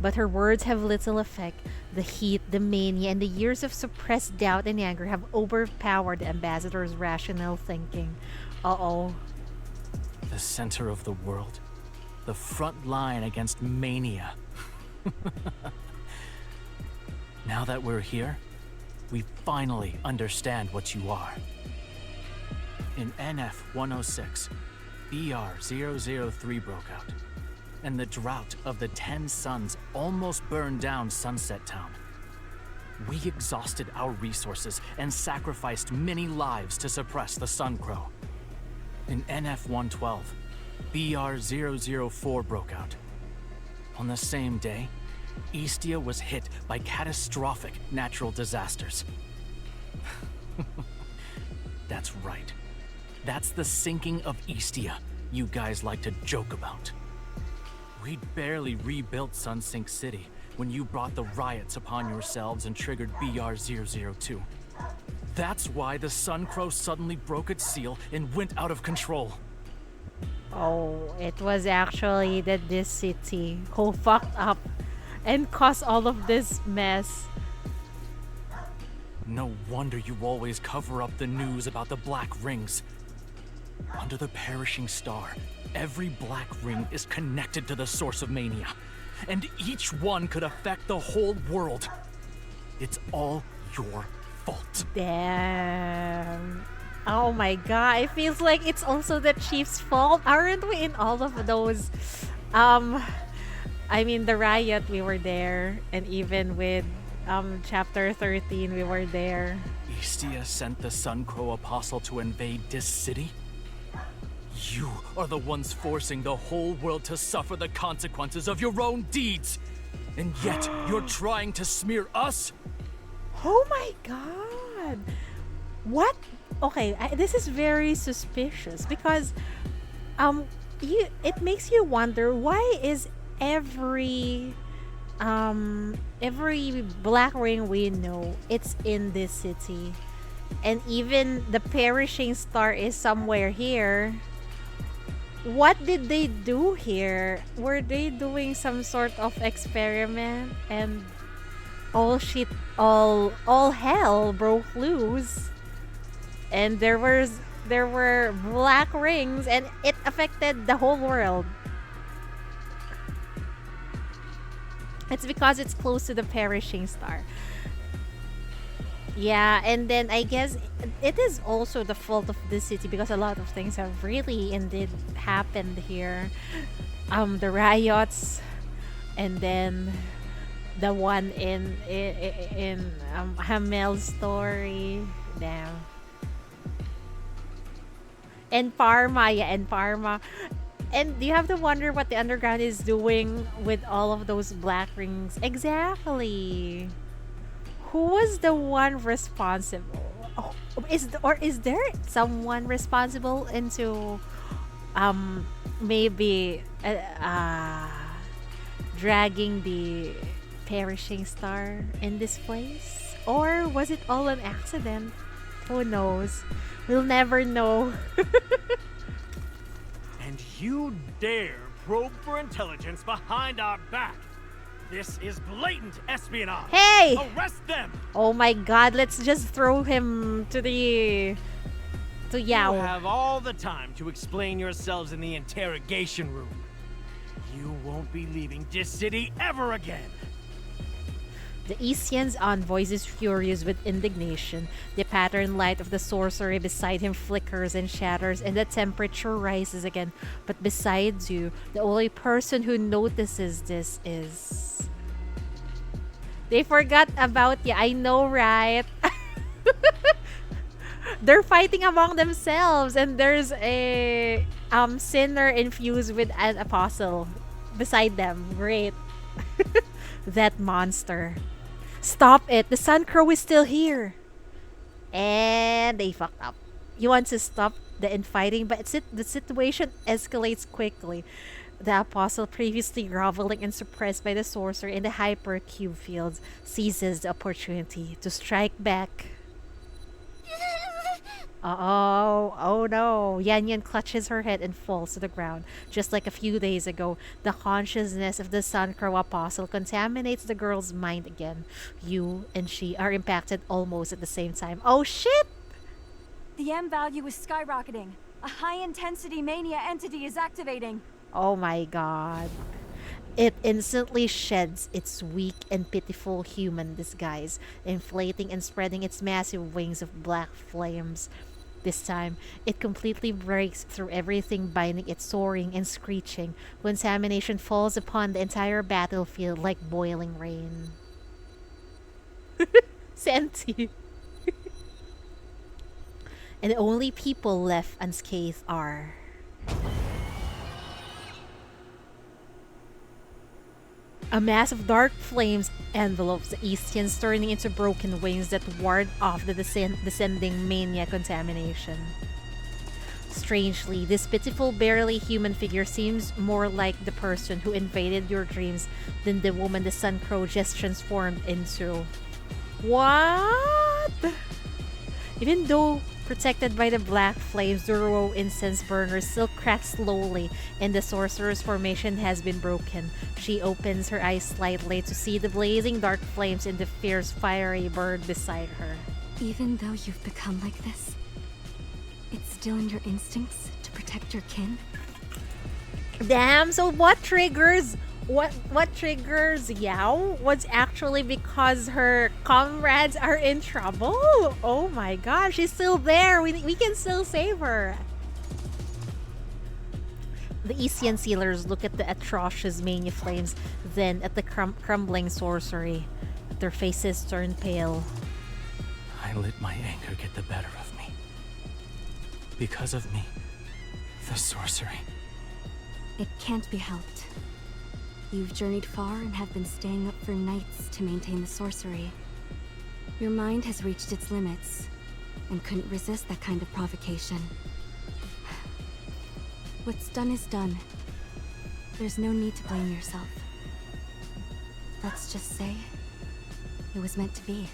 But her words have little effect. The heat, the mania, and the years of suppressed doubt and anger have overpowered the ambassador's rational thinking. Uh-oh. The center of the world. The front line against mania. Now that we're here, we finally understand what you are. In NF-106, BR-003 broke out, and the drought of the 10 suns almost burned down Sunset Town. We exhausted our resources and sacrificed many lives to suppress the Sun Crow. In NF-112, BR-004 broke out. On the same day, Istia was hit by catastrophic natural disasters. That's right. That's the sinking of Istia you guys like to joke about. We'd barely rebuilt Sunsink City when you brought the riots upon yourselves and triggered BR-002. That's why the Sun Crow suddenly broke its seal and went out of control. Oh, it was actually this city who fucked up and caused all of this mess. No wonder you always cover up the news about the Black Rings. Under the perishing star, every Black Ring is connected to the source of mania, and each one could affect the whole world. It's all your fault. Damn. Oh my god, it feels like it's also the Chief's fault. Aren't we in all of those? I mean, the riot, we were there, and even with chapter 13, we were there. Istia sent the Sun Crow Apostle to invade this city? You are the ones forcing the whole world to suffer the consequences of your own deeds. And yet, you're trying to smear us? Oh my god. What? Okay, this is very suspicious because it makes you wonder, why is every Black Ring we know, it's in this city, and even the perishing star is somewhere here. What did they do here? Were they doing some sort of experiment and all hell broke loose, and there were Black Rings and it affected the whole world? It's because it's close to the perishing star. Yeah, and then I guess it is also the fault of this city because a lot of things have really indeed happened here. The riots, and then the one in Hamel's story. Damn. And Parma, yeah, and Parma. And you have to wonder what the underground is doing with all of those Black Rings. Exactly. Who was the one responsible? Oh, is there someone responsible into maybe dragging the perishing star in this place? Or was it all an accident? Who knows? We'll never know. And you dare probe for intelligence behind our back? This is blatant espionage. Hey! Arrest them! Oh my god, let's just throw him to Yao. You have all the time to explain yourselves in the interrogation room. You won't be leaving this city ever again. The Istian's envoy is furious with indignation. The pattern light of the sorcery beside him flickers and shatters, and the temperature rises again. But besides you, the only person who notices this is... They forgot about you. I know, right? They're fighting among themselves, and there's a sinner infused with an apostle beside them. Great. That monster. Stop it. The Sun Crow is still here. And they fucked up. He wants to stop the infighting, but the situation escalates quickly. The apostle, previously groveling and suppressed by the sorcerer in the hypercube fields, seizes the opportunity to strike back. Oh no. Yan Yan clutches her head and falls to the ground. Just like a few days ago, the consciousness of the Sun Crow Apostle contaminates the girl's mind again. You and she are impacted almost at the same time. Oh shit! The M value is skyrocketing. A high-intensity mania entity is activating. Oh my god. It instantly sheds its weak and pitiful human disguise, inflating and spreading its massive wings of black flames. This time, it completely breaks through everything, binding it, soaring and screeching. Contamination falls upon the entire battlefield like boiling rain. Senti. And the only people left unscathed are... a mass of dark flames envelopes the Eastians, turning into broken wings that ward off the descending mania contamination. Strangely, this pitiful, barely human figure seems more like the person who invaded your dreams than the woman the Sun Crow just transformed into. What? Even though protected by the black flames, the raw incense burner still cracks slowly and the sorcerer's formation has been broken. She opens her eyes slightly to see the blazing dark flames in the fierce fiery bird beside her. Even though you've become like this, it's still in your instincts to protect your kin? Damn, so what triggers Yao was actually because her comrades are in trouble? Oh my gosh, she's still there. We can still save her. The Eastian sealers look at the atrocious mania flames, then at the crumbling sorcery. Their faces turn pale. I let my anger get the better of me. Because of me, the sorcery. It can't be helped. You've journeyed far and have been staying up for nights to maintain the sorcery. Your mind has reached its limits and couldn't resist that kind of provocation. What's done is done. There's no need to blame yourself. Let's just say it was meant to be.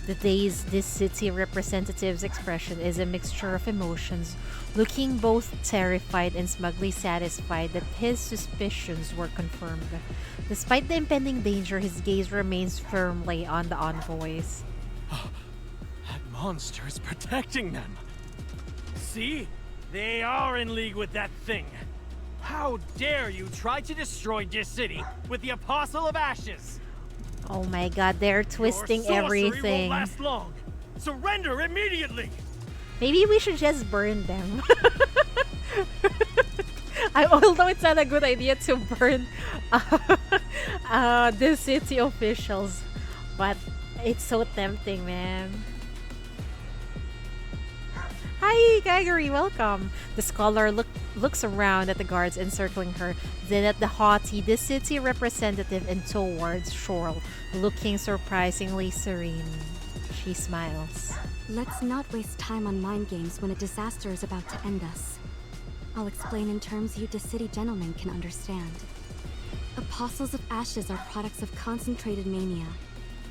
The day's this city representative's expression is a mixture of emotions, looking both terrified and smugly satisfied that his suspicions were confirmed. Despite the impending danger, his gaze remains firmly on the envoys. That monster is protecting them. See? They are in league with that thing. How dare you try to destroy this city with the Apostle of Ashes? Oh my god, they're twisting Your sorcery everything. won't last long. Surrender immediately. Maybe we should just burn them. Although it's not a good idea to burn the city officials, but it's so tempting, man. Hi, Gregory, welcome. The scholar looks around at the guards encircling her, then at the haughty, the city representative, and towards Shorl, looking surprisingly serene. She smiles. Let's not waste time on mind games when a disaster is about to end us. I'll explain in terms you city gentlemen can understand. Apostles of Ashes are products of concentrated mania,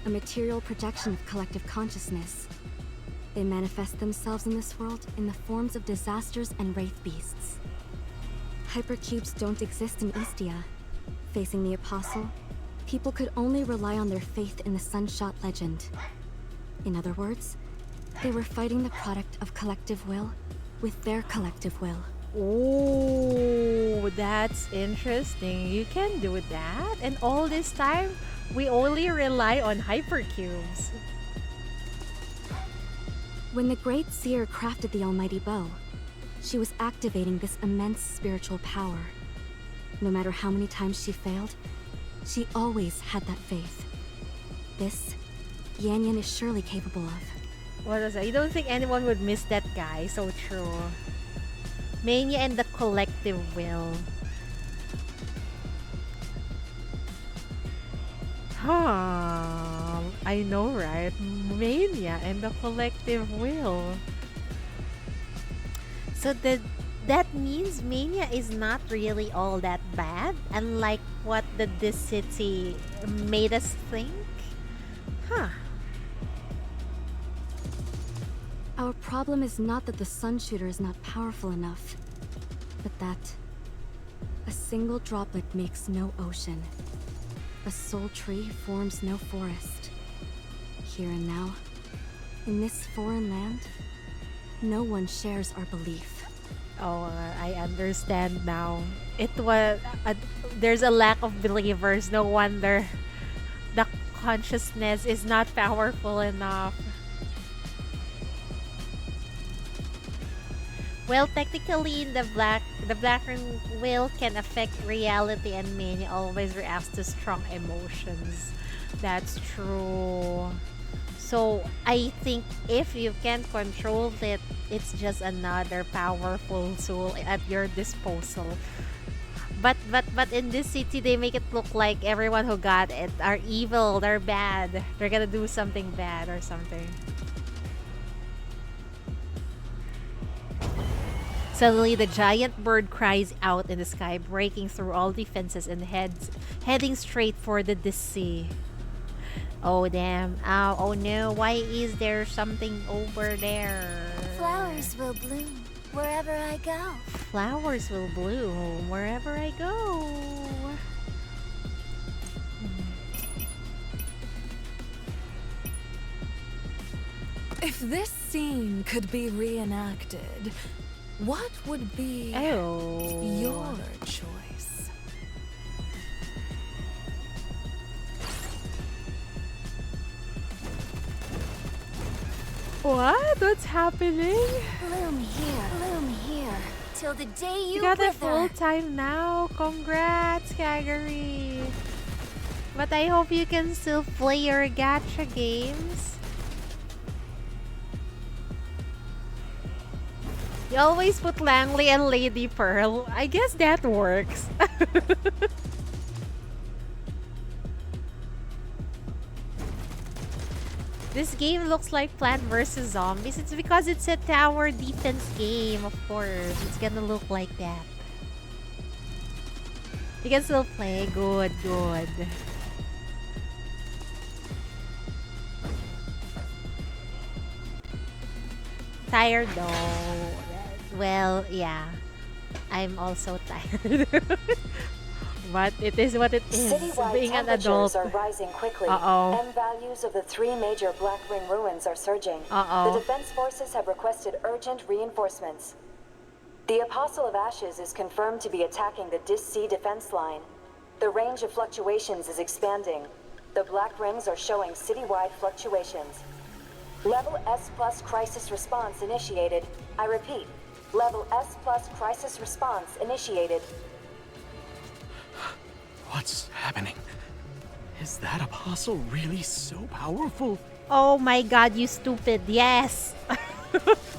a material projection of collective consciousness. They manifest themselves in this world in the forms of disasters and wraith beasts. Hypercubes don't exist in Eastia. Facing the Apostle, people could only rely on their faith in the Sunshot legend. In other words, they were fighting the product of collective will with their collective will. Oh, that's interesting. You can do that? And all this time, we only rely on hypercubes. When the Great Seer crafted the Almighty Bow, she was activating this immense spiritual power. No matter how many times she failed, she always had that faith. This, Yan Yan is surely capable of. What was that? You don't think anyone would miss that guy? So true. Mania and the collective will. Huh. I know, right? Mania and the collective will. So that means Mania is not really all that bad, unlike what this city made us think? Huh. Our problem is not that the Sun Shooter is not powerful enough, but that a single droplet makes no ocean. A soul tree forms no forest. Here and now, in this foreign land, no one shares our belief. Oh, I understand now. It was there's a lack of believers. No wonder the consciousness is not powerful enough. Well, technically, in the Black Ring will can affect reality, and Mania always reacts to strong emotions. That's true. So I think if you can control it, it's just another powerful tool at your disposal. But in this city, they make it look like everyone who got it are evil. They're bad. They're gonna do something bad or something. Suddenly, the giant bird cries out in the sky, breaking through all defenses and heading straight for the sea. Oh, damn. Oh no, why is there something over there? Flowers will bloom wherever I go. Flowers will bloom wherever I go. If this scene could be reenacted, what would be your choice? What? What's happening? Bloom here, till the day you got it wither. full time now. Congrats, Kagari. But I hope you can still play your gacha games. You always put Langley and Lady Pearl. I guess that works. This game looks like Plant vs. Zombies. It's because it's a tower defense game, of course. It's gonna look like that. You can still play. Good, good. Tired though. Well, yeah. I'm also tired. But it is what it is. Citywide Being an adult. temperatures are rising quickly. Uh-oh. M values of the 3 major Black Ring ruins are surging. Uh-oh. The defense forces have requested urgent reinforcements. The Apostle of Ashes is confirmed to be attacking the Dis-Sea defense line. The range of fluctuations is expanding. The Black Rings are showing citywide fluctuations. Level S+ crisis response initiated. I repeat, level S+ crisis response initiated. What's happening? Is that apostle really so powerful? Oh my god, you stupid. Yes.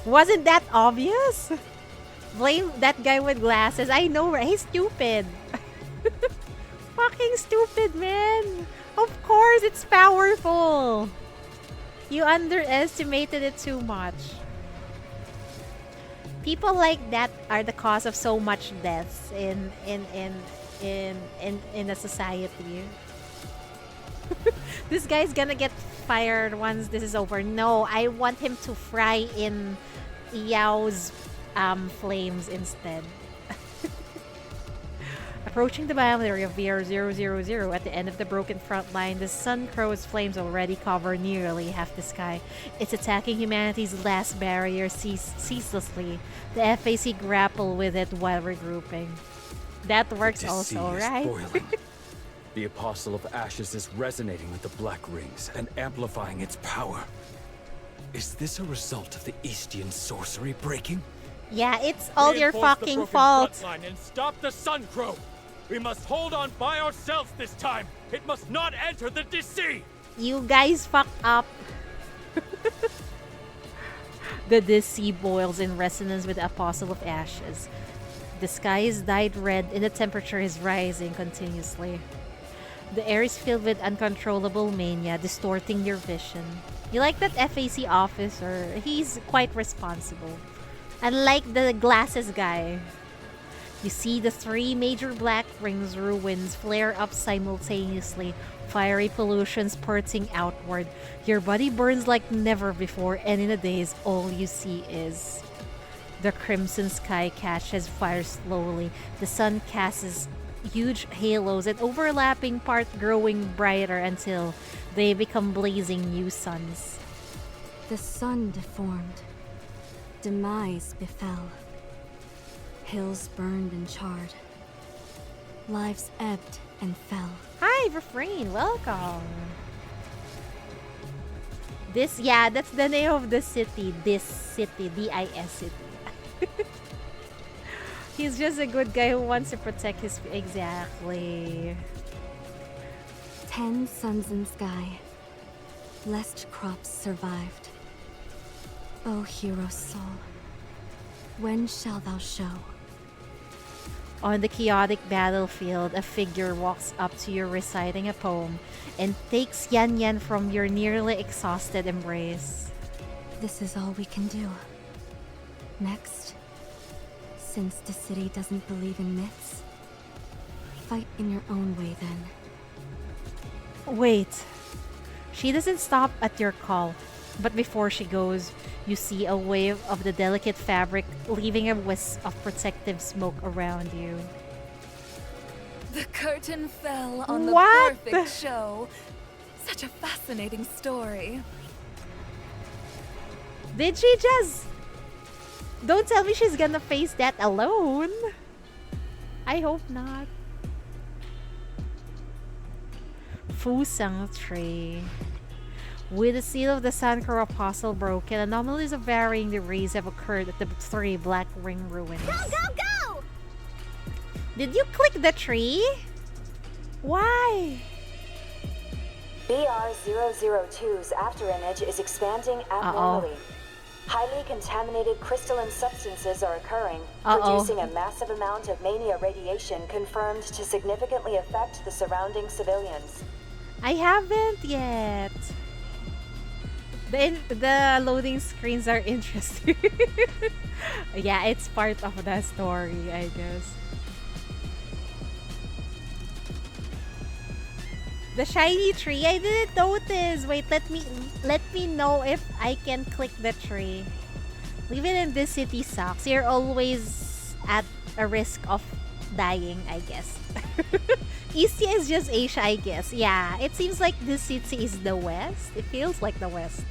Wasn't that obvious? Blame that guy with glasses. I know, right? He's stupid. Fucking stupid, man. Of course, it's powerful. You underestimated it too much. People like that are the cause of so much deaths in a society. This guy's gonna get fired once this is over. No, I want him to fry in Yao's flames instead. Approaching the boundary of VR000 at the end of the broken front line, the Sun Crow's flames already cover nearly half the sky. It's attacking humanity's last barrier ceaselessly. The FAC grapple with it while regrouping. That works also, right? The Apostle of Ashes is resonating with the Black Rings and amplifying its power. Is this a result of the Eastian sorcery breaking? Yeah, it's all your fucking fault. And stop the Sun Crow. We must hold on by ourselves this time. It must not enter the Dis-Sea. You guys fucked up. The sea boils in resonance with the Apostle of Ashes. The sky is dyed red and the temperature is rising continuously. The air is filled with uncontrollable mania, distorting your vision. You like that FAC officer? He's quite responsible. Unlike the glasses guy. You see the 3 major Black Rings ruins flare up simultaneously, fiery pollution spurting outward. Your body burns like never before, and in a daze, all you see is... The crimson sky catches fire slowly. The sun casts huge halos and overlapping part growing brighter until they become blazing new suns. The sun deformed. Demise befell. Hills burned and charred. Lives ebbed and fell. Hi, Refrain. Welcome. That's the name of the city. This city. D-I-S city. He's just a good guy who wants to protect his... Exactly. 10 suns in sky. Lest crops survived. O hero soul, when shall thou show? On the chaotic battlefield, a figure walks up to you reciting a poem and takes Yan Yan from your nearly exhausted embrace. This is all we can do. Next, since the city doesn't believe in myths, fight in your own way then. Wait. She doesn't stop at your call, but before she goes, you see a wave of the delicate fabric leaving a wisp of protective smoke around you. The curtain fell on the What? perfect show. Such a fascinating story. Did she just... Don't tell me she's gonna face that alone. I hope not. Fusang Tree. With the seal of the Sun Crow Apostle broken, anomalies of varying degrees have occurred at the 3 Black Ring ruins. Go, go, go! Did you click the tree? Why? BR-002's afterimage is expanding abnormally. Highly contaminated crystalline substances are occurring, producing a massive amount of mania radiation confirmed to significantly affect the surrounding civilians. I haven't yet. The loading screens are interesting. Yeah, it's part of the story, I guess. The shiny tree, I didn't notice. Wait, let me know if I can click the tree. Living in this city sucks. You're always at a risk of dying, I guess. East is just Asia, I guess. Yeah, it seems like this city is the West. It feels like the West.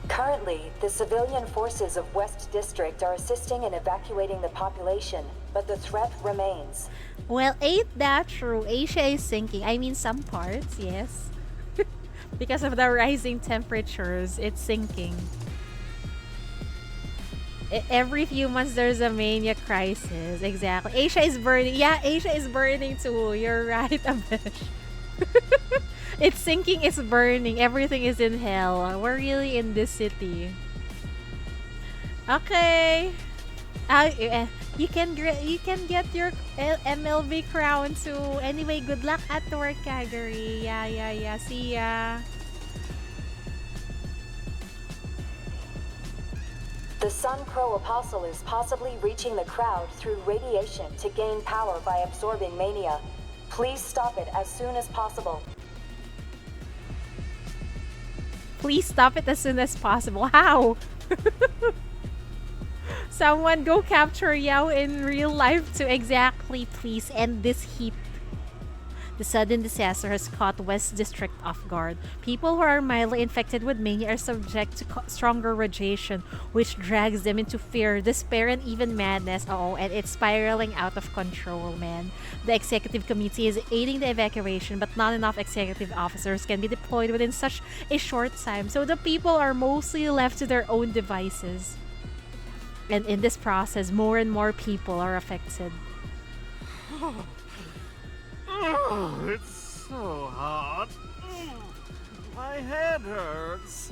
Currently, the civilian forces of West District are assisting in evacuating the population, but the threat remains. Well, ain't that true? Asia is sinking. I mean, some parts, yes. Because of the rising temperatures, it's sinking. Every few months, there's a mania crisis. Exactly. Asia is burning. Yeah, Asia is burning too. You're right, Abesh. It's sinking, it's burning. Everything is in hell. We're really in this city. Okay. You can get your MLB crown too. Anyway, good luck at work, Kagari. Yeah. See ya. The Sun Crow Apostle is possibly reaching the crowd through radiation to gain power by absorbing mania. Please stop it as soon as possible. Please stop it as soon as possible. How? Someone go capture Yao in real life to exactly please end this heat. The sudden disaster has caught West District off guard. People who are mildly infected with mania are subject to stronger radiation, which drags them into fear, despair, and even madness. And it's spiraling out of control, man. The executive committee is aiding the evacuation, but not enough executive officers can be deployed within such a short time, so the people are mostly left to their own devices. And in this process, more and more people are affected. Oh, it's so hot. My head hurts.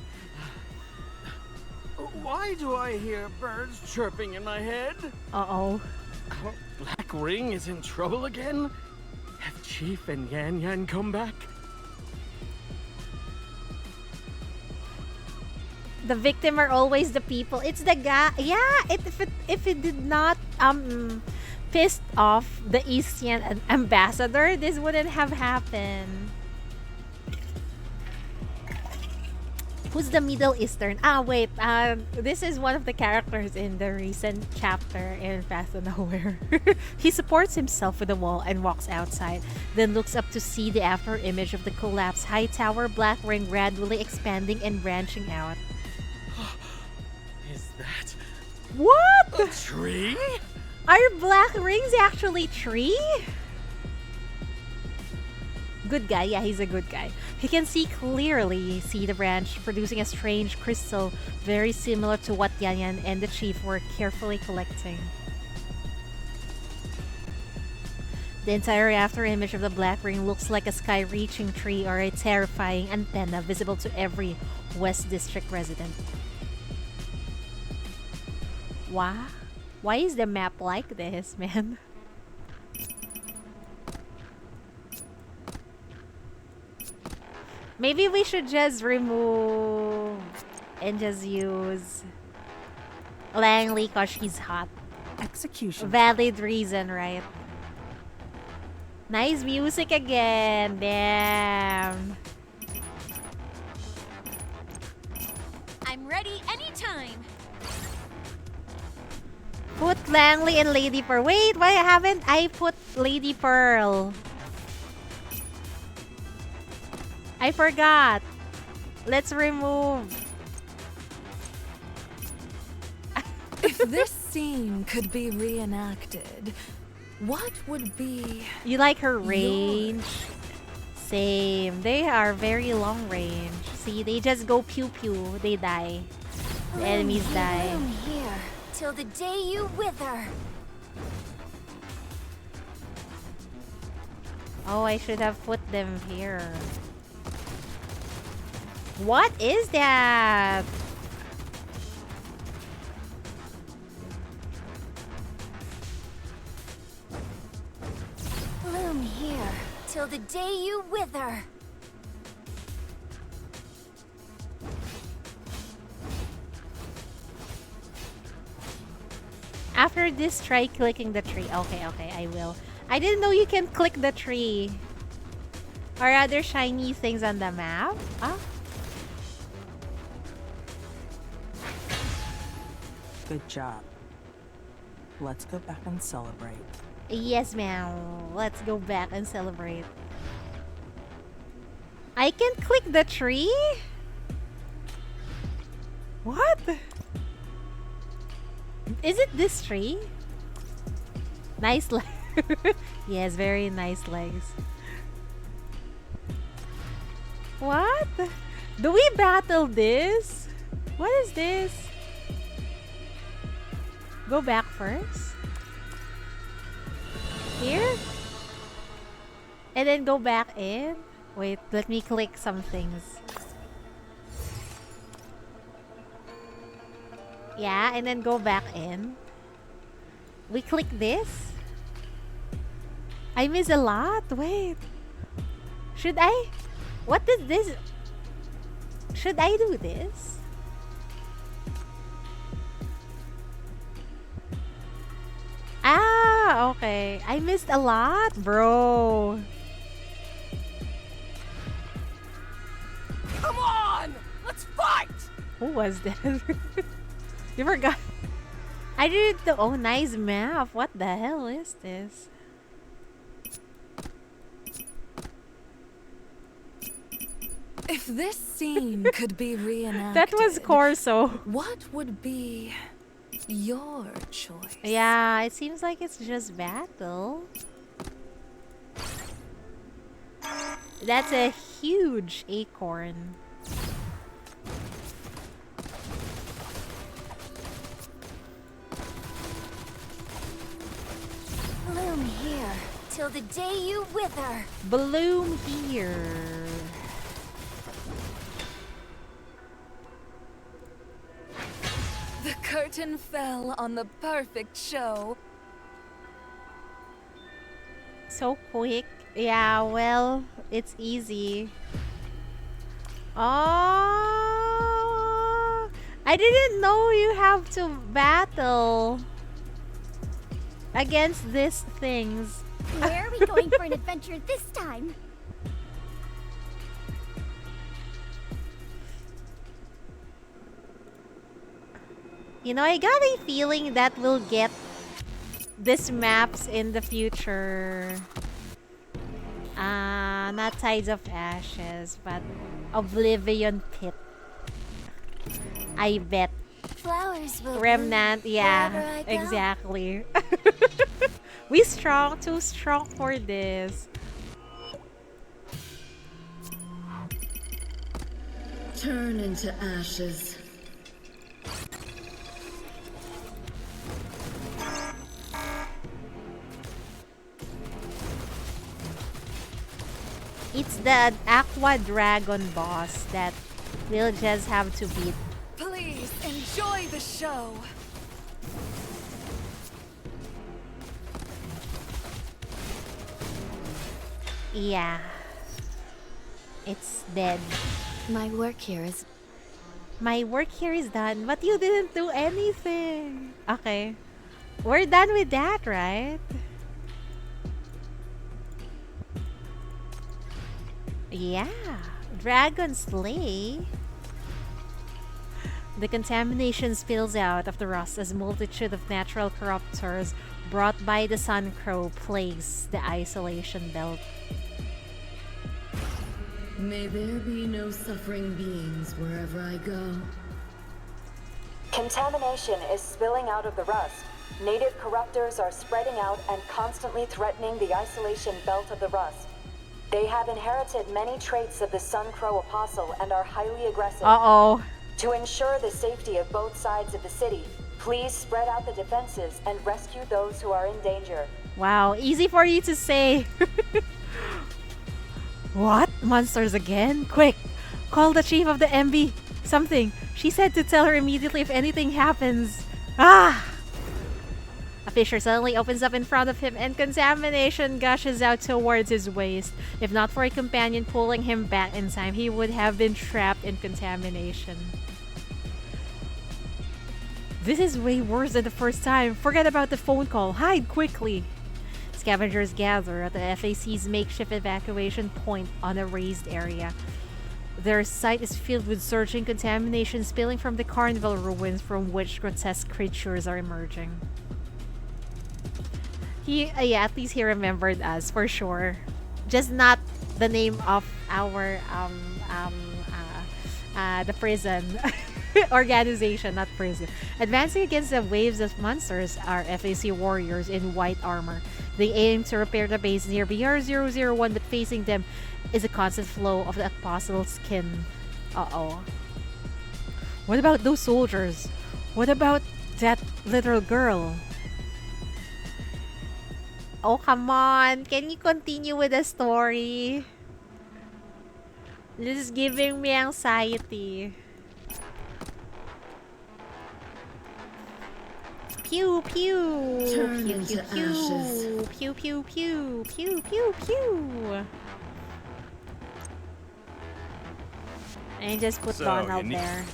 Why do I hear birds chirping in my head? Uh-oh. Our Black Ring is in trouble again? Have Chief and Yan Yan come back? The victim are always the people. It's the guy. Yeah, if it did not pissed off the Eastern ambassador, this wouldn't have happened. Who's the Middle Eastern? Ah, wait. This is one of the characters in the recent chapter in Fast and Nowhere. He supports himself with a wall and walks outside, then looks up to see the after image of the collapsed high tower Black Ring gradually expanding and branching out. Is that what? A tree? Are Black Rings actually tree? Good guy, yeah, he's a good guy. He can clearly see the branch producing a strange crystal very similar to what Yan Yan and the chief were carefully collecting. The entire after image of the Black Ring looks like a sky-reaching tree or a terrifying antenna visible to every West District resident. Wow. Why is the map like this, man? Maybe we should just remove and just use Langley because she's hot. Execution. Valid reason, right? Nice music again. Damn. I'm ready anytime. Put Langley and Lady Pearl. Wait, why haven't I put Lady Pearl? I forgot. Let's remove. If this scene could be reenacted, what would be... You like her range? Same. They are very long range. See, they just go pew pew. They die. The enemies die. Bloom here till the day you wither. Oh, I should have put them here. What is that? Bloom here till the day you wither. After this, try clicking the tree. Okay, okay, I will. I didn't know you can click the tree. Are other shiny things on the map? Ah. Good job. Let's go back and celebrate. Yes, ma'am. Let's go back and celebrate. I can click the tree? What? Is it this tree? Nice legs. Yes, very nice legs. What? Do we battle this? What is this? Go back first. Here? And then go back in? Wait, let me click some things. Yeah, and then go back in. We click this? I miss a lot. Wait. Should I? What is this? Should I do this? Ah, okay. I missed a lot, bro. Come on! Let's fight! Who was that? You forgot. I didn't know. Oh, nice map. What the hell is this? If this scene could be reenacted... That was Corso. What would be your choice? Yeah, it seems like it's just battle. That's a huge acorn. Bloom here till the day you wither. Bloom here. curtain fell on the perfect show. So quick. Yeah, well, it's easy. Oh, I didn't know you have to battle against these things. Where are we going for an adventure this time? You know, I got a feeling that we'll get these maps in the future. Not Tides of Ashes, but Oblivion Pit. I bet. Flowers will Remnant, bloom yeah, wherever I go. exactly. We strong, too strong for this. Turn into ashes. It's the Aqua Dragon boss that we'll just have to beat. Please enjoy the show. Yeah. It's dead. My work here is... My work here is done, but you didn't do anything. Okay. We're done with that, right? Yeah. Dragon Slay. The contamination spills out of the rust as a multitude of natural corruptors brought by the Sun Crow plagues the isolation belt. May there be no suffering beings wherever I go. Contamination is spilling out of the rust. Native corruptors are spreading out and constantly threatening the isolation belt of the rust. They have inherited many traits of the Sun Crow Apostle and are highly aggressive. Uh-oh. To ensure the safety of both sides of the city, please spread out the defenses and rescue those who are in danger. Wow, easy for you to say. What? Monsters again? Quick! Call the chief of the MB. Something. She said to tell her immediately if anything happens. Ah! A fissure suddenly opens up in front of him and contamination gushes out towards his waist. If not for a companion pulling him back in time, he would have been trapped in contamination. This is way worse than the first time. Forget about the phone call. Hide quickly. Scavengers gather at the FAC's makeshift evacuation point on a raised area. Their sight is filled with surging contamination spilling from the carnival ruins from which grotesque creatures are emerging. Yeah, at least he remembered us for sure. Just not the name of our the prison organization, not prison. Advancing against the waves of monsters are FAC warriors in white armor. They aim to repair the base near BR001, but facing them is a constant flow of the apostle's skin. Uh-oh. What about those soldiers? What about that little girl? Oh, come on. Can you continue with the story? This is giving me anxiety. Pew pew. Turn Pew into pew ashes. pew. Pew pew pew. Pew pew pew. And just put Donald there.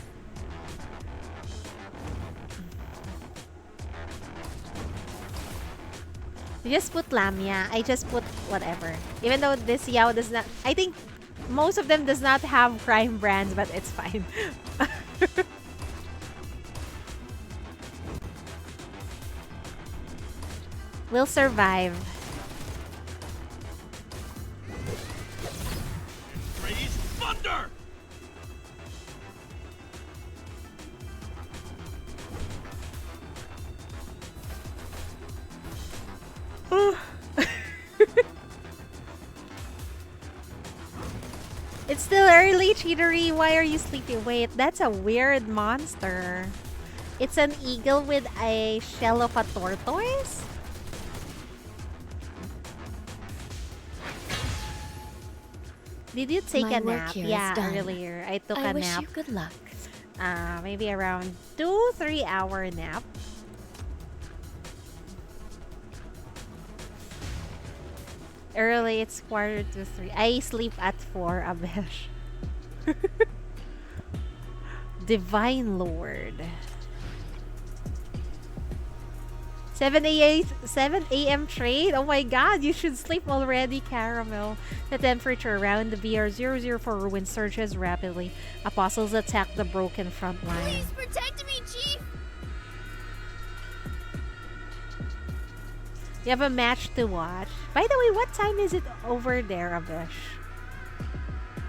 You just put Lamia. I just put whatever. Even though this Yao does not... I think most of them does not have crime brands, but it's fine. We'll survive. Raise thunder! It's still early, Cheatery. Why are you sleeping? Wait, that's a weird monster. It's an eagle with a shell of a tortoise? Did you take My a work nap? here is Yeah, done. earlier. I took a I wish nap. you good luck. Maybe around 2-3 hour nap. Early, it's 2:45. I sleep at 4, Abesh. Divine Lord. 7 a.m. trade? Oh my god, you should sleep already, Caramel. The temperature around the BR-004 ruin surges rapidly. Apostles attack the broken front line. Please protect me, Chief! You have a match to watch. By the way, what time is it over there, Abesh?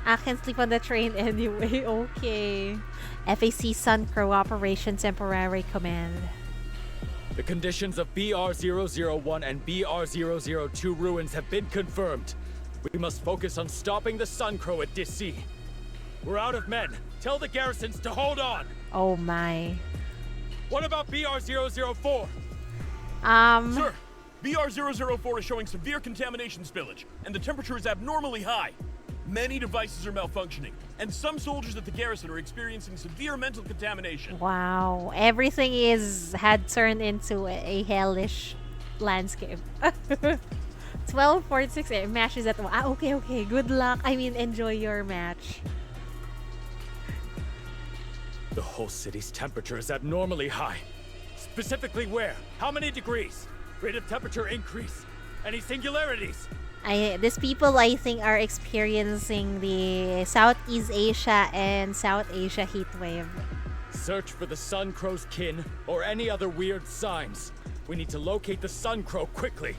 I can sleep on the train anyway. Okay. FAC Suncrow Operation Temporary Command. The conditions of BR-001 and BR-002 ruins have been confirmed. We must focus on stopping the Suncrow at Dissy. We're out of men. Tell the garrisons to hold on. Oh my. What about BR-004? Sir, BR-004 is showing severe contamination spillage, and the temperature is abnormally high. Many devices are malfunctioning, and some soldiers at the garrison are experiencing severe mental contamination. Wow, everything had turned into a hellish landscape. 12:46 matches at okay. Good luck. I mean, enjoy your match. The whole city's temperature is abnormally high. Specifically where? How many degrees? Rate of temperature increase. Any singularities? These people, I think, are experiencing the Southeast Asia and South Asia heat wave. Search for the Suncrow's kin or any other weird signs. We need to locate the Suncrow quickly.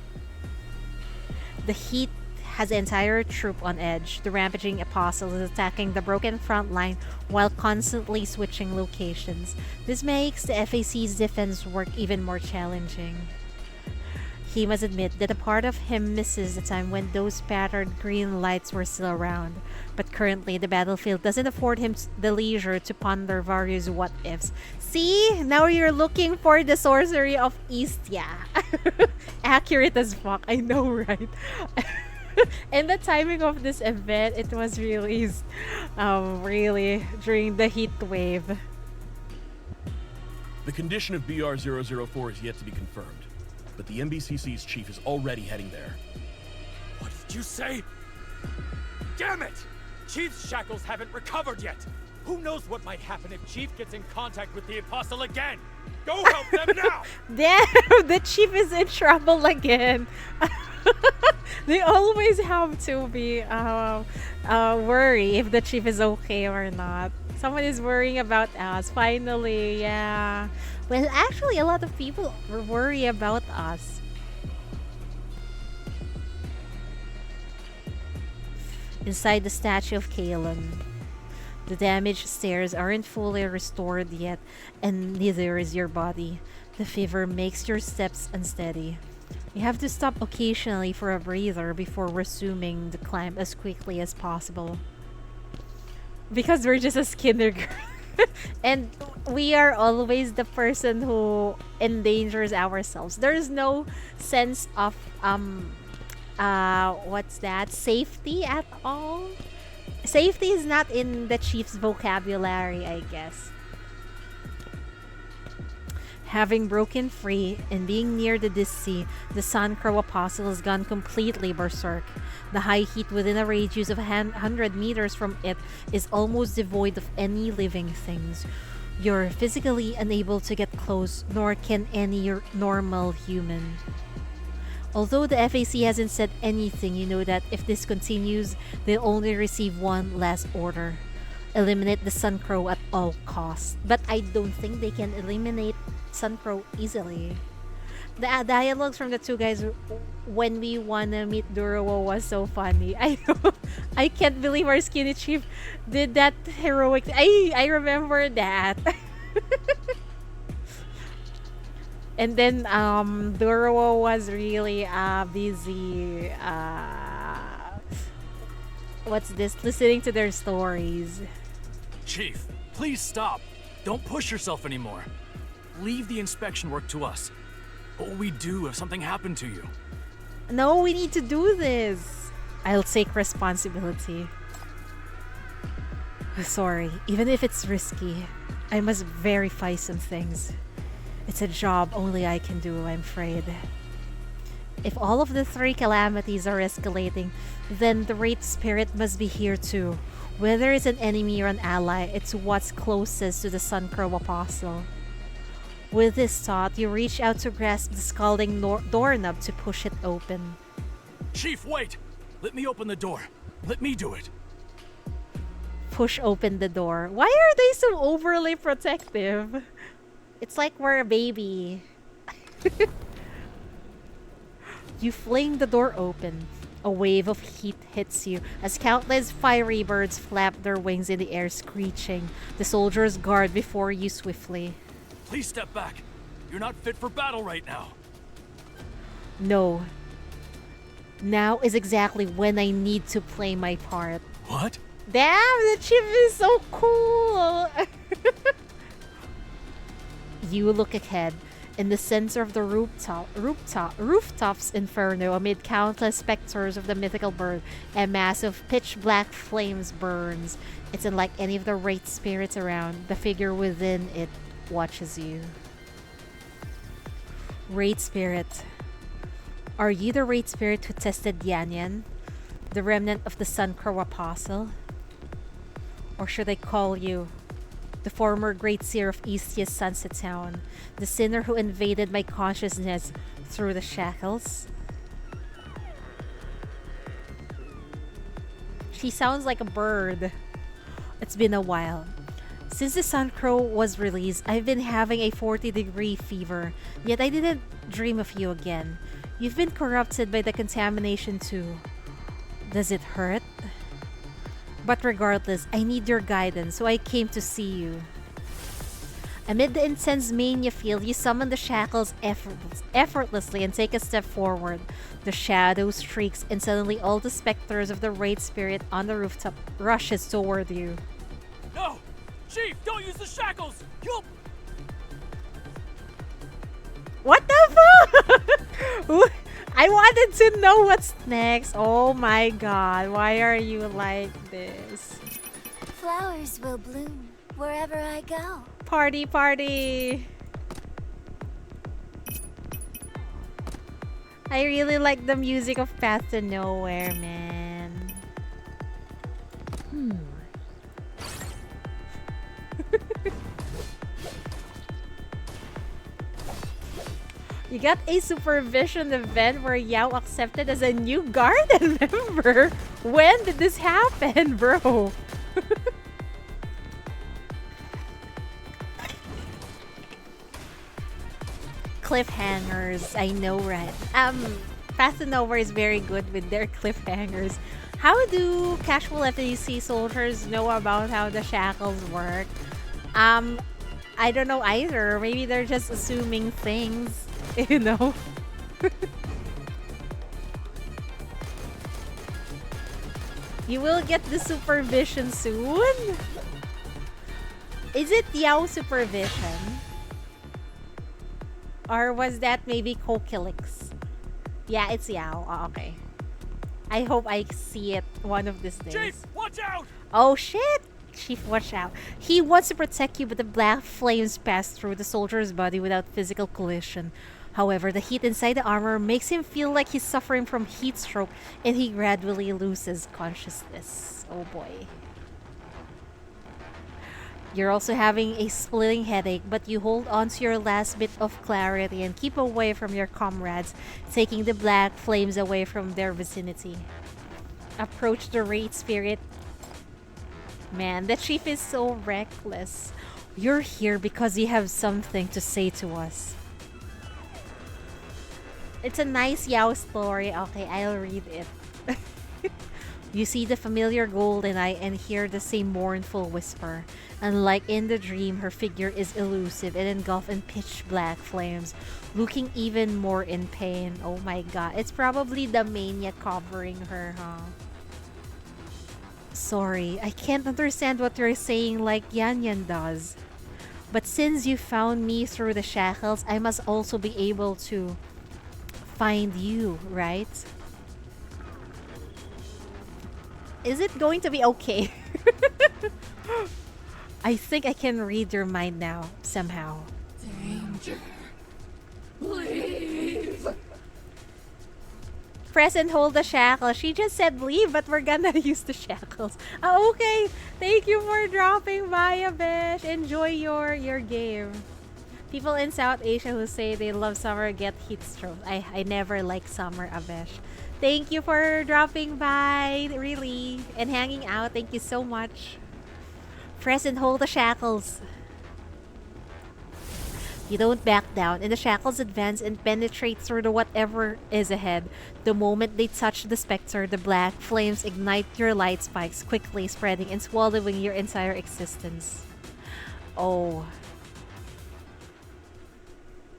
The heat has the entire troop on edge. The rampaging apostle is attacking the broken front line while constantly switching locations. This makes the FAC's defense work even more challenging. He must admit that a part of him misses the time when those battered green lights were still around. But currently, the battlefield doesn't afford him the leisure to ponder various what-ifs. See? Now you're looking for the sorcery of Istia. Accurate as fuck. I know, right? And the timing of this event, it was released really during the heat wave. The condition of BR-004 is yet to be confirmed, but the MBCC's chief is already heading there. What did you say? Damn it! Chief's shackles haven't recovered yet. Who knows what might happen if Chief gets in contact with the Apostle again? Go help them now! Damn, the chief is in trouble again. They always have to be worry if the chief is okay or not. Someone is worrying about us. Finally, yeah. Well, actually, a lot of people worry about us. Inside the statue of Kalon, the damaged stairs aren't fully restored yet, and neither is your body. The fever makes your steps unsteady. You have to stop occasionally for a breather before resuming the climb as quickly as possible. Because we're just a skinner girl. And we are always the person who endangers ourselves. There's no sense of what's that? Safety at all? Safety is not in the chief's vocabulary, I guess. Having broken free and being near the Dissy, the Suncrow Apostle has gone completely berserk. The high heat within a radius of 100 meters from it is almost devoid of any living things. You're physically unable to get close, nor can any normal human. Although the FAC hasn't said anything, you know that if this continues, they'll only receive one last order. Eliminate the Suncrow at all costs. But I don't think they can eliminate Suncrow easily. The dialogues from the two guys when we wanna meet Durowo was so funny. I know. I can't believe our skinny chief did that heroic. I remember that. And then Durowo was really busy what's this? Listening to their stories. Chief, please stop. Don't push yourself anymore. Leave the inspection work to us. What will we do if something happened to you? No, we need to do this. I'll take responsibility. Sorry, even if it's risky. I must verify some things. It's a job only I can do, I'm afraid. If all of the three calamities are escalating, then the Wraith Spirit must be here too. Whether it's an enemy or an ally, it's what's closest to the Suncrow Apostle. With this thought, you reach out to grasp the scalding doorknob to push it open. Chief, wait! Let me open the door. Let me do it. Push open the door. Why are they so overly protective? It's like we're a baby. You fling the door open. A wave of heat hits you as countless fiery birds flap their wings in the air, screeching. The soldiers guard before you swiftly. Please step back. You're not fit for battle right now. No. Now is exactly when I need to play my part. What? Damn, the chief is so cool! You look ahead. In the center of the rooftops inferno, amid countless specters of the mythical bird, a mass of pitch-black flames burns. It's unlike any of the Wraith spirits around. The figure within it watches you. Wraith Spirit. Are you the Wraith Spirit who tested Yanyan, the remnant of the Suncrow Apostle? Or should I call you the former Great Seer of Eastia's Sunset Town, the sinner who invaded my consciousness through the shackles? She sounds like a bird. It's been a while. Since the Suncrow was released, I've been having a 40-degree fever, yet I didn't dream of you again. You've been corrupted by the contamination too. Does it hurt? But regardless, I need your guidance, so I came to see you. Amid the intense mania field, you summon the shackles effortlessly and take a step forward. The shadow streaks, and suddenly all the specters of the Wraith Spirit on the rooftop rushes toward you. No! Chief, don't use the shackles! You'll... What the fuck? I wanted to know what's next. Oh my god, why are you like this? Flowers will bloom wherever I go. Party, party! I really like the music of Path to Nowhere, man. You got a supervision event where Yao accepted as a new garden member. When did this happen, bro? Cliffhangers, I know, right? Path to Nowhere is very good with their cliffhangers. How do casual FTC soldiers know about how the shackles work? I don't know either. Maybe they're just assuming things, you know? You will get the supervision soon? Is it Yao supervision? Or was that maybe Kokilix? Yeah, it's Yao. Oh, okay. I hope I see it one of these days. Chief, watch out! Oh shit! Chief, watch out. He wants to protect you, but the black flames pass through the soldier's body without physical collision. However, the heat inside the armor makes him feel like he's suffering from heat stroke, and he gradually loses consciousness. Oh boy. You're also having a splitting headache, but you hold on to your last bit of clarity and keep away from your comrades, taking the black flames away from their vicinity. Approach the Wraith Spirit. Man, the chief is so reckless. You're here because you have something to say to us. It's a nice Yao story. Okay, I'll read it. You see the familiar golden eye and hear the same mournful whisper. Unlike in the dream, her figure is elusive and engulfed in pitch black flames, looking even more in pain. Oh my god, it's probably the mania covering her, huh? Sorry, I can't understand what you're saying like Yanyan does. But since you found me through the shackles, I must also be able to find you, right? Is it going to be okay? I think I can read your mind now, somehow. Danger. Leave. Press and hold the shackles. She just said leave, but we're gonna use the shackles. Oh, okay. Thank you for dropping by, Abesh. Enjoy your game. People in South Asia who say they love summer get heat stroke. I never like summer, Abesh. Thank you for dropping by, really, and hanging out. Thank you so much. Press and hold the shackles. You don't back down, and the shackles advance and penetrate through the whatever is ahead. The moment they touch the specter, the black flames ignite your light spikes, quickly spreading and swallowing your entire existence. Oh.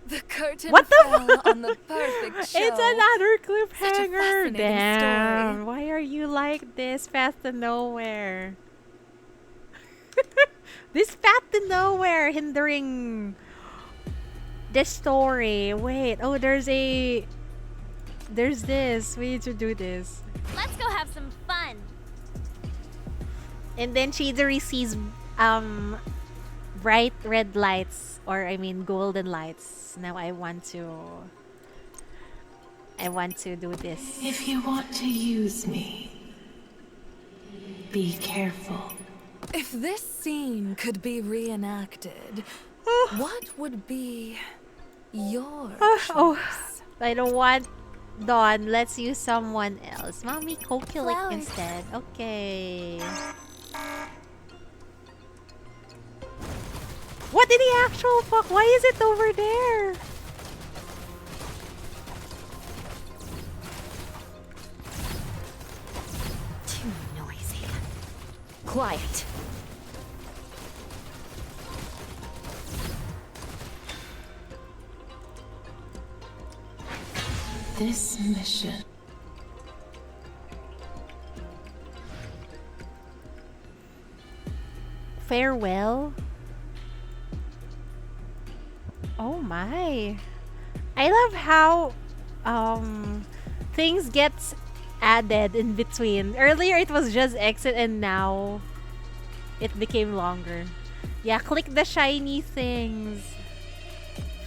The curtain What the fell on the perfect show. It's another Such a cliffhanger. fascinating Damn. story. Why are you like this? Path to nowhere. This path to nowhere hindering the story. Wait. Oh, there's this. We need to do this. Let's go have some fun. And then Chidori sees bright red lights, or I mean golden lights. Now I want to do this. If you want to use me, be careful. If this scene could be reenacted, what would be your Oh, choice? I don't want Dawn. Let's use someone else. Mommy Kokulik Flowers. instead. Okay. What in the actual fuck? Why is it over there? Too noisy. Quiet. This mission. Farewell. Oh my. I love how things get added in between. Earlier it was just exit and now it became longer. Yeah, click the shiny things.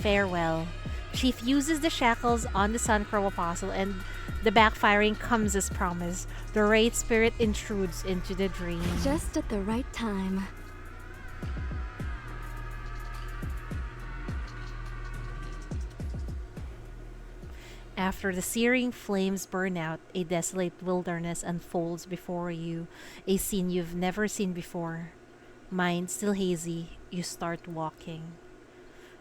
Farewell. Chief uses the shackles on the Suncrow Apostle and the backfiring comes as promised. The Wraith Spirit intrudes into the dream. Just at the right time. After the searing flames burn out, a desolate wilderness unfolds before you, a scene you've never seen before. Mind still hazy, you start walking.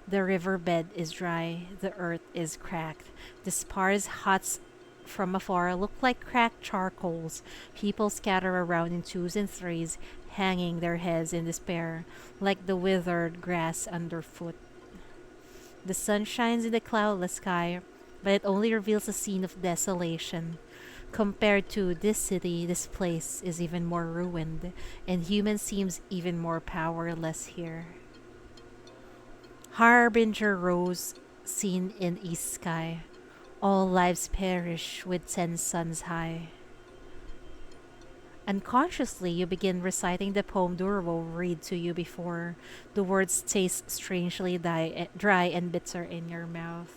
The riverbed is dry, the earth is cracked. The sparse huts from afar look like cracked charcoals. People scatter around in twos and threes, hanging their heads in despair, like the withered grass underfoot. The sun shines in the cloudless sky, but it only reveals a scene of desolation. Compared to this city, this place is even more ruined, and human seems even more powerless here. Harbinger rose, seen in east sky. All lives perish with 10 suns high. Unconsciously, you begin reciting the poem Durwo read to you before. The words taste strangely dry and bitter in your mouth.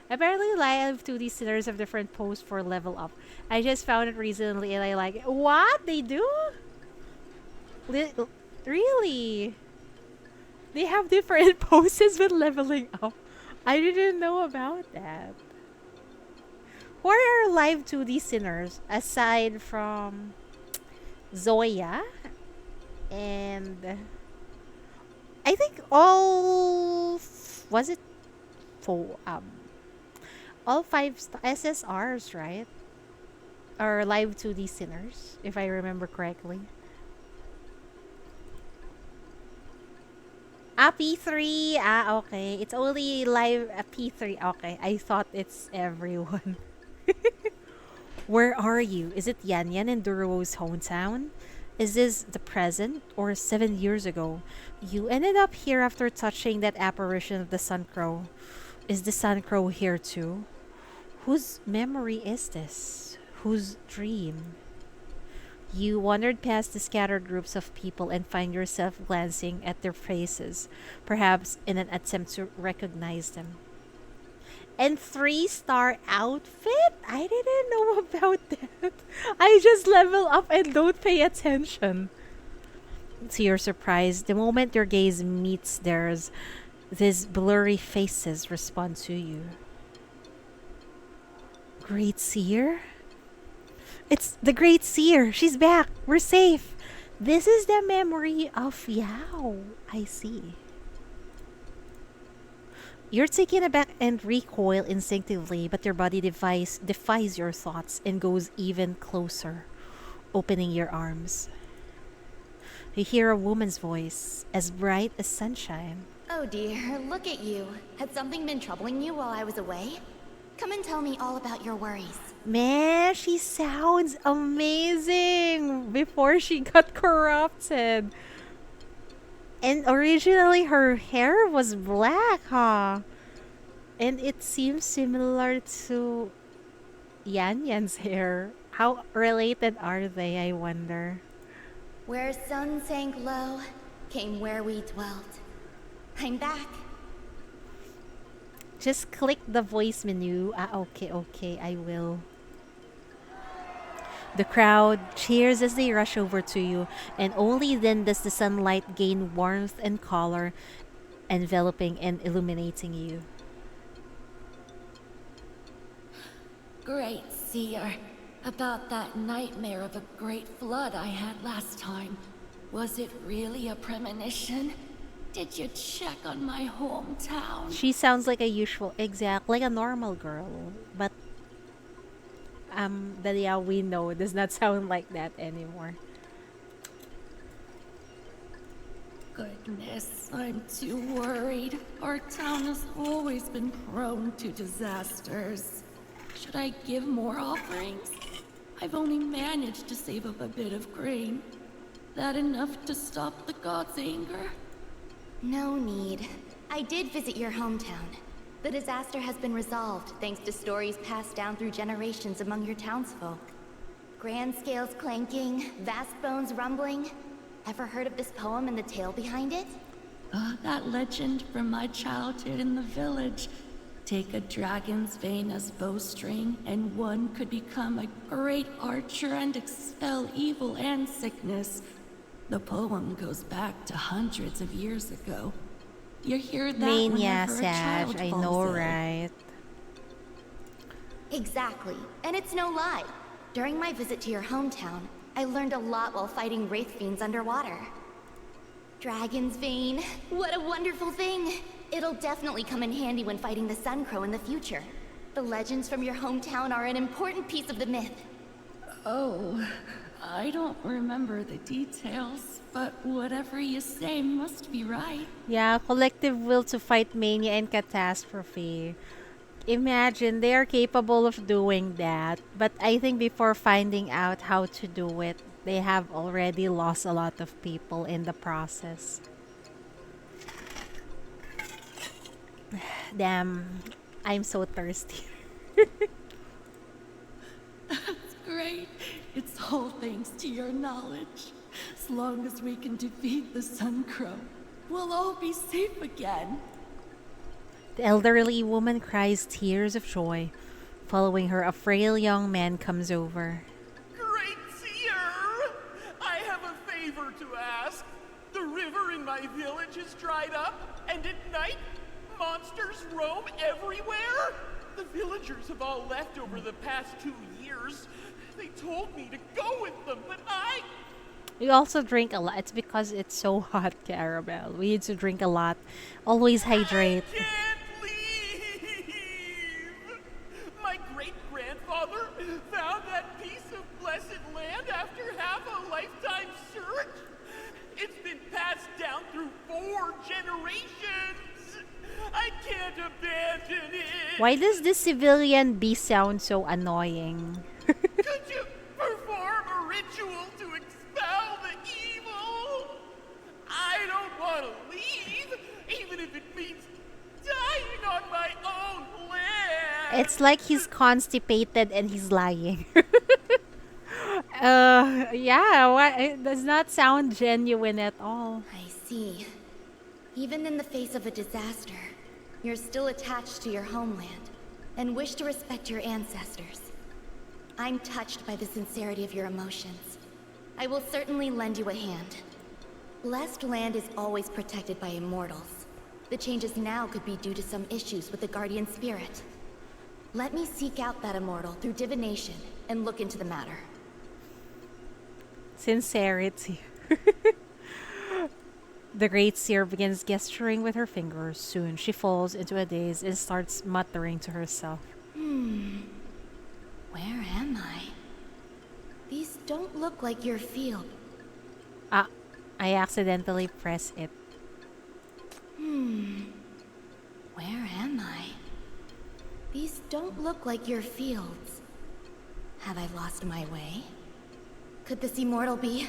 Apparently, live 2D sinners have different posts for level up. I just found it recently and I like it. What? They do? Really? They have different poses with leveling up. I didn't know about that. Who are live 2D sinners aside from Zoya and I think all was it for all 5 SSRs, right? Are live 2D sinners, if I remember correctly. P3. Okay. It's only live P3. Okay. I thought it's everyone. Where are you? Is it Yan Yan in Durwo's hometown? Is this the present or 7 years ago? You ended up here after touching that apparition of the Suncrow. Is the Suncrow here too? Whose memory is this? Whose dream? You wandered past the scattered groups of people and find yourself glancing at their faces, perhaps in an attempt to recognize them. And 3-star outfit? I didn't know about that. I just level up and don't pay attention. To your surprise, the moment your gaze meets theirs, these blurry faces respond to you. Great Seer? It's the Great Seer. She's back. We're safe. This is the memory of Yao. I see. You're taken aback and recoil instinctively, but your body defies your thoughts and goes even closer, opening your arms. You hear a woman's voice, as bright as sunshine. Oh dear, look at you. Had something been troubling you while I was away? Come and tell me all about your worries. Man, she sounds amazing before she got corrupted. And originally her hair was black, huh? And it seems similar to Yan Yan's hair. How related are they, I wonder? Where sun sank low, came where we dwelt. I'm back. Just click the voice menu. Okay, I will. The crowd cheers as they rush over to you, and only then does the sunlight gain warmth and color, enveloping and illuminating you. Great Seer, about that nightmare of a great flood I had last time. Was it really a premonition? Did you check on my hometown? She sounds like like a normal girl, but the Yao we know does not sound like that anymore. Goodness, I'm too worried. Our town has always been prone to disasters. Should I give more offerings? I've only managed to save up a bit of grain. That enough to stop the god's anger? No need. I did visit your hometown. The disaster has been resolved thanks to stories passed down through generations among your townsfolk. Grand scales clanking, vast bones rumbling. Ever heard of this poem and the tale behind it? That legend from my childhood in the village. Take a dragon's vein as bowstring, and one could become a great archer and expel evil and sickness. The poem goes back to hundreds of years ago. You hear that whenever a child I falls know, ill. right? Exactly. And it's no lie. During my visit to your hometown, I learned a lot while fighting wraith fiends underwater. Dragon's vein. What a wonderful thing. It'll definitely come in handy when fighting the Sun Crow in the future. The legends from your hometown are an important piece of the myth. Oh, I don't remember the details, but whatever you say must be right. Yeah, collective will to fight mania and catastrophe. Imagine they are capable of doing that, but I think before finding out how to do it, they have already lost a lot of people in the process. Damn, I'm so thirsty. That's great. It's all thanks to your knowledge. As long as we can defeat the Sun Crow, we'll all be safe again. The elderly woman cries tears of joy. Following her, a frail young man comes over. Great Seer! I have a favor to ask. The river in my village is dried up, and at night, monsters roam everywhere. The villagers have all left over the past 2 years. They told me to go with them, but You also drink a lot. It's because it's so hot, Caramel. We need to drink a lot. Always hydrate. I can't leave! My great-grandfather found that piece of blessed land after half a lifetime search. It's been passed down through 4 generations. I can't abandon it. Why does this civilian bee sound so annoying? Could you perform a ritual to expel the evil? I don't want to leave, even if it means dying on my own land. It's like he's constipated and he's lying. Yeah, what? It does not sound genuine at all. I see. Even in the face of a disaster, you're still attached to your homeland and wish to respect your ancestors. I'm touched by the sincerity of your emotions. I will certainly lend you a hand. Blessed land is always protected by immortals. The changes now could be due to some issues with the guardian spirit. Let me seek out that immortal through divination and look into the matter. Sincerity. The Great Seer begins gesturing with her fingers. Soon she falls into a daze and starts muttering to herself. Where am I? These don't look like your field. Ah, I accidentally press it. Where am I? These don't look like your fields. Have I lost my way? Could this immortal be?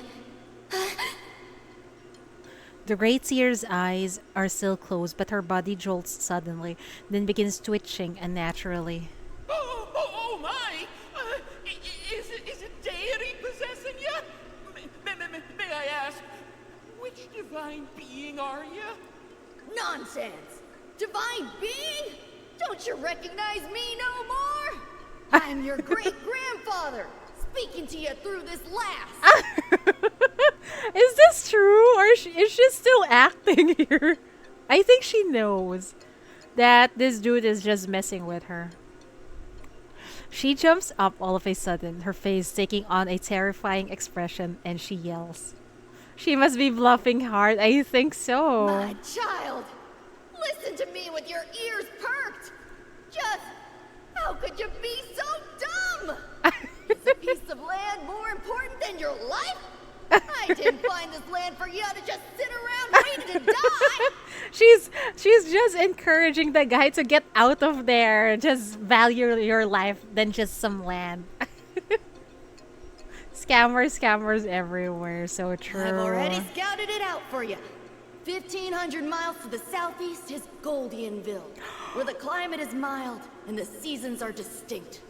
The Great Seer's eyes are still closed, but her body jolts suddenly, then begins twitching unnaturally. Oh my! Is it deity possessing you? May I ask, which divine being are you? Nonsense! Divine being? Don't you recognize me no more? I'm your great-grandfather, speaking to you through this lass. Is this true, or is she still acting here? I think she knows that this dude is just messing with her. She jumps up all of a sudden, her face taking on a terrifying expression, and she yells. She must be bluffing hard. I think so. My child, listen to me with your ears perked. Just, how could you be so dumb? Is a piece of land more important than your life? I didn't find this land for you to just sit around waiting to die. She's just encouraging the guy to get out of there. Just value your life than just some land. Scammers everywhere. So true. I've already scouted it out for you. 1,500 miles to the southeast is Goldianville, where the climate is mild and the seasons are distinct.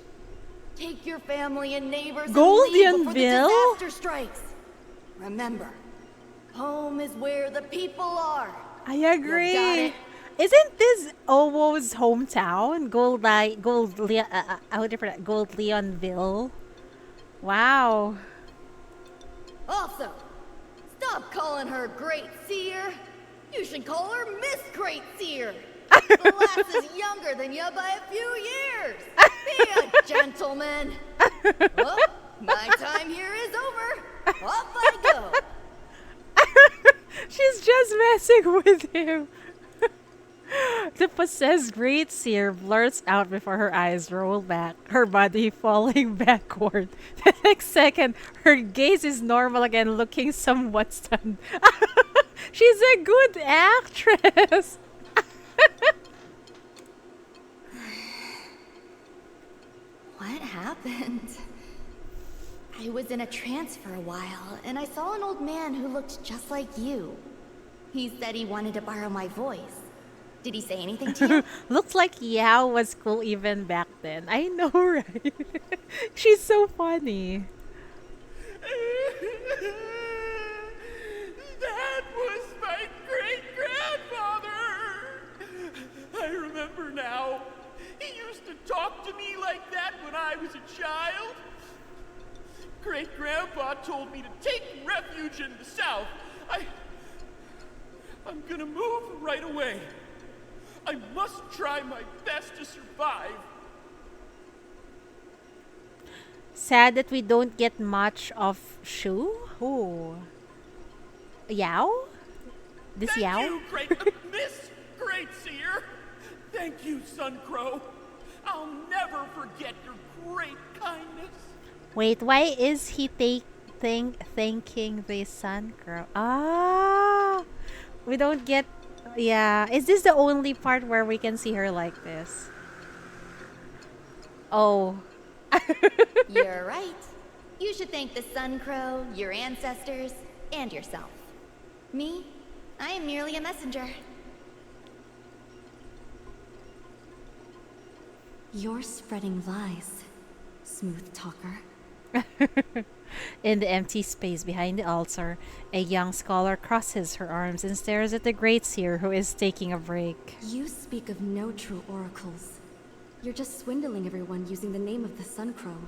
Take your family and neighbors and leave before the disaster strikes. Remember, home is where the people are. I agree. Isn't this Owo's hometown? Goldleonville. Wow. Also, stop calling her Great Seer. You should call her Miss Great Seer. The lass is younger than you by a few years. Be a gentleman. Well, my time here is over. Off I go. She's just messing with him. The possessed Great Seer blurts out before her eyes roll back, her body falling backward. The next second, her gaze is normal again, looking somewhat stunned. She's a good actress. What happened? I was in a trance for a while, and I saw an old man who looked just like you. He said he wanted to borrow my voice. Did he say anything to you? Looks like Yao was cool even back then. I know, right? She's so funny. That was my great-grandfather! I remember now. He used to talk to me like that when I was a child. Great-grandpa told me to take refuge in the south. I'm gonna move right away. I must try my best to survive. Sad that we don't get much of Shu. Who? Yao? This Thank Yao? you, Miss Great Seer. Thank you, Sun Crow. I'll never forget your great kindness. Wait, why is he thanking the Sun Crow? Ah, we don't get. Yeah, is this the only part where we can see her like this? Oh. You're right. You should thank the Sun Crow, your ancestors, and yourself. Me? I am merely a messenger. You're spreading lies, smooth talker. In the empty space behind the altar, a young scholar crosses her arms and stares at the great seer who is taking a break. You speak of no true oracles. You're just swindling everyone using the name of the Sun Crow.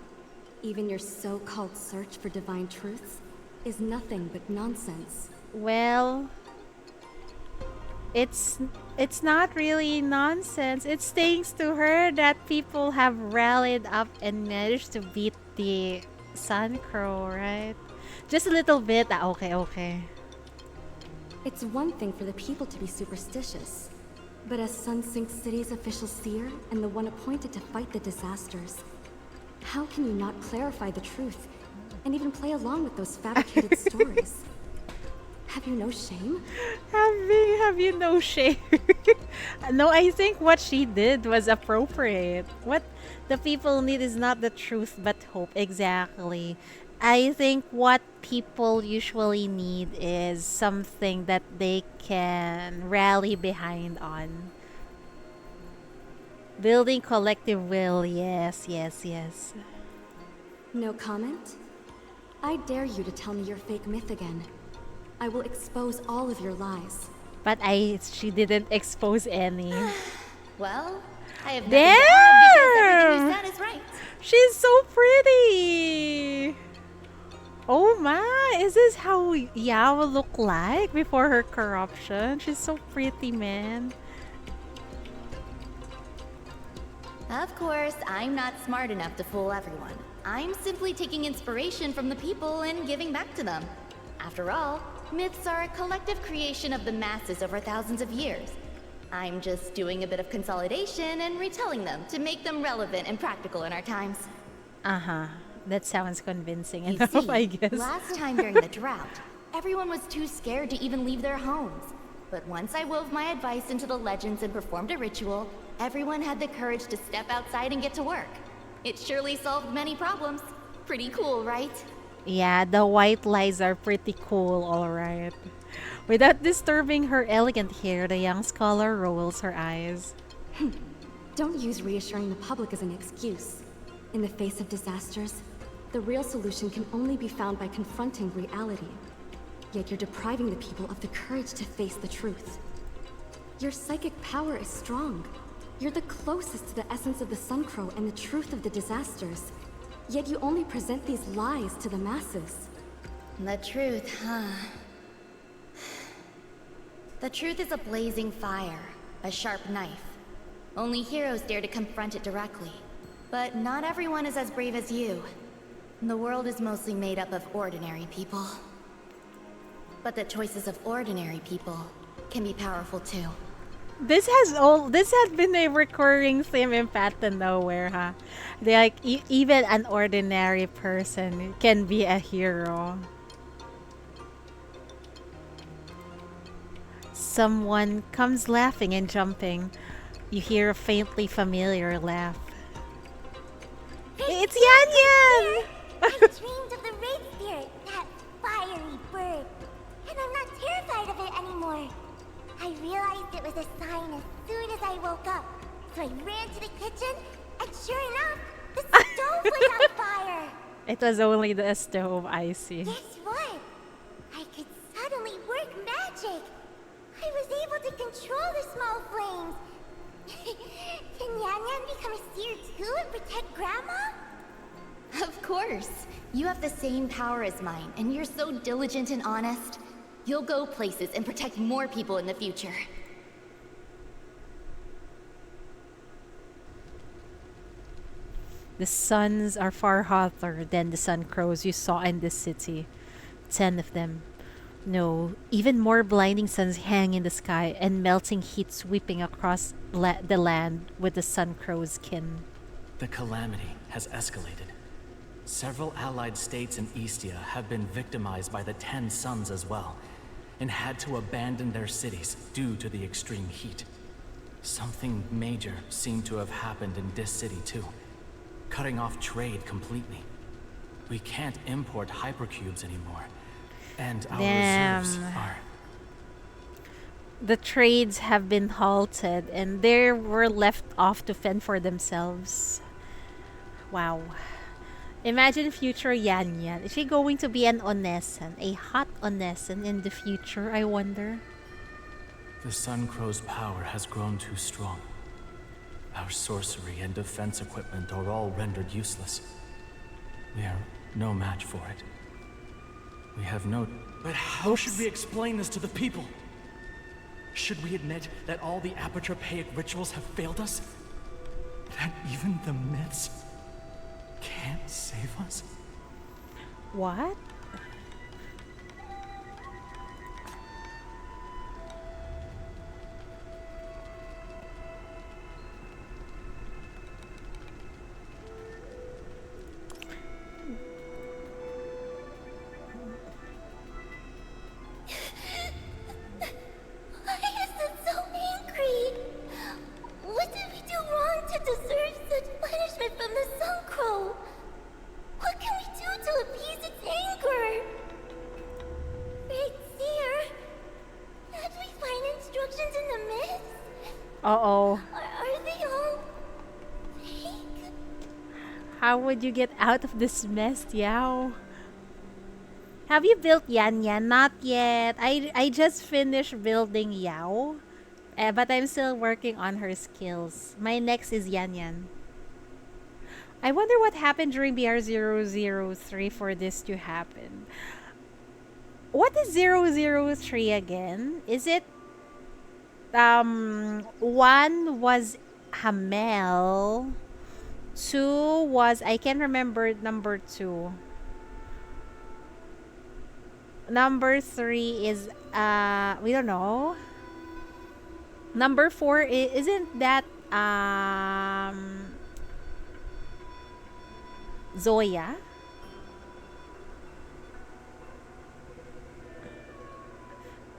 Even your so-called search for divine truths is nothing but nonsense. Well, it's not really nonsense. It's thanks to her that people have rallied up and managed to beat the Sun Crow, right? Just a little bit. Ah, okay, okay. It's one thing for the people to be superstitious, but as Sun Sink City's official seer and the one appointed to fight the disasters, how can you not clarify the truth and even play along with those fabricated stories? Have you no shame? Have you no shame? No, I think what she did was appropriate. What the people need is not the truth but hope. Exactly. I think what people usually need is something that they can rally behind on. Building collective will. Yes, yes, yes. No comment? I dare you to tell me your fake myth again. I will expose all of your lies. But she didn't expose any. Well, I have nothing Damn! to add because everything you said is right. She's so pretty. Oh my, is this how Yao look like before her corruption? She's so pretty, man. Of course, I'm not smart enough to fool everyone. I'm simply taking inspiration from the people and giving back to them. After all, myths are a collective creation of the masses over thousands of years. I'm just doing a bit of consolidation and retelling them to make them relevant and practical in our times. Uh-huh. That sounds convincing You enough, see, I guess. last time during the drought, everyone was too scared to even leave their homes. But once I wove my advice into the legends and performed a ritual, everyone had the courage to step outside and get to work. It surely solved many problems. Pretty cool, right? Yeah, the white lies are pretty cool, alright. Without disturbing her elegant hair, the young scholar rolls her eyes. Don't use reassuring the public as an excuse. In the face of disasters, the real solution can only be found by confronting reality. Yet you're depriving the people of the courage to face the truth. Your psychic power is strong. You're the closest to the essence of the Sun Crow and the truth of the disasters. Yet you only present these lies to the masses. The truth, huh? The truth is a blazing fire, a sharp knife. Only heroes dare to confront it directly. But not everyone is as brave as you. The world is mostly made up of ordinary people. But the choices of ordinary people can be powerful too. This has been a recurring theme in Path to Nowhere, huh? Like even an ordinary person can be a hero. Someone comes laughing and jumping. You hear a faintly familiar laugh. It's Yan Yan! I dreamed of the Wraith Spirit, that fiery bird. And I'm not terrified of it anymore. I realized it was a sign as soon as I woke up. So I ran to the kitchen, and sure enough, the stove was on fire. It was only the stove, I see. Guess what? I could suddenly work magic. I was able to control the small flames. Can Yan Yan become a seer too and protect Grandma? Of course. You have the same power as mine, and you're so diligent and honest. You'll go places and protect more people in the future. The suns are far hotter than the sun crows you saw in this city. 10 of them. No, even more blinding suns hang in the sky and melting heat sweeping across the land with the sun crow's kin. The calamity has escalated. Several allied states in Eastia have been victimized by the 10 suns as well, and had to abandon their cities due to the extreme heat. Something major seemed to have happened in this city too, cutting off trade completely. We can't import hypercubes anymore, and our reserves are... The trades have been halted and they were left off to fend for themselves. Wow. Imagine future Yan Yan. Is she going to be an Onesan? A hot Onesan in the future, I wonder? The Sun Crow's power has grown too strong. Our sorcery and defense equipment are all rendered useless. We are no match for it. We have no... But how should we explain this to the people? Should we admit that all the apotropaic rituals have failed us? That even the myths can't save us? What? Why is it so angry? What did we do wrong to deserve such punishment from the Sun Crow? What can we do to appease its anger? Great Seer, did we find instructions in the myths? Uh-oh. Are they all fake? How would you get out of this mess, Yao? Have you built Yan Yan? Not yet. I just finished building Yao. But I'm still working on her skills. My next is Yan Yan. I wonder what happened during BR003 for this to happen. What is 003 again? Is it... one was Hamel. 2 was... I can't remember number 2. Number 3 is... we don't know. Number 4 isn't that... Zoya?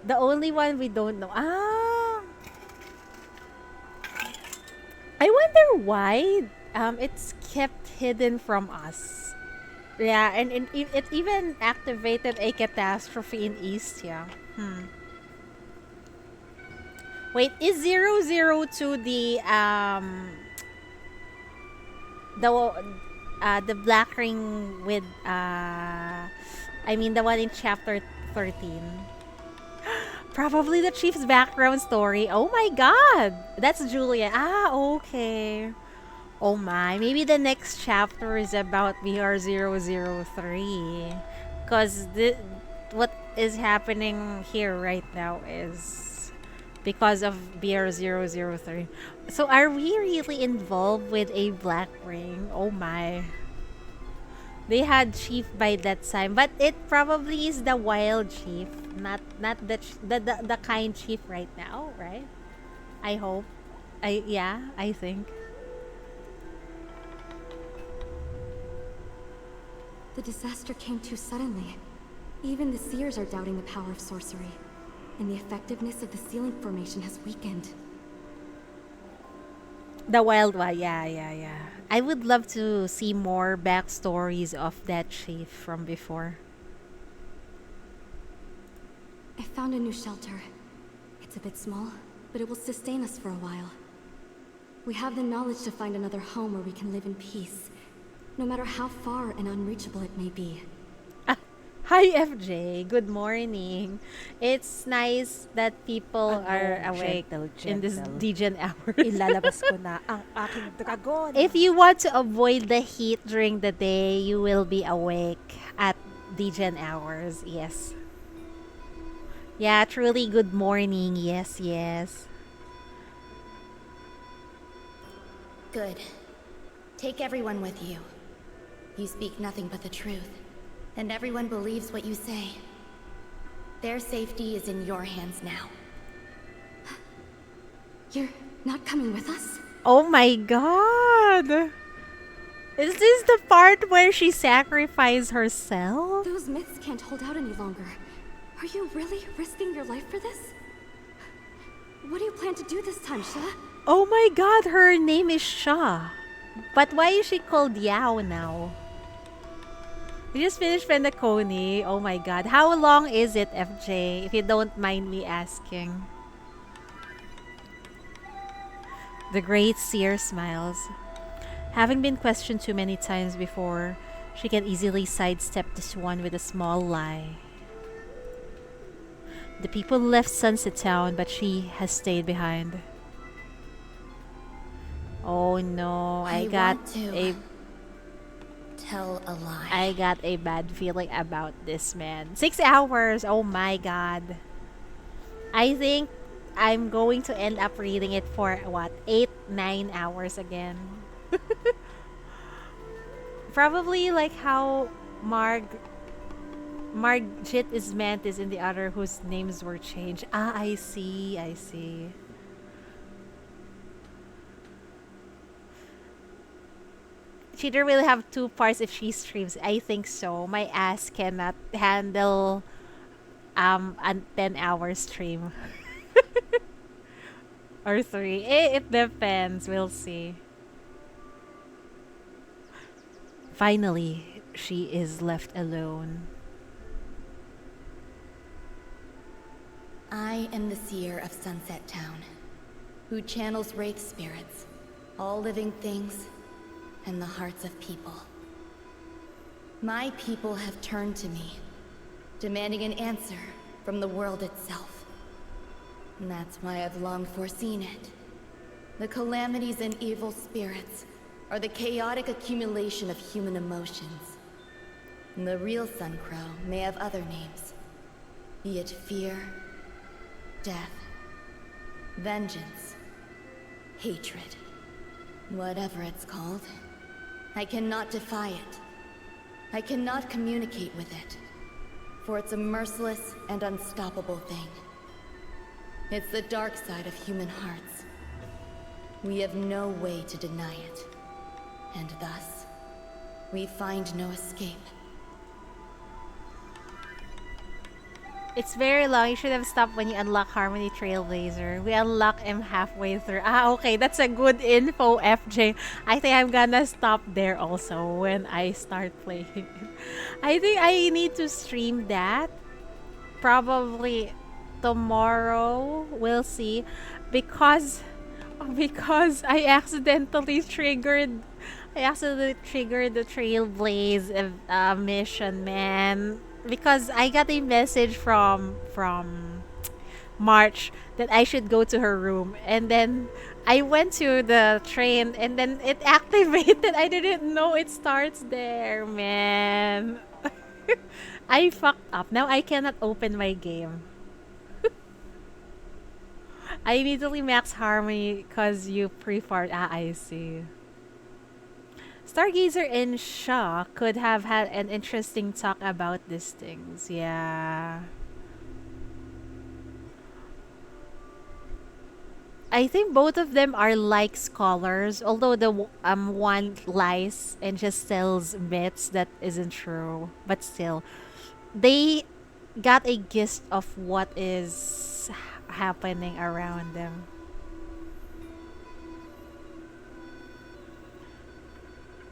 The only one we don't know. Ah! I wonder why it's kept hidden from us. Yeah, and it even activated a catastrophe in East, yeah. Wait, is 002 the black ring with I mean the one in chapter 13? Probably the chief's background story. Oh my god! That's Julia. Ah, okay. Oh my, maybe the next chapter is about BR003. Because what is happening here right now is because of BR003. So are we really involved with a black ring? Oh my. They had chief by that time, but it probably is the wild chief, not the kind chief right now, right? I hope. I think. The disaster came too suddenly. Even the seers are doubting the power of sorcery, and the effectiveness of the sealing formation has weakened. The wild one, yeah. I would love to see more backstories of that chief from before. I found a new shelter. It's a bit small, but it will sustain us for a while. We have the knowledge to find another home where we can live in peace, no matter how far and unreachable it may be. Hi FJ, good morning. It's nice that people are awake in this Degen hours. Ilalabas ko na ang aking dragon. If you want to avoid the heat during the day, you will be awake at Degen hours. Yes. Yeah, truly good morning. Yes. Good. Take everyone with you. You speak nothing but the truth, and everyone believes what you say. Their safety is in your hands now. You're not coming with us? Oh my god! Is this the part where she sacrificed herself? Those myths can't hold out any longer. Are you really risking your life for this? What do you plan to do this time, Sha? Oh my god, her name is Sha. But why is she called Yao now? We just finished Penacony. Oh my god. How long is it, FJ? If you don't mind me asking. The Great Seer smiles. Having been questioned too many times before, She can easily sidestep this one with a small lie. The people left Sunset Town, but she has stayed behind. Oh no, I got want to a tell a lie. I got a bad feeling about this, man. 6 hours. Oh my god. I think I'm going to end up reading it for what, 8-9 hours again. Probably like how Margit is Mantis in the other whose names were changed. Ah, I see, I see. Cheater will have 2 parts if she streams. I think so. My ass cannot handle a 10-hour stream. Or 3. It depends. We'll see. Finally, she is left alone. I am the seer of Sunset Town, who channels wraith spirits, all living things, and the hearts of people. My people have turned to me, demanding an answer from the world itself. And that's why I've long foreseen it. The calamities and evil spirits are the chaotic accumulation of human emotions. And the real Sun Crow may have other names, be it fear, death, vengeance, hatred, whatever it's called. I cannot defy it. I cannot communicate with it, for it's a merciless and unstoppable thing. It's the dark side of human hearts. We have no way to deny it, and thus, we find no escape. It's very long. You should have stopped when you unlock Harmony Trailblazer. We unlock him halfway through. Ah, okay. That's a good info, FJ. I think I'm gonna stop there also when I start playing. I think I need to stream that. Probably tomorrow. We'll see. Because I accidentally triggered the Trailblaze mission, man. Because I got a message from March that I should go to her room, and then I went to the train and then it activated. I didn't know it starts there, man. I fucked up. Now I cannot open my game. I immediately max Harmony because you pre-fart. Ah, I see. Stargazer in Shaw could have had an interesting talk about these things. Yeah. I think both of them are like scholars, although the one lies and just tells myths that isn't true. But still, they got a gist of what is happening around them.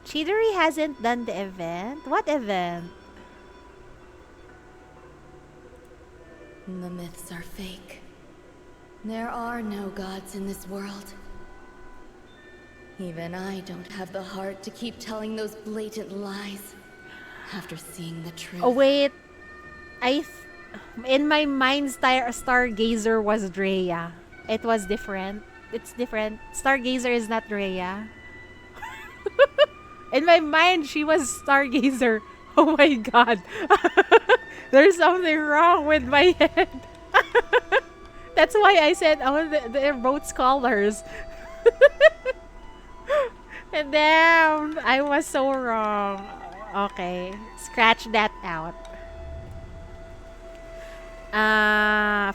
Cheatery hasn't done the event? What event? The myths are fake. There are no gods in this world. Even I don't have the heart to keep telling those blatant lies after seeing the truth. Oh wait, in my mind, Stargazer was Drea. It was different. It's different. Stargazer is not Drea. In my mind, she was Stargazer. Oh my god. There's something wrong with my head. That's why I said, oh, they're both scholars. And damn, I was so wrong. Okay, scratch that out.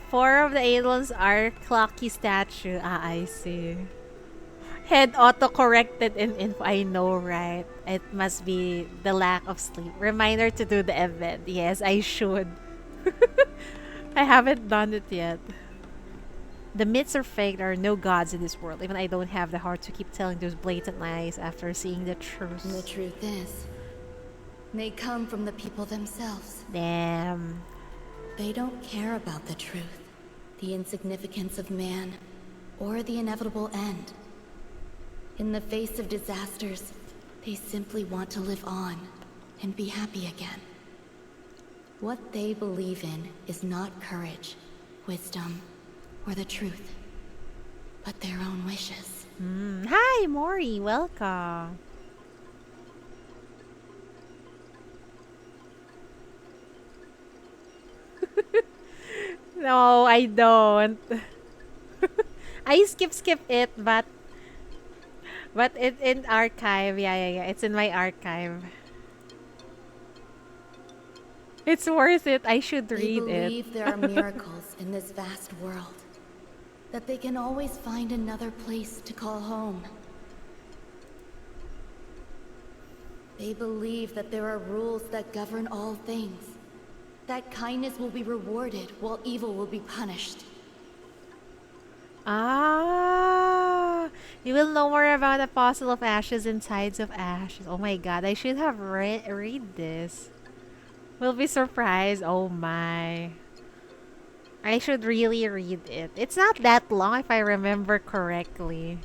4 of the aliens are clocky statue. Ah, I see. Head auto-corrected in info. I know, right? It must be the lack of sleep. Reminder to do the event. Yes, I should. I haven't done it yet. The myths are fake. There are no gods in this world. Even I don't have the heart to keep telling those blatant lies after seeing the truth. The truth is, they come from the people themselves. Damn. They don't care about the truth, the insignificance of man, or the inevitable end. In the face of disasters, they simply want to live on, and be happy again. What they believe in is not courage, wisdom, or the truth, but their own wishes. Hi, Mori. Welcome. No, I don't. I skip it, but it in archive. Yeah. It's in my archive. It's worth it. I should read it. They believe there are miracles in this vast world, that they can always find another place to call home. They believe that there are rules that govern all things, that kindness will be rewarded while evil will be punished. Ah, you will know more about Apostle of Ashes and Tides of Ashes. Oh my god, I should have read this. We'll be surprised. Oh my. I should really read it. It's not that long if I remember correctly.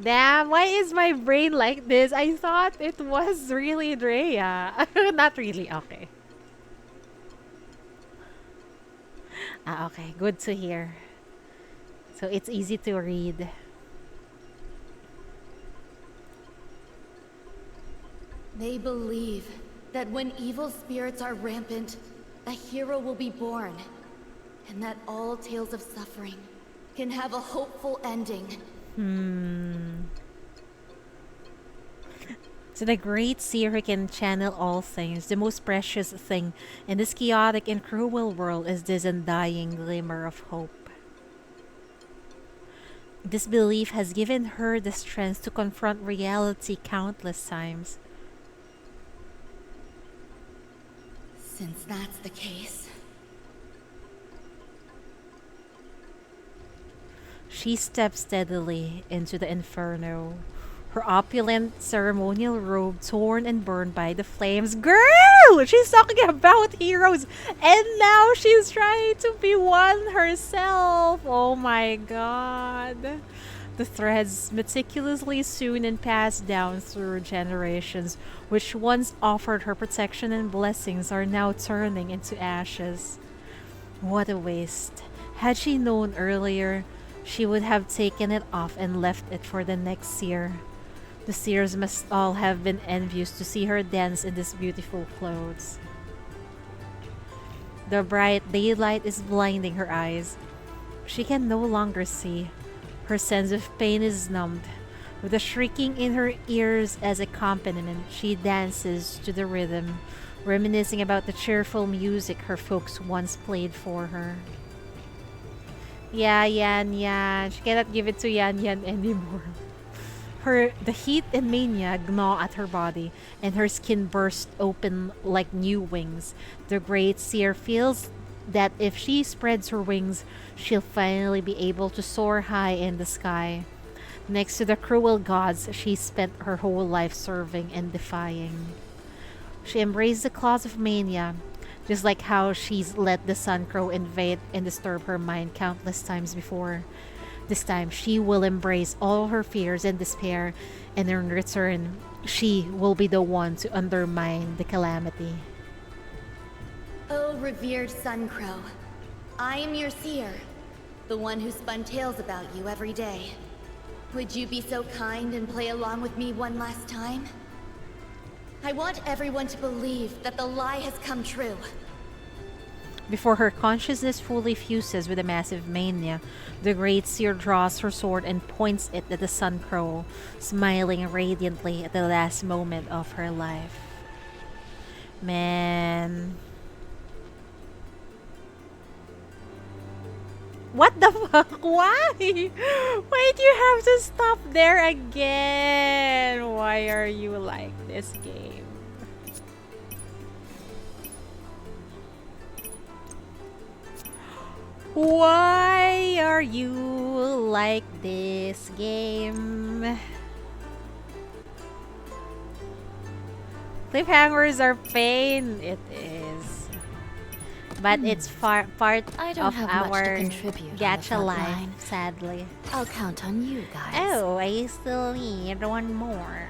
Damn, why is my brain like this? I thought it was really Drea. Not really, okay. Okay, good to hear. So it's easy to read. They believe that when evil spirits are rampant, a hero will be born, and that all tales of suffering can have a hopeful ending. So the great seer can channel all things. The most precious thing in this chaotic and cruel world is this undying glimmer of hope. This belief has given her the strength to confront reality countless times. Since that's the case, she steps steadily into the inferno, her opulent ceremonial robe torn and burned by the flames. Girl! She's talking about heroes, and now she's trying to be one herself. Oh my god. The threads meticulously sewn and passed down through generations, which once offered her protection and blessings, are now turning into ashes. What a waste. Had she known earlier, she would have taken it off and left it for the next seer. The seers must all have been envious to see her dance in these beautiful clothes. The bright daylight is blinding her eyes. She can no longer see. Her sense of pain is numbed. With a shrieking in her ears as accompaniment, she dances to the rhythm, reminiscing about the cheerful music her folks once played for her. Yeah, Yan. She cannot give it to Yan anymore. The heat and mania gnaw at her body, and her skin bursts open like new wings. The great seer feels that if she spreads her wings, she'll finally be able to soar high in the sky. Next to the cruel gods she spent her whole life serving and defying. She embraced the claws of mania, just like how she's let the Sun Crow invade and disturb her mind countless times before. This time, she will embrace all her fears and despair, and in return, she will be the one to undermine the calamity. Oh, revered Sun Crow, I am your seer, the one who spun tales about you every day. Would you be so kind and play along with me one last time? I want everyone to believe that the lie has come true. Before her consciousness fully fuses with the massive mania, the great seer draws her sword and points it at the Sun Crow, smiling radiantly at the last moment of her life. Man. What the fuck? Why? Why do you have to stop there again? Why are you like this game? Why are you like this game? Cliffhangers are pain. It is. But it's part I don't of have much to our contribute on the gacha front life, line. sadly. I'll count on you guys. Oh, I still need one more.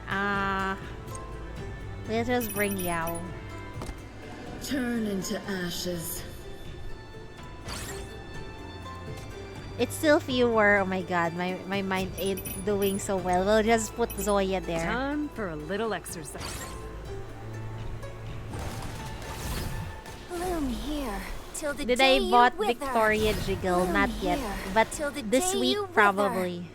Let us bring Yao. Turn into ashes. It's still fewer. Oh my god, my mind ain't doing so well. We'll just put Zoya there. Time for a little exercise. Bloom here till the Did day I you bought wither. Victoria Jiggle? Bloom Not yet. here But till the this day week you wither. probably.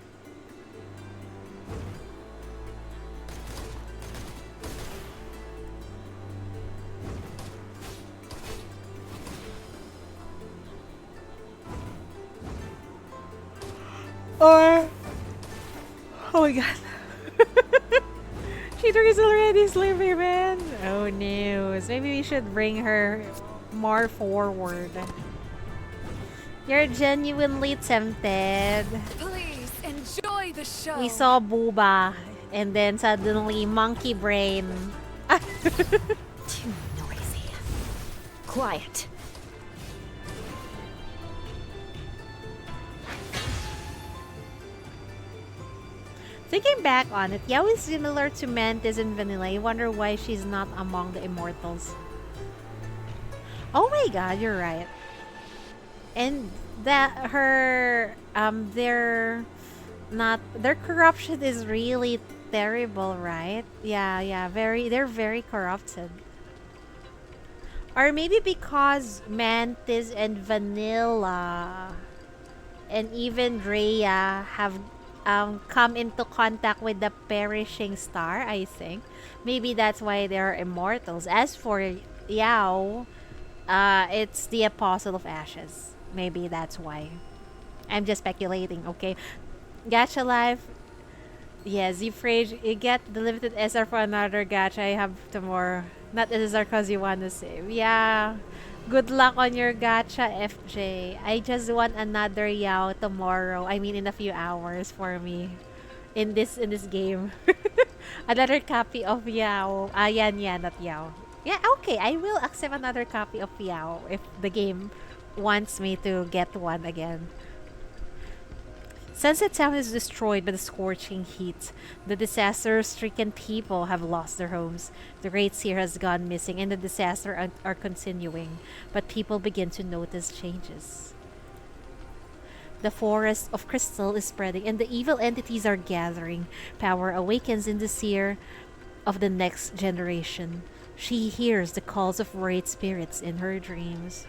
Or oh my god. Cheater is already sleeping, man. Oh no. Maybe we should bring her more forward. You're genuinely tempted. Please enjoy the show. We saw Booba and then suddenly Monkey Brain. Too noisy. Quiet. Thinking back on it, Yao is similar to Mantis in Vanilla. I wonder why she's not among the immortals. Oh my god, you're right. And that their corruption is really terrible, right? Yeah, they're very corrupted. Or maybe because Mantis and Vanilla and even Drea have come into contact with the perishing star, I think. Maybe that's why they're immortals. As for Yao, it's the Apostle of Ashes. Maybe that's why. I'm just speculating, okay? Gacha Life. Yes, you get the limited SR for another gacha I have tomorrow. Not SR because you want to save. Yeah. Good luck on your gacha, FJ. I just want another Yao tomorrow. I mean, in a few hours for me. In this game. Another copy of Yao. Yan, not Yao. Yeah, okay. I will accept another copy of Yao if the game wants me to get one again. Sunset Town is destroyed by the scorching heat. The disaster-stricken people have lost their homes. The Great Seer has gone missing and the disaster are continuing. But people begin to notice changes. The forest of crystal is spreading and the evil entities are gathering. Power awakens in the Seer of the next generation. She hears the calls of great spirits in her dreams.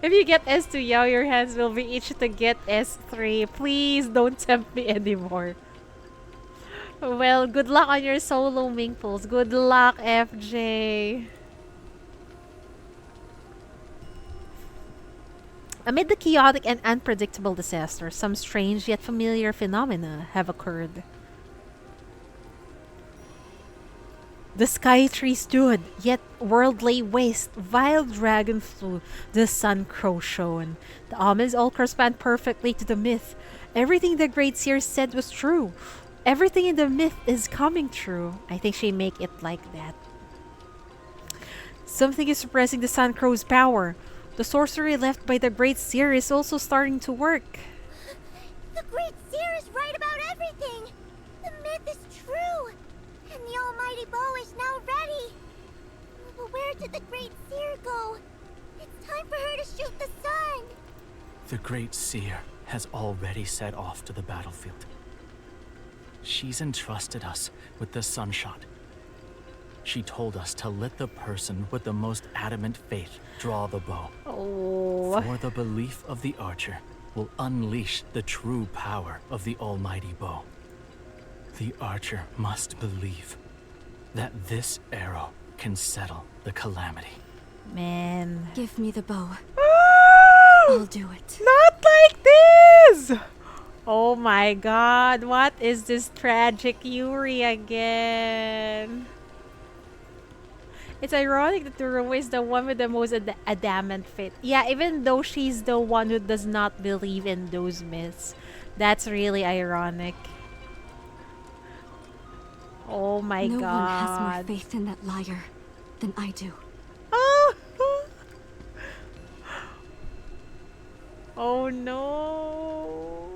If you get S2 Yao, your hands will be itchy to get S3. Please don't tempt me anymore. Well, good luck on your solo Ming pulls. Good luck, FJ. Amid the chaotic and unpredictable disaster, some strange yet familiar phenomena have occurred. The sky tree stood, yet world lay waste. Vile dragon flew, the sun crow shone. The omens all correspond perfectly to the myth. Everything the Great Seer said was true. Everything in the myth is coming true. I think she make it like that. Something is suppressing the sun crow's power. The sorcery left by the Great Seer is also starting to work. The Great Seer is right about everything. The myth is true. And the almighty bow is now ready. But where did the Great Seer go? It's time for her to shoot the sun. The Great Seer has already set off to the battlefield. She's entrusted us with the Sunshot. She told us to let the person with the most adamant faith draw the bow. Oh. For the belief of the archer will unleash the true power of the almighty bow. The archer must believe that this arrow can settle the calamity. Man. Give me the bow. I'll do it. Not like this! Oh my god, what is this tragic Yuri again? It's ironic that Roma is the one with the most adamant faith. Yeah, even though she's the one who does not believe in those myths. That's really ironic. Oh my god. No one has more faith in that liar than I do. Oh, oh no.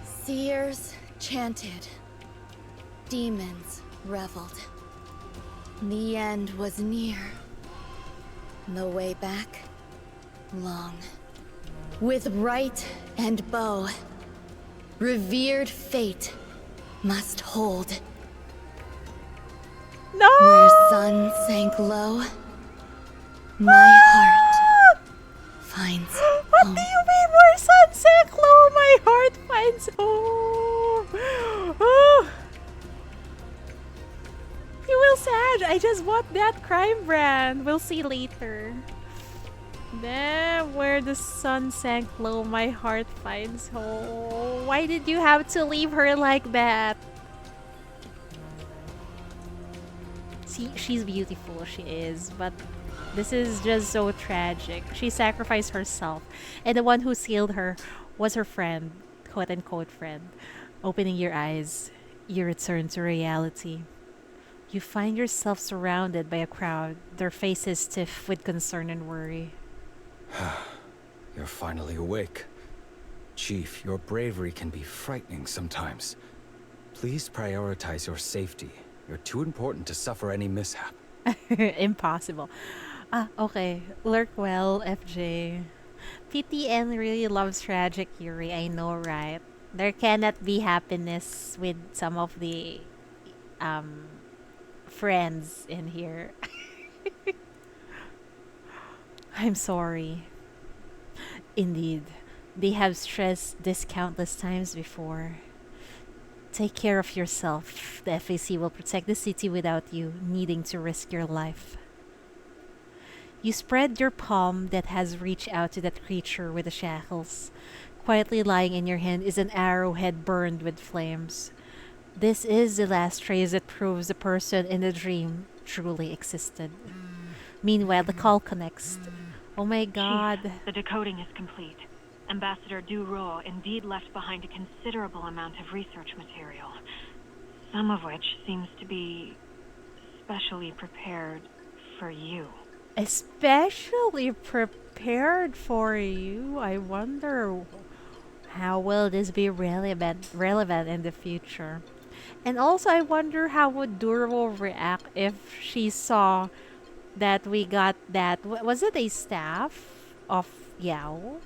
Seers chanted. demons reveled. The end was near. The way back, long. With right and bow, revered fate must hold. No! Where sun sank low, my heart finds What home. do you mean where sun sank low, my heart finds home? Oh. You will sad. I just bought that crime brand. We'll see later. Then where the sun sank low, my heart finds home. Why did you have to leave her like that? See, she's beautiful, she is, but this is just so tragic. She sacrificed herself, and the one who sealed her was her friend, quote-unquote friend. Opening your eyes, you return to reality. You find yourself surrounded by a crowd, their faces stiff with concern and worry. You're finally awake. Chief, your bravery can be frightening sometimes. Please prioritize your safety. You're too important to suffer any mishap. Impossible. Ah, okay. Lurk well, FJ. PTN really loves tragic Yuri, I know, right? There cannot be happiness with some of the friends in here. I'm sorry. Indeed, they have stressed this countless times before. Take care of yourself. The FAC will protect the city without you needing to risk your life. You spread your palm that has reached out to that creature with the shackles. Quietly lying in your hand is an arrowhead burned with flames. This is the last trace that proves the person in the dream truly existed. Meanwhile, the call connects. Oh my god. Chief, the decoding is complete. Ambassador Duro indeed left behind a considerable amount of research material, some of which seems to be specially prepared for you. Especially prepared for you? I wonder how will this be relevant in the future? And also I wonder how would Duro react if she saw that we got that, was it a staff of Yao?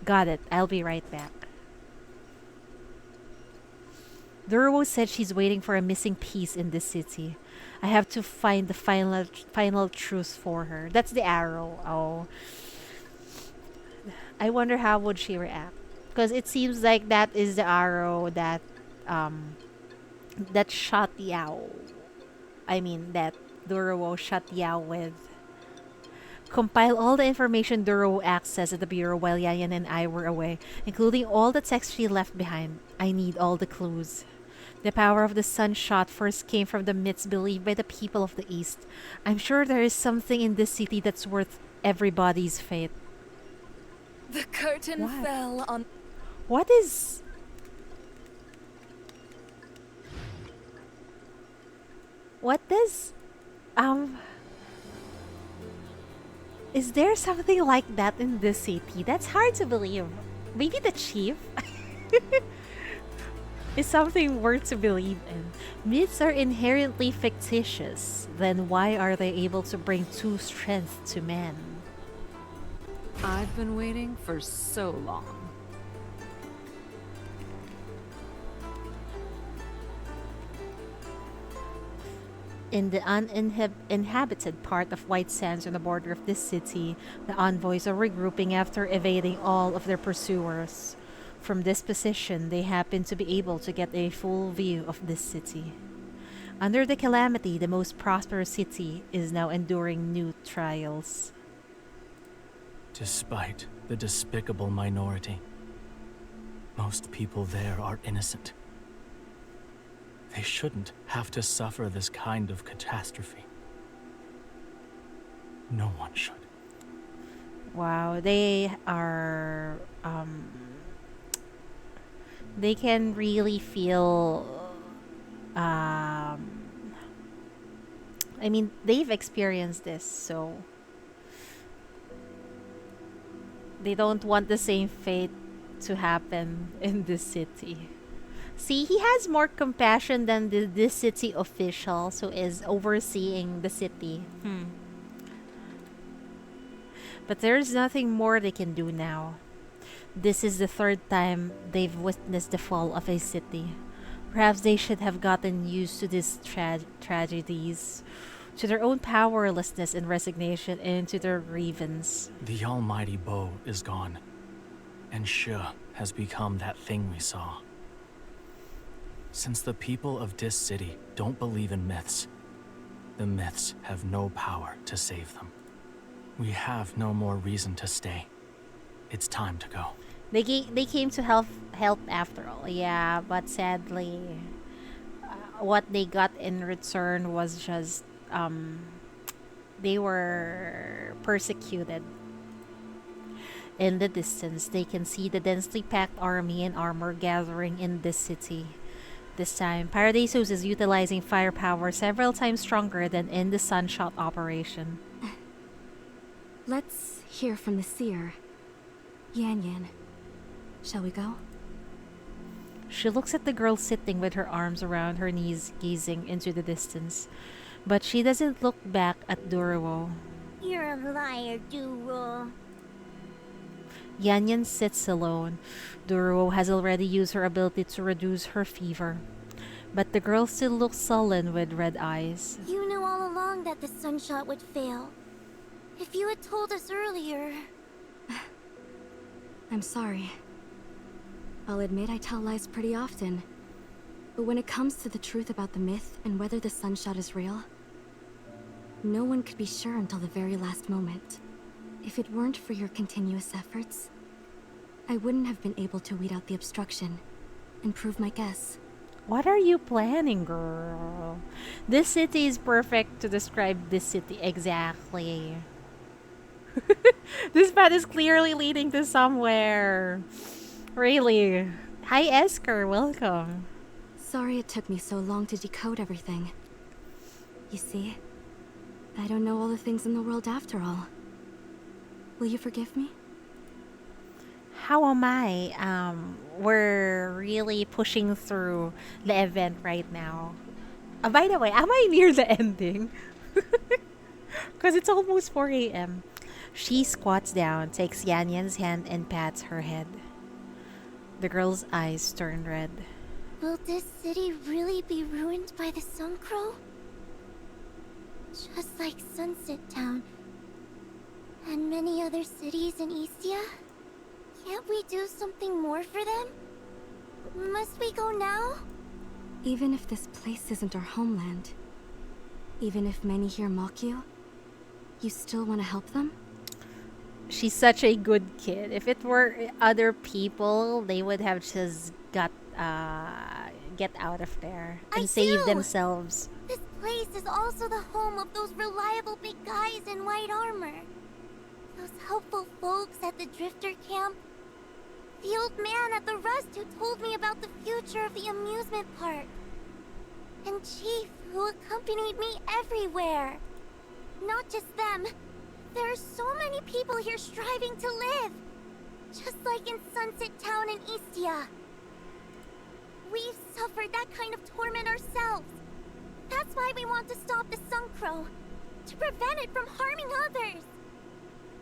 Got it. I'll be right back. Duro said she's waiting for a missing piece in this city. I have to find the final truth for her. That's the arrow. Oh. I wonder how would she react. Because it seems like that is the arrow that that shot Yao. I mean that Duro shot Yao with. Compile all the information Duro accessed at the Bureau while Yayan and I were away, including all the text she left behind. I need all the clues. The power of the sun shot first came from the myths believed by the people of the East. I'm sure there is something in this city that's worth everybody's fate. The curtain fell on... What is... What does... Is there something like that in this city? That's hard to believe. Maybe the chief is something worth to believe in. Myths are inherently fictitious. Then why are they able to bring true strength to men? I've been waiting for so long. In the uninhabited part of White Sands on the border of this city, the envoys are regrouping after evading all of their pursuers. From this position, they happen to be able to get a full view of this city. Under the calamity, the most prosperous city is now enduring new trials. Despite the despicable minority, most people there are innocent. They shouldn't have to suffer this kind of catastrophe. No one should. Wow, they are... they can really feel... I mean, they've experienced this, so... They don't want the same fate to happen in this city. See, he has more compassion than this city officials who is overseeing the city. But there's nothing more they can do now. This is the third time they've witnessed the fall of a city. Perhaps they should have gotten used to these tragedies, to their own powerlessness and resignation, and to their grievance. The almighty bow is gone, and Shi has become that thing we saw. Since the people of this city don't believe in myths, the myths have no power to save them. We have no more reason to stay. It's time to go. They came to help after all, yeah, but sadly, what they got in return was just they were persecuted. In the distance, they can see the densely packed army and armor gathering in this city. This time, Paradisos is utilizing firepower several times stronger than in the Sunshot operation. Let's hear from the seer. Yan Yan. Shall we go? She looks at the girl sitting with her arms around her knees, gazing into the distance. But she doesn't look back at Duruo. You're a liar, Duro. Yan Yan sits alone. Duruo has already used her ability to reduce her fever. But the girl still looks sullen with red eyes. You knew all along that the Sunshot would fail. If you had told us earlier... I'm sorry. I'll admit I tell lies pretty often. But when it comes to the truth about the myth and whether the Sunshot is real, no one could be sure until the very last moment. If it weren't for your continuous efforts, I wouldn't have been able to weed out the obstruction and prove my guess. What are you planning, girl? This city is perfect to describe this city exactly. This path is clearly leading to somewhere. Really. Hi, Esker. Welcome. Sorry it took me so long to decode everything. You see, I don't know all the things in the world after all. Will you forgive me? How am I? We're really pushing through the event right now. By the way, am I near the ending? Because it's almost 4 a.m. She squats down, takes Yan Yan's hand, and pats her head. The girl's eyes turn red. Will this city really be ruined by the Suncrow? Just like Sunset Town and many other cities in Eastia? Can't we do something more for them? Must we go now? Even if this place isn't our homeland, even if many here mock you, you still want to help them? She's such a good kid. If it were other people, they would have just get out of there and save themselves. This place is also the home of those reliable big guys in white armor. Those helpful folks at the Drifter camp. The old man at the Rust who told me about the future of the amusement park. And Chief, who accompanied me everywhere. Not just them. There are so many people here striving to live. Just like in Sunset Town and Eastia. We've suffered that kind of torment ourselves. That's why we want to stop the Suncrow. To prevent it from harming others.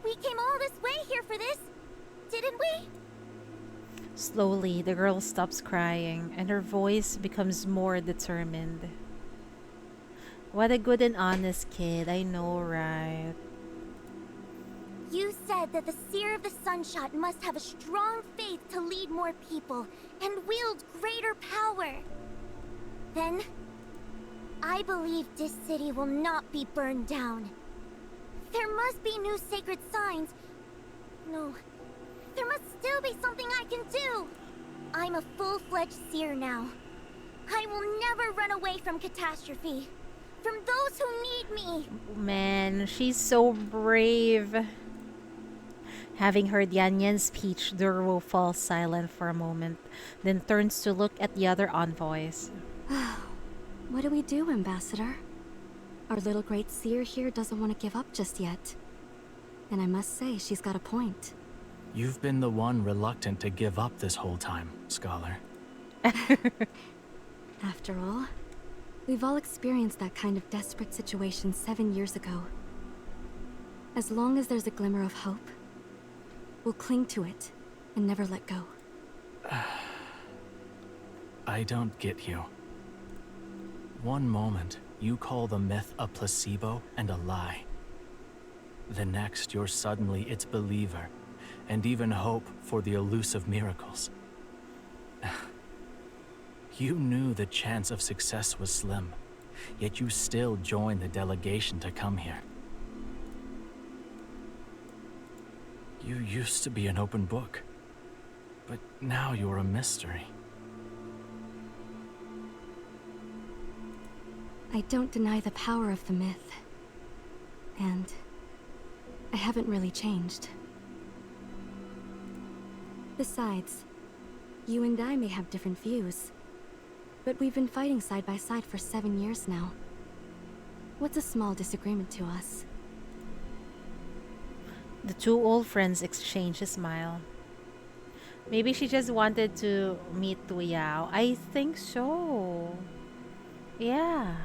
We came all this way here for this, didn't we? Slowly, the girl stops crying, and her voice becomes more determined. What a good and honest kid, I know, right? You said that the Seer of the Sunshot must have a strong faith to lead more people and wield greater power. Then, I believe this city will not be burned down. There must be new sacred signs. No, there must still be something I can do. I'm a full-fledged seer now. I will never run away from catastrophe. From those who need me. Man, she's so brave. Having heard Yan Yan's speech, Duruo falls silent for a moment, then turns to look at the other envoys. What do we do, Ambassador? Our little great seer here doesn't want to give up just yet. And I must say, she's got a point. You've been the one reluctant to give up this whole time, Scholar. After all, we've all experienced that kind of desperate situation 7 years ago. As long as there's a glimmer of hope, we'll cling to it and never let go. I don't get you. One moment, you call the myth a placebo and a lie. The next, you're suddenly its believer, and even hope for the elusive miracles. You knew the chance of success was slim, yet you still joined the delegation to come here. You used to be an open book, but now you're a mystery. I don't deny the power of the myth. And I haven't really changed. Besides, you and I may have different views, but we've been fighting side by side for 7 years now. What's a small disagreement to us? The two old friends exchange a smile. Maybe she just wanted to meet Tu Yao. I think so. Yeah.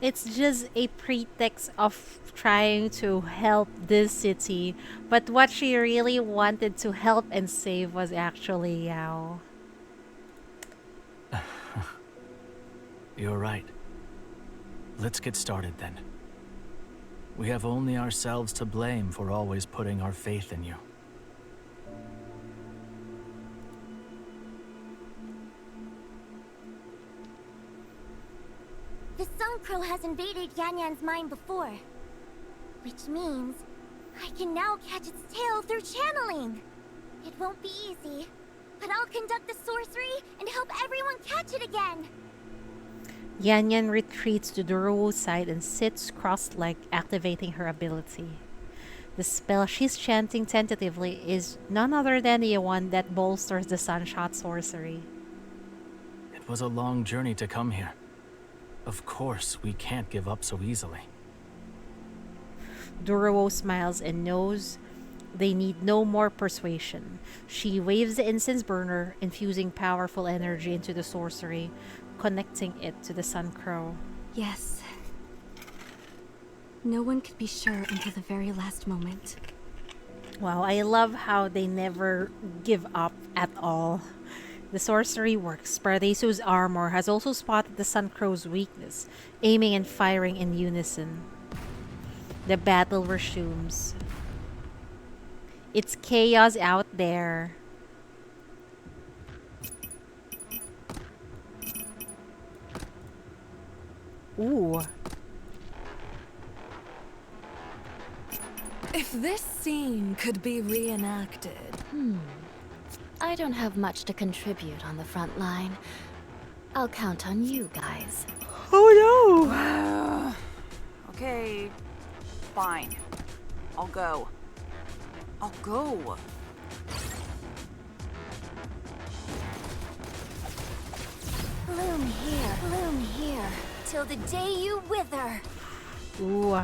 It's just a pretext of trying to help this city. But what she really wanted to help and save was actually Yao. You're right. Let's get started then. We have only ourselves to blame for always putting our faith in you. The Sun Crow has invaded Yan Yan's mind before. Which means I can now catch its tail through channeling. It won't be easy, but I'll conduct the sorcery and help everyone catch it again. Yan Yan retreats to Duruo's side and sits cross-legged, activating her ability. The spell she's chanting tentatively is none other than the one that bolsters the Sunshot sorcery. It was a long journey to come here. Of course, we can't give up so easily. Duruo smiles and knows they need no more persuasion. She waves the incense burner, infusing powerful energy into the sorcery, connecting it to the Sun Crow. Yes. No one could be sure until the very last moment. Wow, I love how they never give up at all. The sorcery works. Paradiso's armor has also spotted the Sun Crow's weakness, aiming and firing in unison. The battle resumes. It's chaos out there. Ooh. If this scene could be reenacted... I don't have much to contribute on the front line. I'll count on you guys. Oh no! Okay, fine. I'll go. I'll go. Bloom here, till the day you wither. Ooh.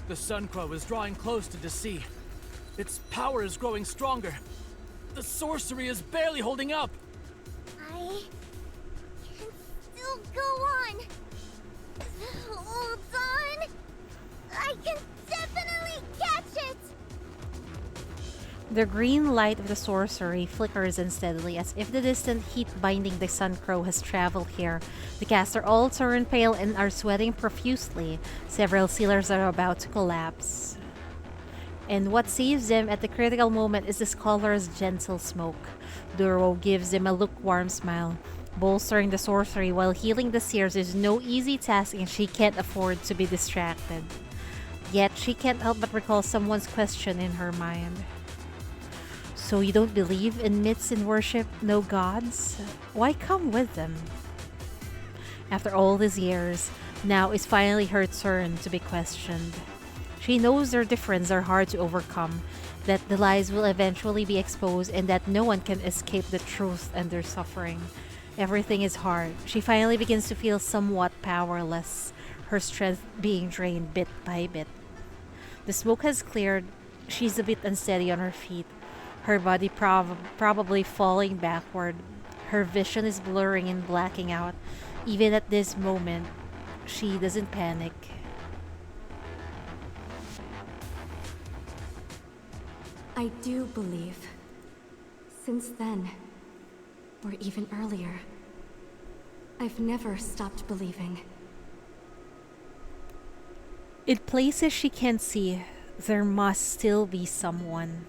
The Sun Crow is drawing close to DC. Its power is growing stronger. The sorcery is barely holding up. I can still go on. Hold on. I can definitely catch it. The green light of the sorcery flickers unsteadily as if the distant heat binding the Sun Crow has traveled here. The caster all turn pale and are sweating profusely. Several sealers are about to collapse. And what saves them at the critical moment is the scholar's gentle smoke. Duruo gives them a lukewarm smile. Bolstering the sorcery while healing the seers is no easy task, and she can't afford to be distracted. Yet, she can't help but recall someone's question in her mind. So you don't believe in myths and worship no gods? Why come with them? After all these years, now is finally her turn to be questioned. She knows their differences are hard to overcome, that the lies will eventually be exposed, and that no one can escape the truth and their suffering. Everything is hard. She finally begins to feel somewhat powerless, her strength being drained bit by bit. The smoke has cleared. She's a bit unsteady on her feet, her body probably falling backward. Her vision is blurring and blacking out. Even at this moment, she doesn't panic. I do believe. Since then, or even earlier, I've never stopped believing. In places she can't see, there must still be someone.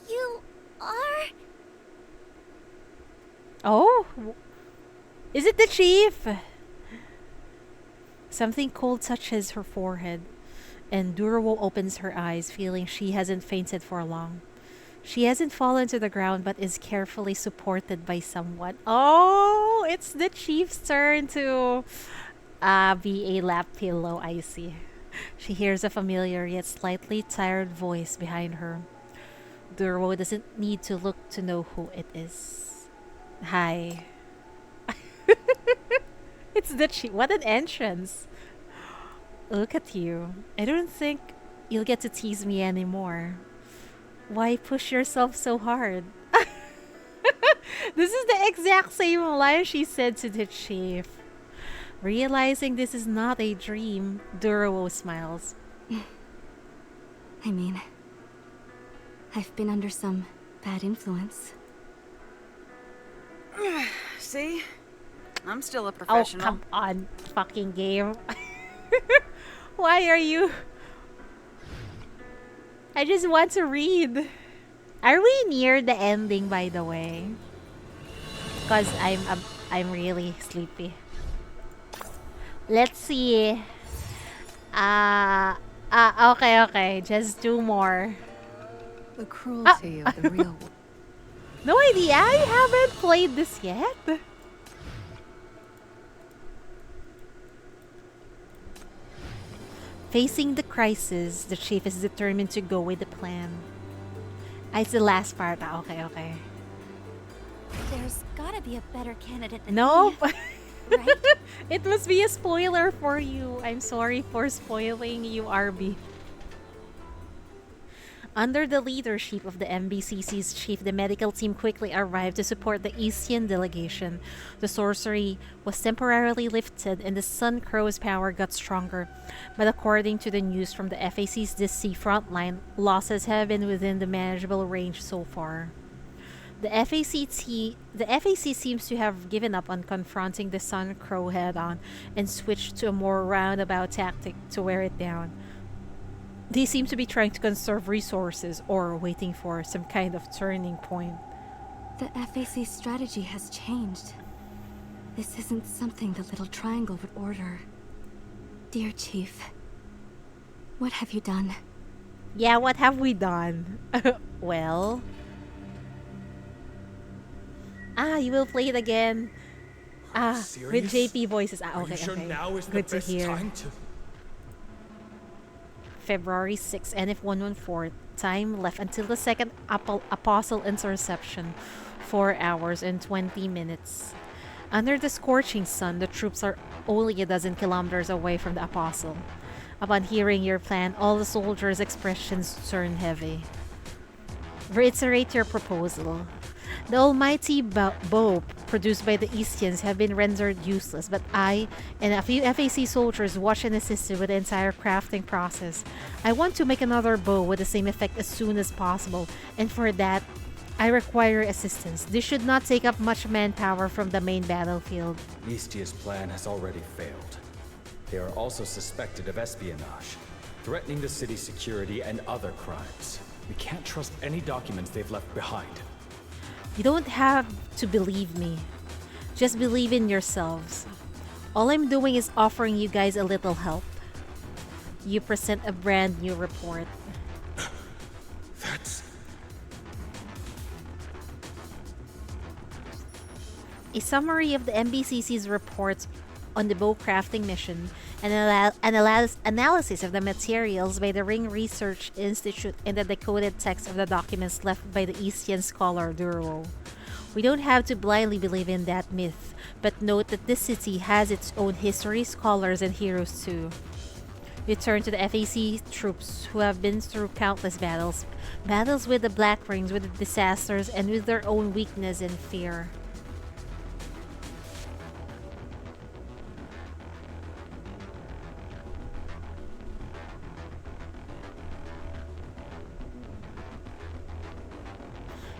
You are? Oh? Is it the chief? Something cold touches her forehead, and Durwo opens her eyes, feeling she hasn't fainted for long. She hasn't fallen to the ground, but is carefully supported by someone. Oh, it's the chief's turn to be a lap pillow, I see. She hears a familiar yet slightly tired voice behind her. Durwo doesn't need to look to know who it is. Hi. It's the chief. What an entrance. Look at you. I don't think you'll get to tease me anymore. Why push yourself so hard? This is the exact same line she said to the chief. Realizing this is not a dream, Durwo smiles. I mean, I've been under some bad influence. See? I'm still a professional. Oh, come on, fucking game. Why are you... I just want to read. Are we near the ending, by the way? Because I'm really sleepy. Let's see. Okay. Just 2 more. The cruelty of the real world. No idea. I haven't played this yet. Facing the crisis, the chief is determined to go with the plan. It's the last part. Okay. There's gotta be a better candidate than Nope. me. Right? It must be a spoiler for you. I'm sorry for spoiling you, RB. Under the leadership of the MBCC's chief, the medical team quickly arrived to support the Eastian delegation. The sorcery was temporarily lifted and the Sun Crow's power got stronger. But according to the news from the FAC's DC frontline, losses have been within the manageable range so far. The FAC seems to have given up on confronting the Sun Crow head-on and switched to a more roundabout tactic to wear it down. They seem to be trying to conserve resources or waiting for some kind of turning point. The FAC strategy has changed. This isn't something the Little Triangle would order. Dear Chief, what have you done? Yeah, what have we done? Well... you will play it again. With JP voices. Okay. Good to hear. February 6, NF114. Time left until the second Apostle interception. 4 hours and 20 minutes. Under the scorching sun, the troops are only a dozen kilometers away from the Apostle. Upon hearing your plan, all the soldiers' expressions turn heavy. Reiterate your proposal. The almighty bow produced by the Eastians have been rendered useless, but I and a few FAC soldiers watched and assisted with the entire crafting process. I want to make another bow with the same effect as soon as possible, and for that, I require assistance. This should not take up much manpower from the main battlefield. Eastia's plan has already failed. They are also suspected of espionage, threatening the city's security and other crimes. We can't trust any documents they've left behind. You don't have to believe me. Just believe in yourselves. All I'm doing is offering you guys a little help. You present a brand new report. That's... A summary of the MBCC's reports on the bow crafting mission and analysis of the materials by the Ring Research Institute and the decoded text of the documents left by the Eastian scholar Duro. We don't have to blindly believe in that myth, but note that this city has its own history, scholars, and heroes too. We turn to the FAC troops who have been through countless battles. Battles with the Black Rings, with the disasters, and with their own weakness and fear.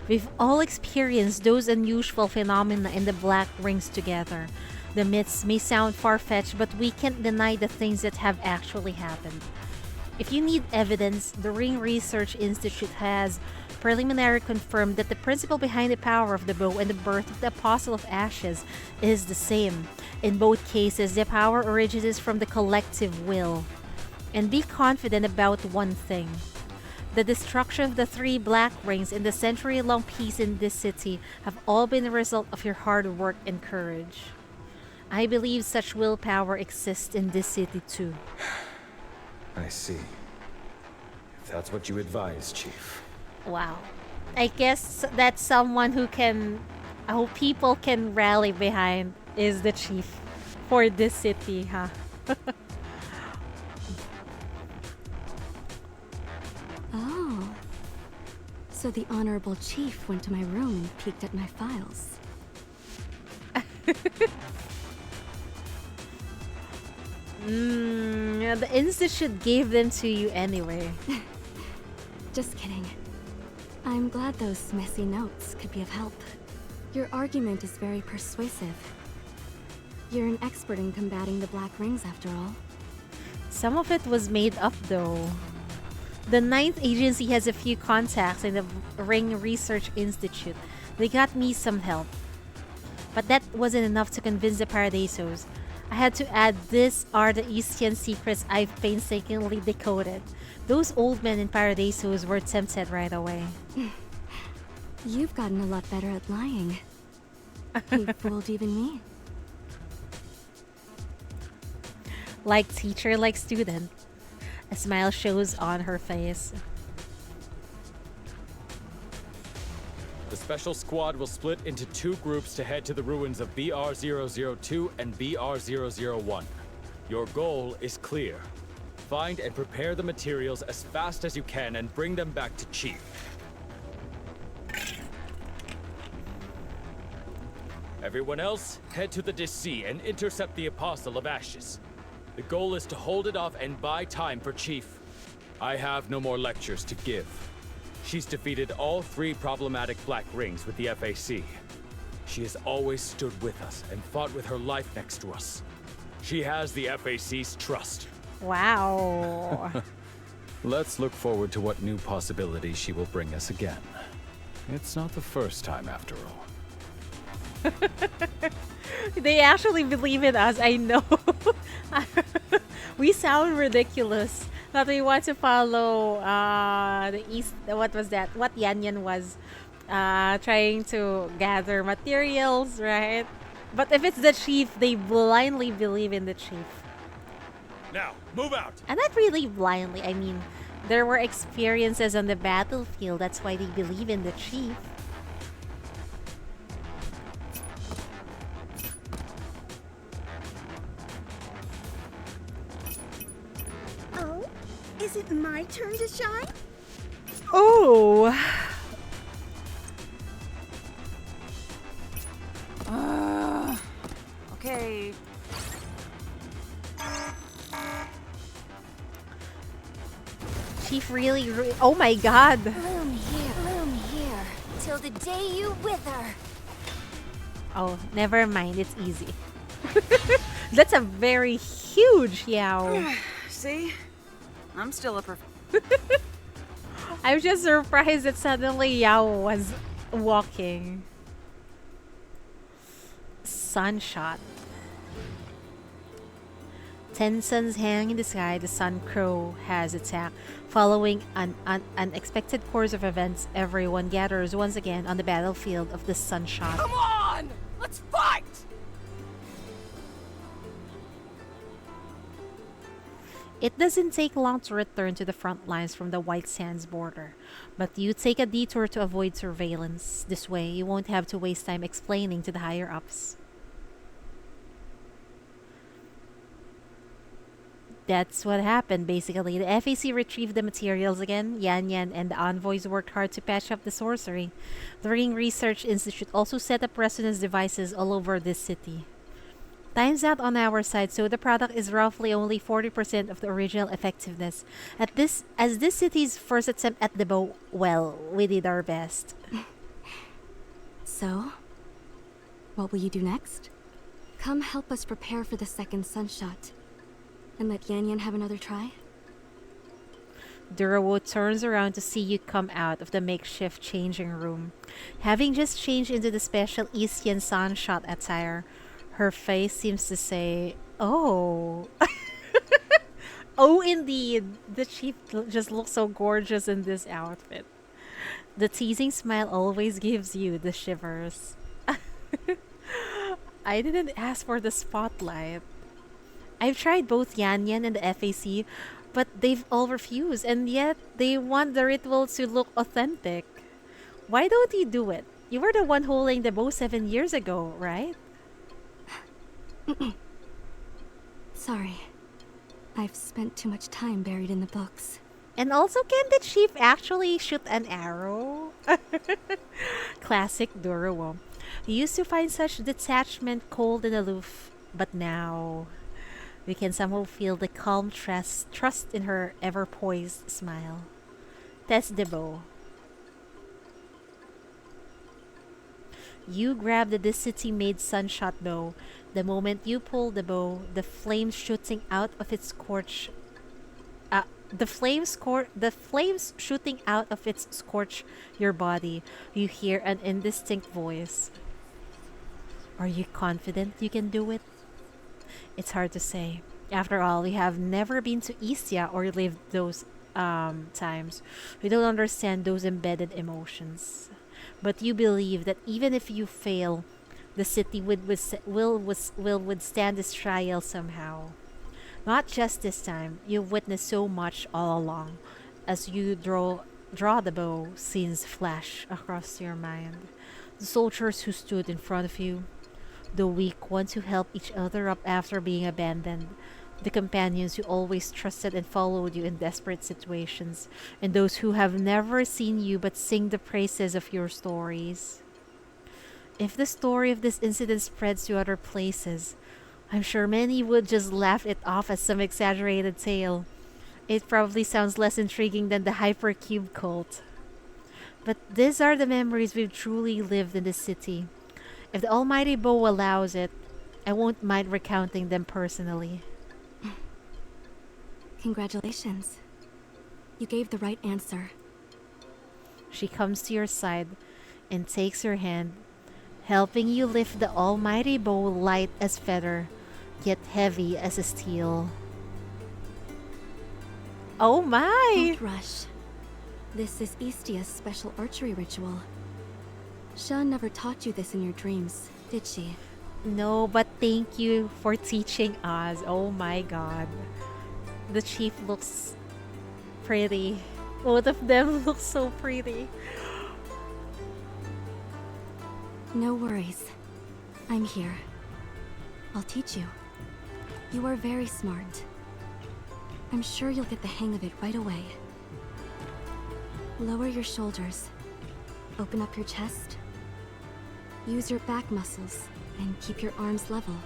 We've all experienced those unusual phenomena in the Black Rings together. The myths may sound far-fetched, but we can't deny the things that have actually happened. If you need evidence, the Ring Research Institute has preliminarily confirmed that the principle behind the power of the bow and the birth of the Apostle of Ashes is the same. In both cases, the power originates from the collective will. And be confident about one thing. The destruction of the 3 Black Rings and the century-long peace in this city have all been the result of your hard work and courage. I believe such willpower exists in this city too. I see. If that's what you advise, Chief. Wow. I guess that's someone who people can rally behind is the chief for this city, huh? Oh. So the Honorable Chief went to my room and peeked at my files. The Institute gave them to you anyway. Just kidding. I'm glad those messy notes could be of help. Your argument is very persuasive. You're an expert in combating the Black Rings after all. Some of it was made up though. The 9th Agency has a few contacts in the Ring Research Institute. They got me some help. But that wasn't enough to convince the Paradisos. I had to add, these are the Eastian secrets I've painstakingly decoded. Those old men in Paradisos were tempted right away. You've gotten a lot better at lying. You fooled even me. Like teacher, like student. A smile shows on her face. The special squad will split into 2 groups to head to the ruins of BR-002 and BR-001. Your goal is clear. Find and prepare the materials as fast as you can and bring them back to Chief. Everyone else, head to the DC and intercept the Apostle of Ashes. The goal is to hold it off and buy time for Chief. I have no more lectures to give. She's defeated all 3 problematic Black Rings with the FAC. She has always stood with us and fought with her life next to us. She has the FAC's trust. Wow. Let's look forward to what new possibilities she will bring us again. It's not the first time, after all. They actually believe in us, I know. We sound ridiculous that we want to follow the East. What was that? What Yan Yan was trying to gather materials, right? But if it's the chief, they blindly believe in the chief. Now, move out! And not really blindly. I mean, there were experiences on the battlefield. That's why they believe in the chief. Oh, is it my turn to shine? Oh. Okay. Chief really, oh my god. Bloom here, till the day you wither. Oh, never mind. It's easy. That's a very huge Yao. See? I'm still a I'm just surprised that suddenly Yao was walking. Sunshot. 10 suns hang in the sky. The Sun Crow has attacked. Following an unexpected course of events, everyone gathers once again on the battlefield of the Sunshot. Come on! Let's fight! It doesn't take long to return to the front lines from the White Sands border, but you take a detour to avoid surveillance. This way, you won't have to waste time explaining to the higher-ups. That's what happened, basically. The FAC retrieved the materials again. Yan Yan and the envoys worked hard to patch up the sorcery. The Ring Research Institute also set up resonance devices all over this city. Time's out on our side, so the product is roughly only 40% of the original effectiveness. As this city's first attempt at the bow, well, we did our best. So, what will you do next? Come help us prepare for the second Sunshot. And let Yan Yan have another try? Durawo turns around to see you come out of the makeshift changing room. Having just changed into the special Isian Sunshot attire, her face seems to say, "Oh." Oh, indeed. The chief just looks so gorgeous in this outfit. The teasing smile always gives you the shivers. I didn't ask for the spotlight. I've tried both Yan Yan and the FAC, but they've all refused, and yet they want the ritual to look authentic. Why don't you do it? You were the one holding the bow 7 years ago, right? Sorry. I've spent too much time buried in the books. And also, can the chief actually shoot an arrow? Classic Durawo. You used to find such detachment cold and aloof, but now we can somehow feel the calm trust in her ever-poised smile. Test the bow. You grab the this city-made Sunshot bow. The moment you pull the bow, the flames shooting out of its scorch your body. You hear an indistinct voice. Are you confident you can do it? It's hard to say. After all, we have never been to Isia or lived those times. We don't understand those embedded emotions. But you believe that even if you fail, the city will withstand this trial somehow. Not just this time. You've witnessed so much all along. As you draw the bow, scenes flash across your mind. The soldiers who stood in front of you, the weak ones who helped each other up after being abandoned, the companions who always trusted and followed you in desperate situations, and those who have never seen you but sing the praises of your stories. If the story of this incident spreads to other places, I'm sure many would just laugh it off as some exaggerated tale. It probably sounds less intriguing than the Hypercube cult. But these are the memories we've truly lived in this city. If the almighty bow allows it, I won't mind recounting them personally. Congratulations. You gave the right answer. She comes to your side and takes your hand, helping you lift the almighty bow light as feather, yet heavy as a steel. Oh my! Don't rush. This is Istia's special archery ritual. Shan never taught you this in your dreams, did she? No, but thank you for teaching us. Oh my god. The chief looks pretty. Both of them look so pretty. No worries. I'm here. I'll teach you. You are very smart. I'm sure you'll get the hang of it right away. Lower your shoulders. Open up your chest. Use your back muscles and keep your arms level.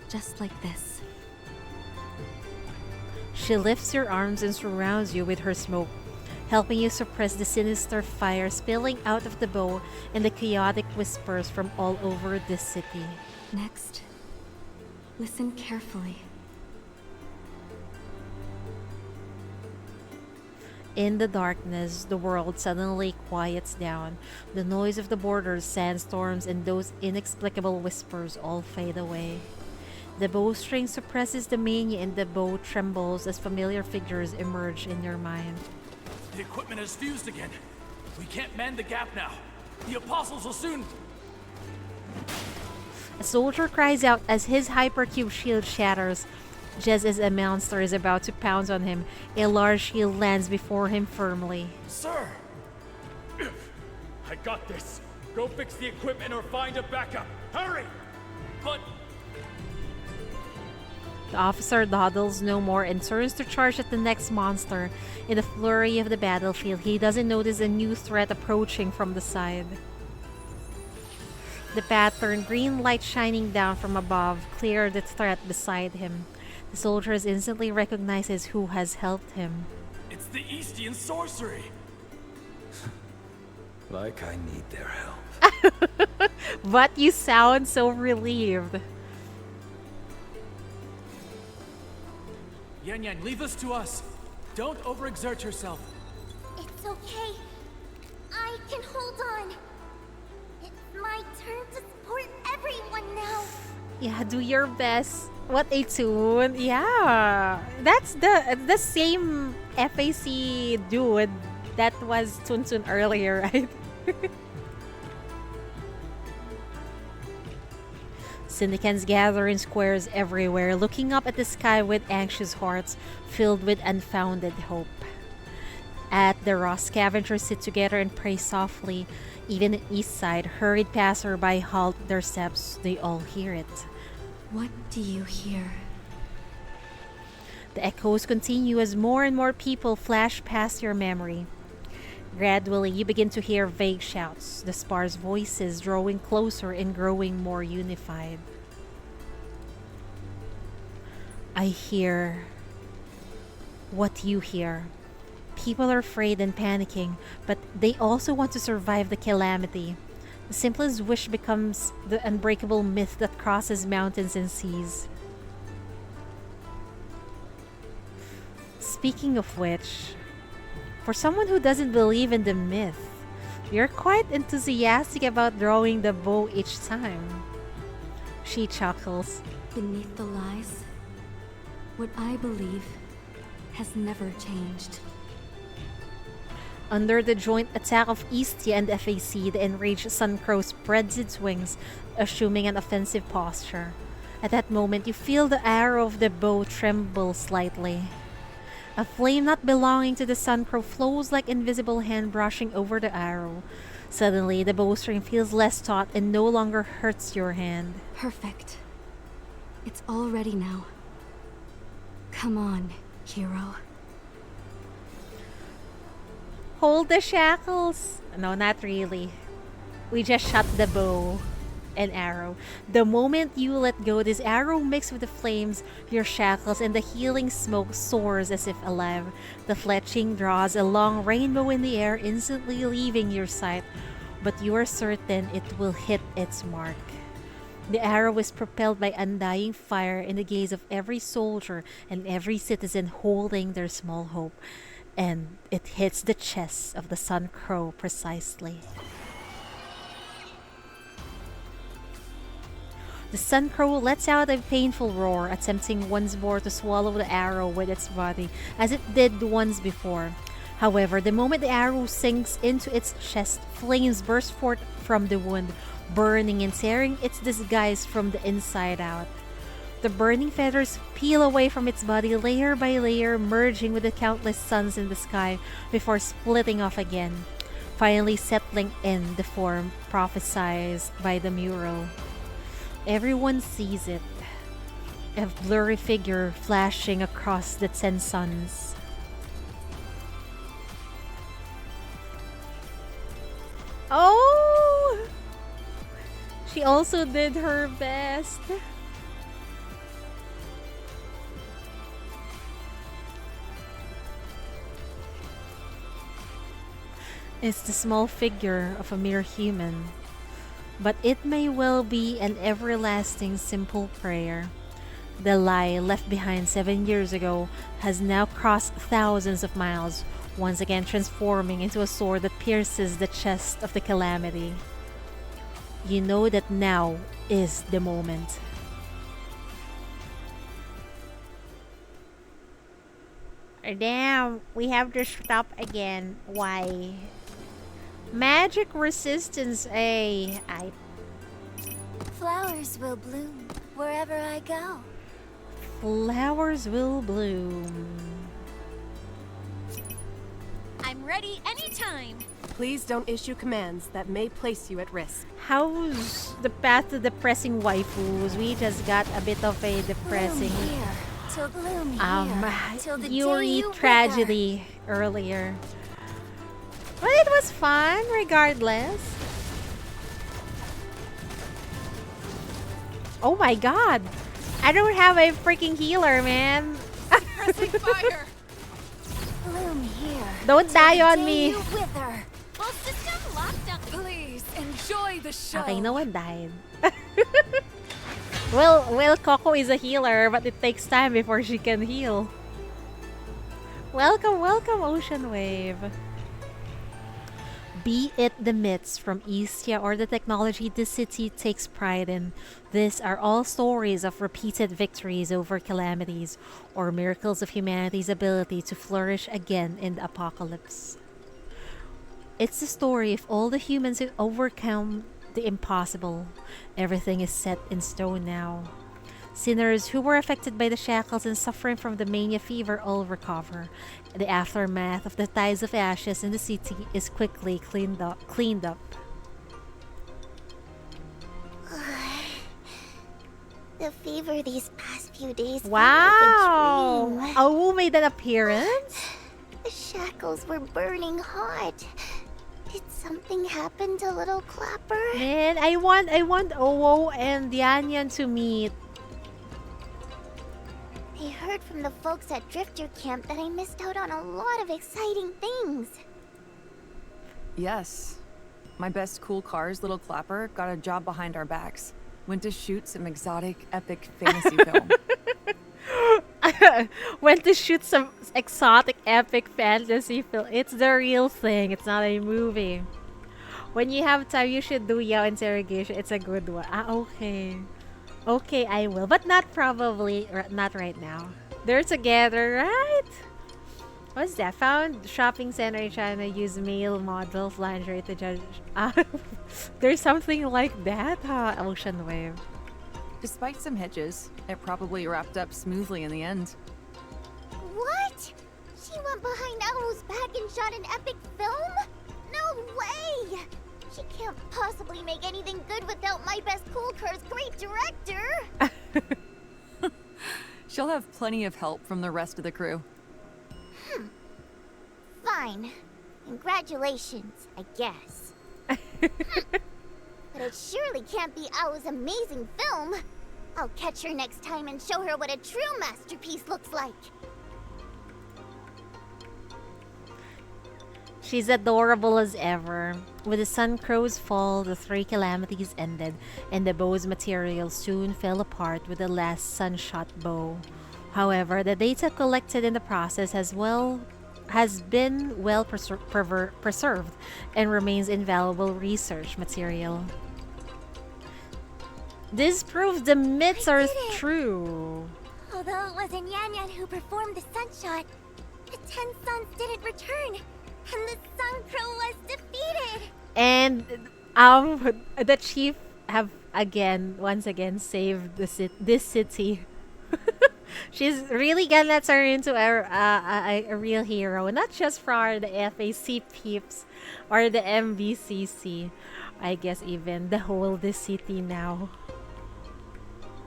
Just like this. She lifts your arms and surrounds you with her smoke, helping you suppress the sinister fire spilling out of the bow and the chaotic whispers from all over this city. Next, listen carefully. In the darkness, the world suddenly quiets down. The noise of the borders, sandstorms, and those inexplicable whispers all fade away. The bowstring suppresses the mania and the bow trembles as familiar figures emerge in your mind. The equipment has fused again. We can't mend the gap now. The apostles will soon... A soldier cries out as his hypercube shield shatters. Just as a monster is about to pounce on him, a large shield lands before him firmly. Sir! I got this. Go fix the equipment or find a backup. Hurry! But... The officer dawdles no more and turns to charge at the next monster. In the flurry of the battlefield, he doesn't notice a new threat approaching from the side. The pattern, green light shining down from above, cleared the threat beside him. The soldiers instantly recognizes who has helped him. It's the Eastian sorcery! Like I need their help. But you sound so relieved. Yan Yan, leave this to us. Don't overexert yourself. It's okay. I can hold on. It's my turn to support everyone now. Yeah, do your best. What a tune. Yeah. That's the same FAC dude that was Tun Tun earlier, right? Syndicants gather in squares everywhere, looking up at the sky with anxious hearts filled with unfounded hope. At the Ross, scavengers sit together and pray softly. Even at East Side, hurried passerby halt their steps. They all hear it. What do you hear? The echoes continue as more and more people flash past your memory. Gradually, you begin to hear vague shouts, the sparse voices drawing closer and growing more unified. I hear what you hear. People are afraid and panicking, but they also want to survive the calamity. The simplest wish becomes the unbreakable myth that crosses mountains and seas. Speaking of which, for someone who doesn't believe in the myth, you're quite enthusiastic about drawing the bow each time. She chuckles. Beneath the lies, what I believe has never changed. Under the joint attack of Eastia and FAC, the enraged Suncrow spreads its wings, assuming an offensive posture. At that moment, you feel the arrow of the bow tremble slightly. A flame not belonging to the Suncrow flows like invisible hand brushing over the arrow. Suddenly, the bowstring feels less taut and no longer hurts your hand. Perfect. It's all ready now. Come on, hero. Hold the shackles! No, not really. We just shot the bow and arrow. The moment you let go, this arrow mixed with the flames, your shackles, and the healing smoke soars as if alive. The fletching draws a long rainbow in the air, instantly leaving your sight, but you are certain it will hit its mark. The arrow is propelled by undying fire in the gaze of every soldier and every citizen holding their small hope. And it hits the chest of the Suncrow precisely. The Suncrow lets out a painful roar, attempting once more to swallow the arrow with its body, as it did once before. However, the moment the arrow sinks into its chest, flames burst forth from the wound, burning and tearing its disguise from the inside out. The burning feathers peel away from its body layer by layer, merging with the countless suns in the sky before splitting off again, finally settling in the form prophesied by the mural. Everyone sees it, a blurry figure flashing across the 10 suns. Oh! She also did her best. It's the small figure of a mere human, but it may well be an everlasting simple prayer. The lie left behind 7 years ago has now crossed thousands of miles, once again transforming into a sword that pierces the chest of the Calamity. You know that now is the moment. Damn, we have to stop again. Why? Magic resistance A. Flowers will bloom wherever I go. Flowers will bloom. I'm ready anytime. Please don't issue commands that may place you at risk. How's the path to depressing waifus? We just got a bit of a depressing Yuri tragedy earlier. But it was fun regardless. Oh my god! I don't have a freaking healer, man. Pressing fire. Bloom here. Don't die on me. Well, system lockdown. Please enjoy the show. Okay, no one died. Well, Coco is a healer, but it takes time before she can heal. Welcome, welcome, Ocean Wave. Be it the myths from Istia or the technology this city takes pride in, these are all stories of repeated victories over calamities or miracles of humanity's ability to flourish again in the apocalypse. It's the story of all the humans who overcome the impossible. Everything is set in stone now. Sinners who were affected by the shackles and suffering from the mania fever all recover. The aftermath of the tides of ashes in the city is quickly cleaned up. The fever these past few days felt Wow! like a dream. Oh, made an appearance? The shackles were burning hot. Did something happen to little Clapper? Man, I want Owo and Yanyan to meet. I heard from the folks at Drifter Camp that I missed out on a lot of exciting things. Yes. My best cool cars, Little Clapper, got a job behind our backs. Went to shoot some exotic, epic fantasy film. Went to shoot some exotic, epic fantasy film. It's the real thing. It's not a movie. When you have time, you should do Yao interrogation. It's a good one. Okay. Okay, I will. But not probably. Not right now. They're together, right? What's that? Found shopping center in China use male models lingerie to judge. There's something like that, huh? Ocean Wave. Despite some hitches, it probably wrapped up smoothly in the end. What? She went behind Owo's back and shot an epic film? No way! She can't possibly make anything good without my best cool car's great director! She'll have plenty of help from the rest of the crew. Fine. Congratulations, I guess. But it surely can't be Owo's amazing film. I'll catch her next time and show her what a true masterpiece looks like. She's adorable as ever. With the Sun Crow's fall, the three calamities ended, and the bow's material soon fell apart with the last sunshot bow. However, the data collected in the process has been well preserved and remains invaluable research material. This proves the myths are true. Although it wasn't Yanyan who performed the sunshot, the 10 suns didn't return, and the Sun Crow was defeated. And the chief have once again saved this city. She's really gonna turn into a real hero, not just for the FAC peeps or the MBCC. I guess even the whole this city now.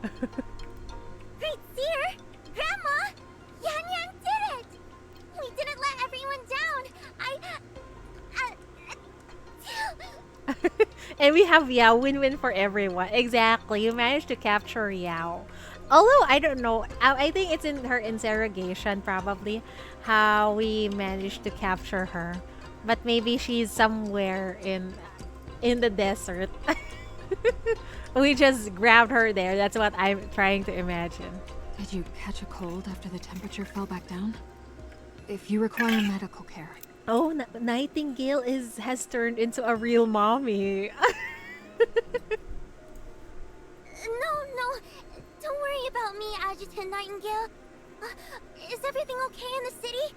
Great Seer! Grandma! Yanyan did it! We didn't let everyone down! And we have Yao, win-win for everyone. Exactly, you managed to capture Yao. Although, I don't know, I think it's in her interrogation probably how we managed to capture her. But maybe she's somewhere in the desert. We just grabbed her there. That's what I'm trying to imagine. Did you catch a cold after the temperature fell back down? if you require medical care. Oh, Nightingale has turned into a real mommy. No, don't worry about me, Adjutant Nightingale. Is everything okay in the city?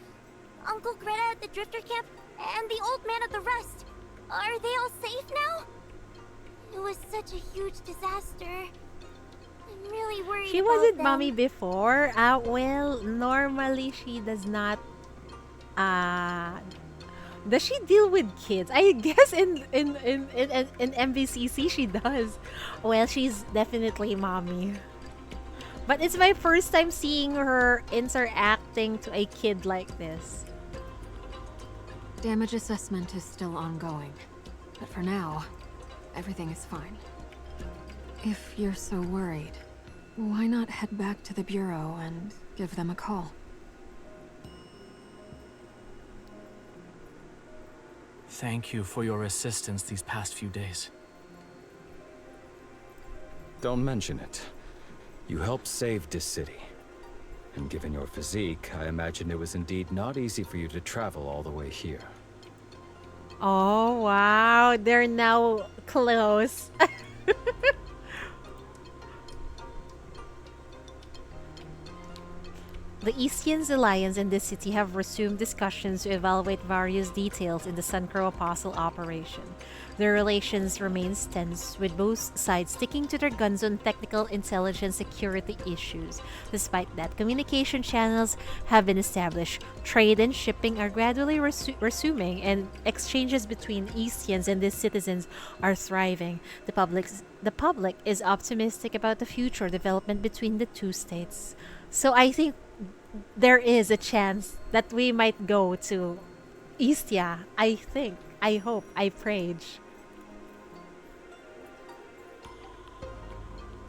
Uncle Greta at the Drifter camp and the old man at the Rest, are they all safe now? It was such a huge disaster. I'm really worried She about wasn't them. mommy before. Well, normally she does not. Does she deal with kids? I guess in MVCC she does. Well, she's definitely mommy. But it's my first time seeing her interacting to a kid like this. Damage assessment is still ongoing. But for now, everything is fine. If you're so worried, why not head back to the Bureau and give them a call? Thank you for your assistance these past few days. Don't mention it. You helped save this city. And given your physique, I imagine it was indeed not easy for you to travel all the way here. Oh, wow. They're now close. The Eastians Alliance and the city have resumed discussions to evaluate various details in the Suncrow Apostle operation. Their relations remains tense, with both sides sticking to their guns on technical intelligence security issues. Despite that, communication channels have been established, trade and shipping are gradually resuming, and exchanges between Eastians and the citizens are thriving. The public is optimistic about the future development between the two states. So I think there is a chance that we might go to Eastia. I think. I hope. I prayed.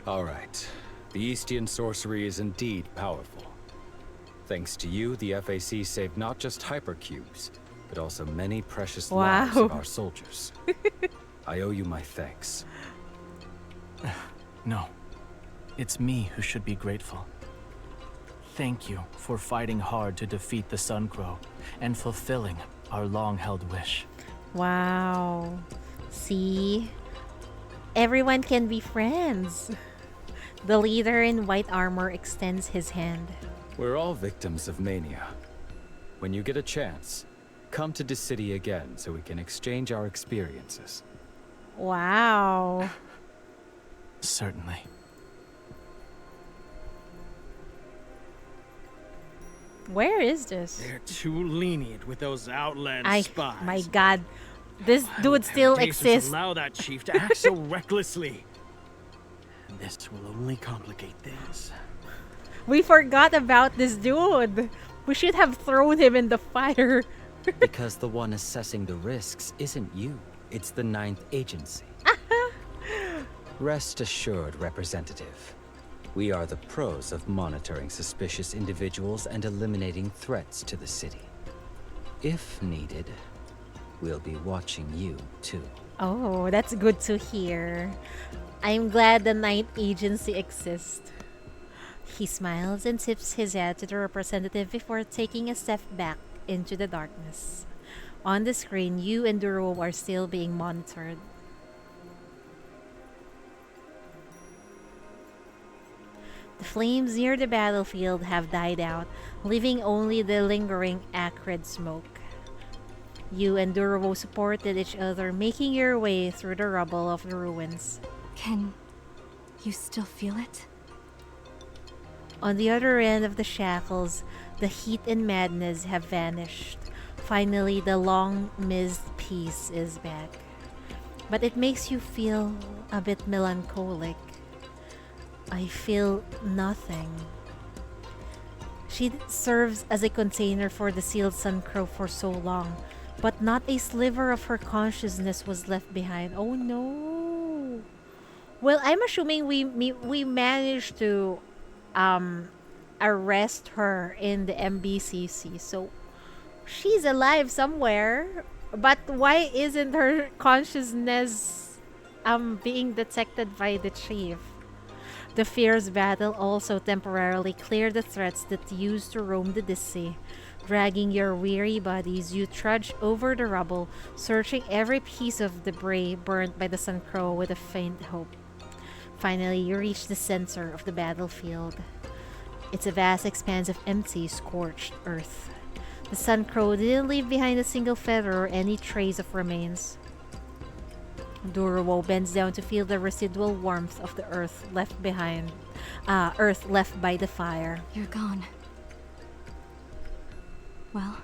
Alright. The Eastian sorcery is indeed powerful. Thanks to you, the FAC saved not just hypercubes, but also many precious lives of our soldiers. I owe you my thanks. No. It's me who should be grateful. Thank you for fighting hard to defeat the Suncrow and fulfilling our long-held wish. Wow. See? Everyone can be friends. The leader in white armor extends his hand. We're all victims of mania. When you get a chance, come to this city again so we can exchange our experiences. Wow. Certainly. Where is this? They're too lenient with those outland spies. My god. This dude still exists. Allow that chief to act so recklessly. This will only complicate things. We forgot about this dude. We should have thrown him in the fire. Because the one assessing the risks isn't you. It's the 9th Agency. Rest assured, Representative. We are the pros of monitoring suspicious individuals and eliminating threats to the city. If needed, we'll be watching you, too. Oh, that's good to hear. I'm glad the 9th Agency exists. He smiles and tips his head to the representative before taking a step back into the darkness. On the screen, you and Duro are still being monitored. The flames near the battlefield have died out, leaving only the lingering acrid smoke. You and Durvo supported each other, making your way through the rubble of the ruins. Can you still feel it? On the other end of the shackles, the heat and madness have vanished. Finally, the long-missed peace is back. But it makes you feel a bit melancholic. I feel nothing. She serves as a container for the sealed Suncrow for so long, but not a sliver of her consciousness was left behind. Oh no! Well, I'm assuming we managed to arrest her in the MBCC, so she's alive somewhere. But why isn't her consciousness being detected by the chief? The fierce battle also temporarily cleared the threats that used to roam the sea. Dragging your weary bodies, you trudge over the rubble, searching every piece of debris burnt by the sun crow with a faint hope. Finally, you reach the center of the battlefield. It's a vast expanse of empty, scorched earth. The sun crow didn't leave behind a single feather or any trace of remains. Duruo bends down to feel the residual warmth of the earth left behind. Earth left by the fire. You're gone. Well,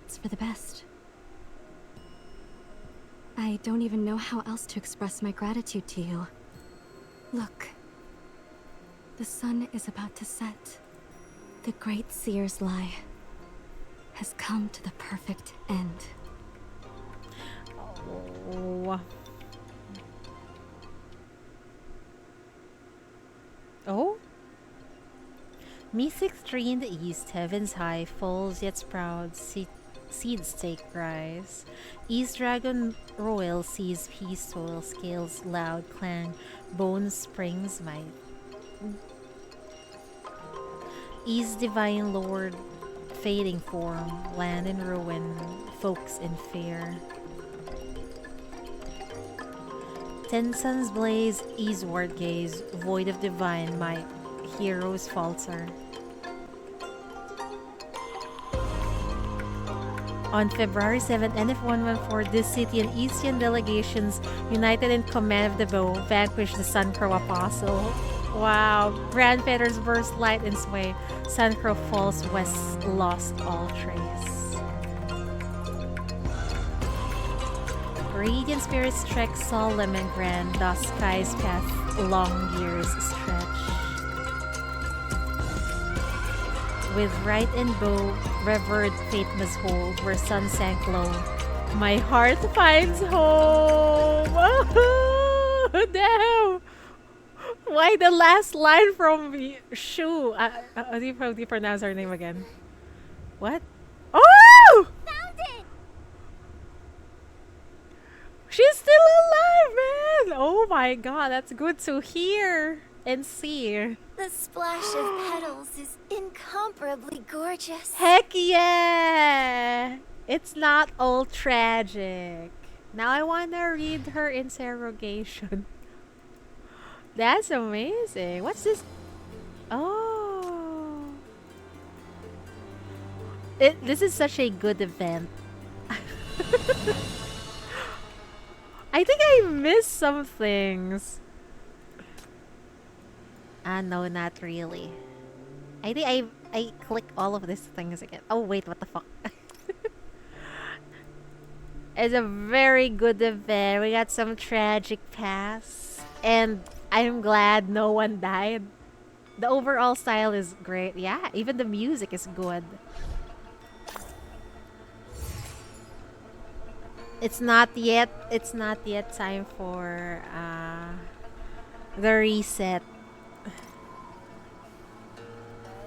it's for the best. I don't even know how else to express my gratitude to you. Look. The sun is about to set. The great seer's lie has come to the perfect end. Oh. Oh? Mythic tree in the east, heavens high, falls yet sprouts, seeds take rise. East dragon royal sees peaceful, scales loud clang, bones springs might. East divine lord, fading form, land in ruin, folks in fear. 10 suns blaze, eastward gaze, void of divine might, heroes falter. On February 7th, NF-114, this city and Eastern delegations, united in command of the bow, vanquished the Sun Crow Apostle. Wow. Grand feathers burst light and sway. Sun Crow falls west, lost all trace. Radiant spirits trek solemn and grand, thus sky's path long years stretch. With right and bow, revered fate must hold, where sun sank low. My heart finds home! Oh, damn! Why the last line from Shu? How do you pronounce her name again? What? Oh! Found it! She's still alive, man! Oh my god, that's good to hear and see. The splash of petals is incomparably gorgeous. Heck yeah! It's not all tragic. Now I wanna read her interrogation. That's amazing. What's this? Oh. This is such a good event. I think I missed some things. No, not really. I think I click all of these things again. Oh wait, what the fuck? It's a very good event. We got some tragic pass, and I'm glad no one died. The overall style is great. Yeah, even the music is good. It's not yet time for the reset.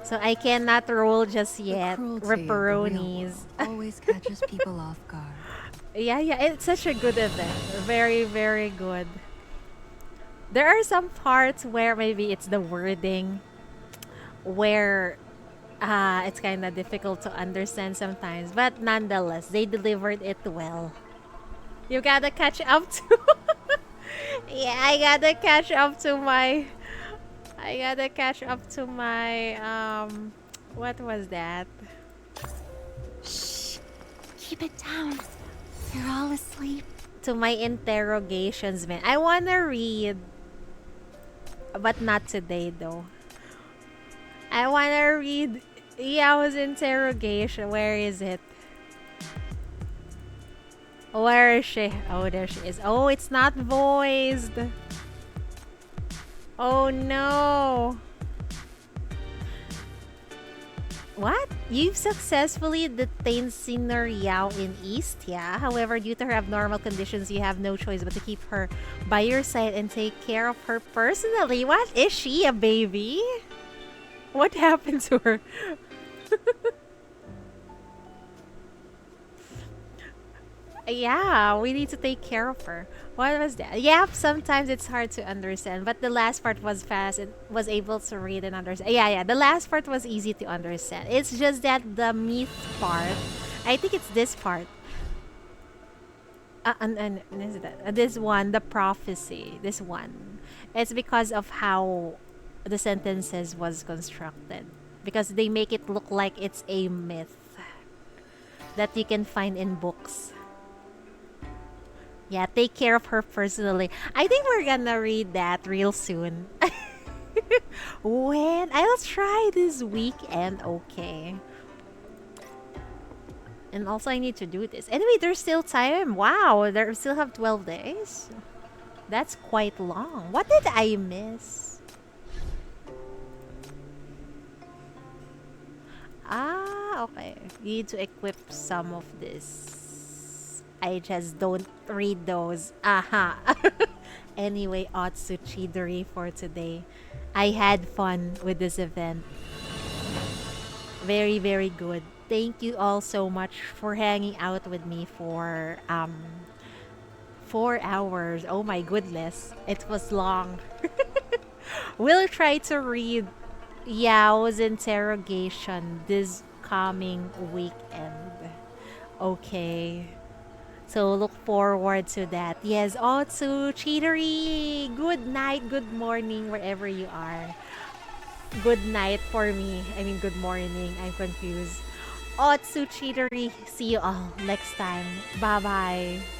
So I cannot roll just yet. Ripperonis. Always catches people off guard. Yeah, it's such a good event. Very, very good. There are some parts where maybe it's the wording where it's kind of difficult to understand sometimes, but nonetheless, they delivered it well. You gotta catch up to yeah, I gotta catch up to my what was that? Shh. Keep it down. You're all asleep. To my interrogations, man. I wanna read, but not today though. I wanna read Yao's interrogation. Where is it? Where is she? Oh, there she is. Oh, it's not voiced. Oh no. What? You've successfully detained Singer Yao in East, yeah? However, due to her abnormal conditions, you have no choice but to keep her by your side and take care of her personally. What? Is she a baby? What happened to her? Yeah, we need to take care of her. What was that? Yep, sometimes it's hard to understand, but the last part was fast and was able to read and understand. Yeah, yeah, the last part was easy to understand. It's just that the myth part, I think it's this part. And is that, this one, the prophecy, this one. It's because of how the sentences was constructed. Because they make it look like it's a myth that you can find in books. Yeah, take care of her personally. I think we're gonna read that real soon. When? I'll try this weekend, okay. And also I need to do this. Anyway, there's still time. Wow, there still have 12 days. That's quite long. What did I miss? Ah, okay. You need to equip some of this. I just don't read those. Aha. Anyway, Otsu Chidori for today. I had fun with this event. Very, very good. Thank you all so much for hanging out with me for 4 hours. Oh my goodness. It was long. We'll try to read Yao's interrogation this coming weekend. Okay. So look forward to that. Yes, Otsu, Chidori, good night, good morning, wherever you are. Good night for me. I mean, good morning. I'm confused. Otsu, Chidori, see you all next time. Bye-bye.